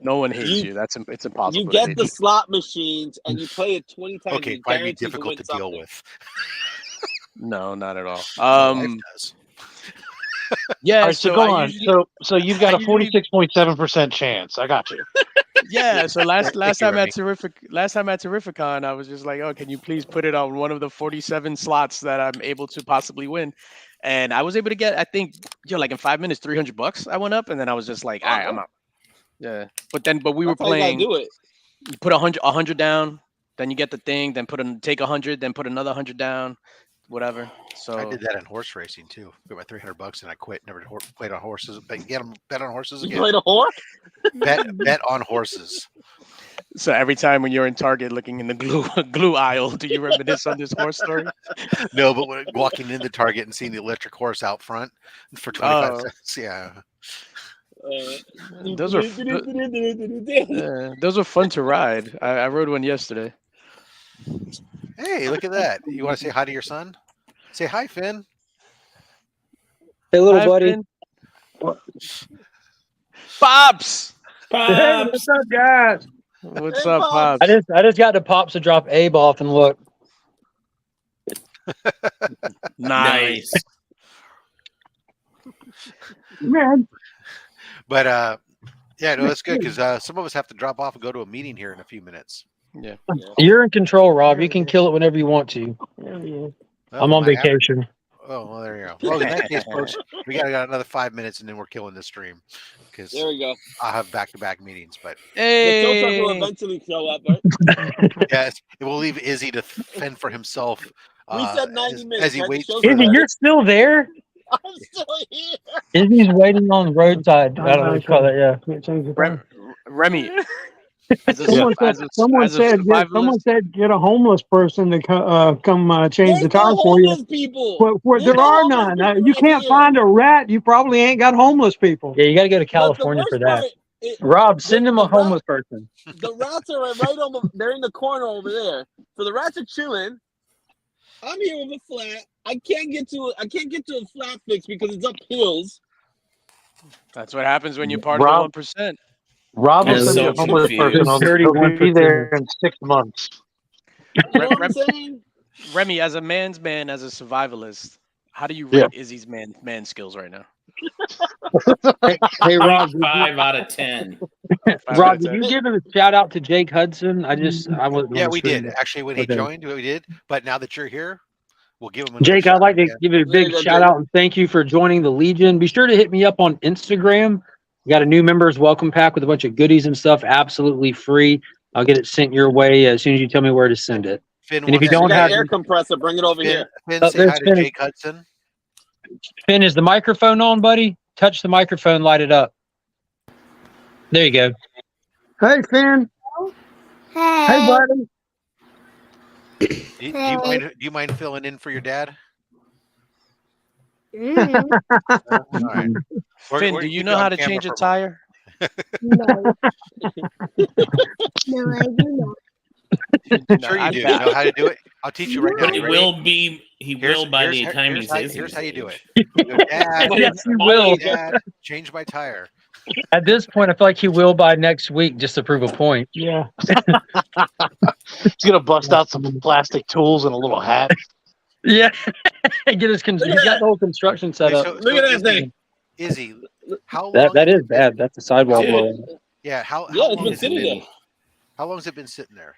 No one hates You- you. It's impossible. You to get hate the you. slot machines and you play it 20 times. Okay, and might be guaranteed to difficult win to deal something. with. No, not at all. My wife does. Yeah. All right, so go I on. usually- So you've got I a usually- 46.7% chance. I got you. Yeah, so last Thank you, time at Remy. Terrificon, I was just like, oh, can you please put it on one of the 47 slots that I'm able to possibly win? And I was able to get, I think, like in 5 minutes, $300. I went up, and then I was just like, all right, I'm out. Yeah, but we were That's how you gotta playing. do it. You put 100 down, then you get the thing, then take 100, then put another 100 down, whatever. So I did that in horse racing too. Got my $300 and I quit. Never played on horses. Bet on horses You again. played a horse? bet on horses. So every time when you're in Target looking in the glue aisle, do you reminisce on this horse story? No, but when walking into Target and seeing the electric horse out front for 25 cents, yeah. Those are fun to ride. I rode one yesterday. Hey, look at that. You want to say hi to your son? Say hi, Finn. Hey, little Hi, buddy. Finn. Pops. What's up, guys? What's Hey, up, Pops. Pops? I just got to Pops to drop Abe off and look. Nice. Man, But yeah, no, that's good because some of us have to drop off and go to a meeting here in a few minutes. Yeah. you're in control, Rob. You can kill it whenever you want to. Well, I'm on my app- vacation. Oh, well, there you go. Well, in that case, folks, we got another 5 minutes and then we're killing this stream because There we go. I'll have back-to-back meetings. But The tow truck will Hey. eventually show up, right? yes, it will leave Izzy to fend for himself. We said 90 minutes. as he right? The waits show's for Izzy, the, you're still there? I'm still here. Izzy's waiting on the roadside. I don't know what you call that. Yeah. Remy. As a, Someone su- as said, a, someone as a said, get, survivalist, someone said, get a homeless person to come change the There's no tire for you. homeless people. But There's there no are homeless none. people You right can't here. find a rat. You probably ain't got homeless people. Yeah, you got to go to But the California for worst that. part, Rob, send him a the homeless person. the rats are right over. They're in the corner over there. So the rats are chilling. I'm here with a flat. I can't get to a flat fix because it's up hills. that's what happens when you're part Rob- of the 1%. Rob will I'm send so you a homeless person. confused. He'll be there in 6 months. You know what I'm saying? Remy, as a man's man, as a survivalist, how do you rate Izzy's man skills right now? Hey, Rob, 5 out of 10. Rob, did you give him a shout out to Jake Hudson? I wasn't. yeah, on we screen. did actually when he Okay. joined. We did, but now that you're here, we'll give him. Another Jake, shout I'd like to out. give you a big Yeah, shout Jake. out and thank you for joining the Legion. Be sure to hit me up on Instagram. We got a new members welcome pack with a bunch of goodies and stuff, absolutely free. I'll get it sent your way as soon as you tell me where to send it. Finn, And if you wants don't We to got have- an air compressor. Bring it over Finn, here. Finn, Oh, say there's hi to Finn. Jake Hudson. Finn, is the microphone on, buddy? Touch the microphone, light it up. There you go. Hey, Finn. Hey. Hey, buddy. Do you mind filling in for your dad? Mm, All right. Finn, We're do gonna you keep know on how to camera change a for moment. tire? no. No, I do not. Sure you do. You know how to do it? I'll teach you right now. But You it ready? will be. He will by the time he's here's how you do it. age. You go, Dad, Yes, he will. Dad, change my tire. At this point, I feel like he will by next week just to prove a point. Yeah. He's gonna bust out some plastic tools and a little hat. Yeah. Get his he's got the whole construction set Hey, up. Look at that thing. Izzy, how long? That has is it been- bad. That's a sidewall Dude. blower. Yeah, how Yeah, it's long been has it sitting been? there How long has it been sitting there?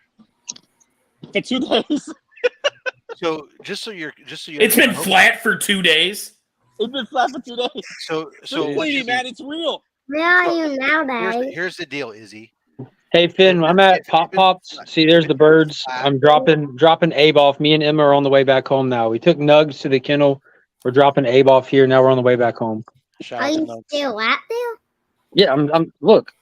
for 2 days. So just so you're It's been flat for 2 days. It's been flat for 2 days. So So cleaning, man, it's real. Where are you now, Daddy? here's the deal, Izzy. Hey Finn, I'm at Pop Pops. See, there's the birds. I'm dropping Abe off. Me and Emma are on the way back home now. We took Nugs to the kennel. We're dropping Abe off here. Now we're on the way back home. Shout Are out to you Nugs. still out there? Yeah, I'm look.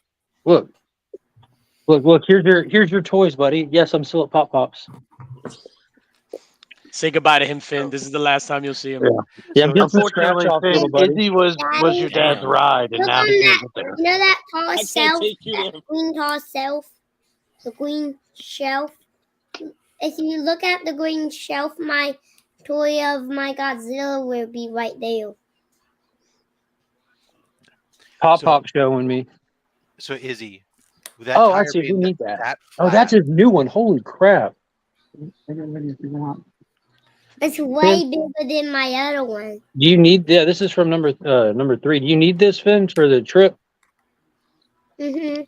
Here's your toys, buddy. Yes, I'm still at Pop Pops. Say goodbye to him, Finn. This is the last time you'll see him. Yeah, I'm getting some Unfortunately, scratch off, little Finn, buddy. Izzy was your dad's ride, and Look now on he that. can't get there. You know that tall I can't shelf? take you That there. green tall shelf? The green shelf? If you look at the green shelf, my toy of my Godzilla will be right there. Pop So- Pop showing me. So Izzy, with that Oh, I tire see. being We need that. that Oh, that's flat, his new one. Holy crap! It's way bigger than my other one. Do you need? Yeah, this is from number 3. Do you need this, Finn, for the trip? Mm-hmm.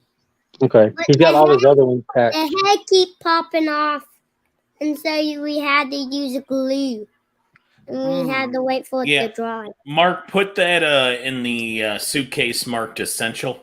Okay, he's got all his other ones packed. The head keep popping off, and so we had to use glue, and we had to wait for it Yeah. to dry. Mark, put that in the suitcase marked essential.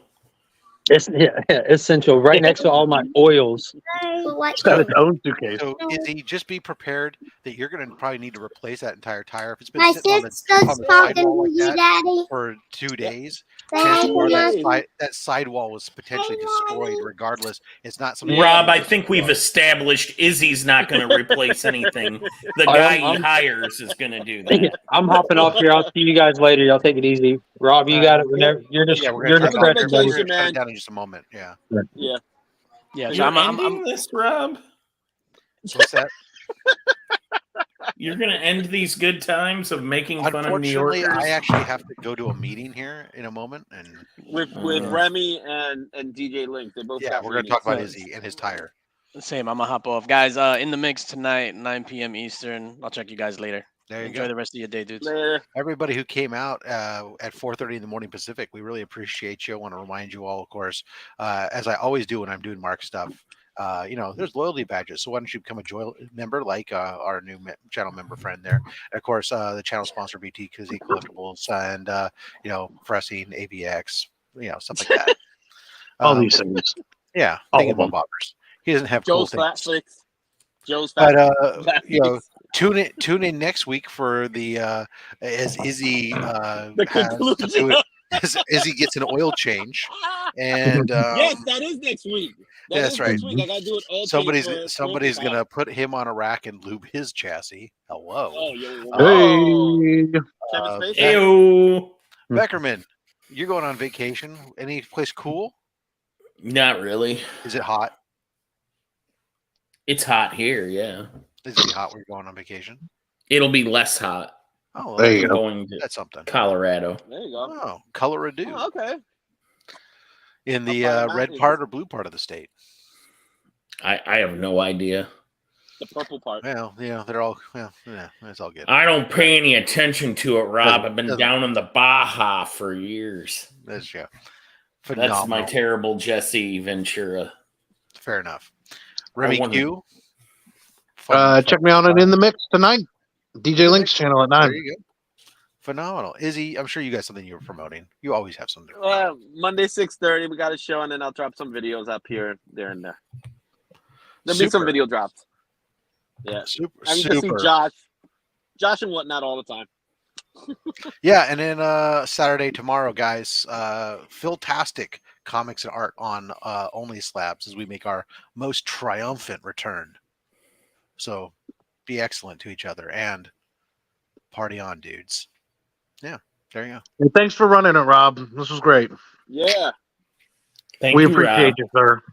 It's essential. Right next to all my oils. But what He's got his own suitcase. so Izzy, just be prepared that you're going to probably need to replace that entire tire. If it's been my sitting on sister's the talking sidewall to like you, that Daddy. for 2 days, Say hi chances to are Mom. that sidewall was potentially destroyed. Regardless, it's not something. Rob, I think we've established Izzy's not going to replace anything. The guy he hires is going to do that. I'm hopping off here. I'll see you guys later. Y'all take it easy. Rob, you got it. Whenever you're just Yeah, we're you're going to discretion, buddy. vacation, shut man. it down in just a moment. Yeah. Yeah. Yeah, so You're I'm ending this, Rob? What's that? You're going to end these good times of making fun of New Unfortunately, Yorkers? I actually have to go to a meeting here in a moment, and With Remy and DJ Link. They both yeah, got we're going to meetings. talk about Izzy and his tire. same. I'm gonna hop off, guys. In the mix tonight, 9 p.m. Eastern. I'll check you guys later. There you Enjoy go. the rest of your day, dudes. Later. Everybody who came out at 4:30 in the morning Pacific, we really appreciate you. I want to remind you all, of course, as I always do when I'm doing Mark stuff. There's loyalty badges, so why don't you become a member like our new channel member friend there? And of course, the channel sponsor BT Koozie Collectibles and Fressing AVX, stuff like that. All these things. Yeah, All thinking of them. about bobbers. He doesn't have Joe's cool Flat things. Flicks. Joe's Flat But Flicks. tune in next week for the as Izzy The has to conclusion. do it, as Izzy gets an oil change, and Yes, that is next week. That that's is right. Next week. I gotta do it all. Somebody's gonna put him on a rack and lube his chassis. Hello, Oh, yo, Hey. Kevin Uh, Spacey. Ew. Beckerman, you're going on vacation. Any place cool? Not really. Is it hot? It's hot here, yeah. Is it hot where you're going on vacation? It'll be less hot. Oh, There you I'm go. going to that's something. Colorado. There you go. Oh, Colorado Oh, okay. in the Up on the red mountains. part or blue part of the state. I have no idea. The purple part. Well, they're all it's all good. I don't pay any attention to it, Rob. I've been Doesn't- down in the Baja for years. That's That's phenomenal. my terrible Jesse Ventura. Fair enough. Remy wonder- Q. Check me out on In the Mix tonight. DJ Link's channel at 9. There you go. Phenomenal. Izzy, I'm sure you got something you were promoting. You always have something. to promote. Monday 6:30, we got a show, and then I'll drop some videos up here, there, and there. There'll be some Super. video drops. Yeah, Super. I can just see Super. Josh and whatnot all the time. Yeah, and then Saturday tomorrow, guys, Phil-tastic comics and art on Only Slabs as we make our most triumphant return. So be excellent to each other and party on, dudes. Yeah, there you go. And thanks for running it, Rob. This was great. Yeah. Thank We you, appreciate Rob. you, sir.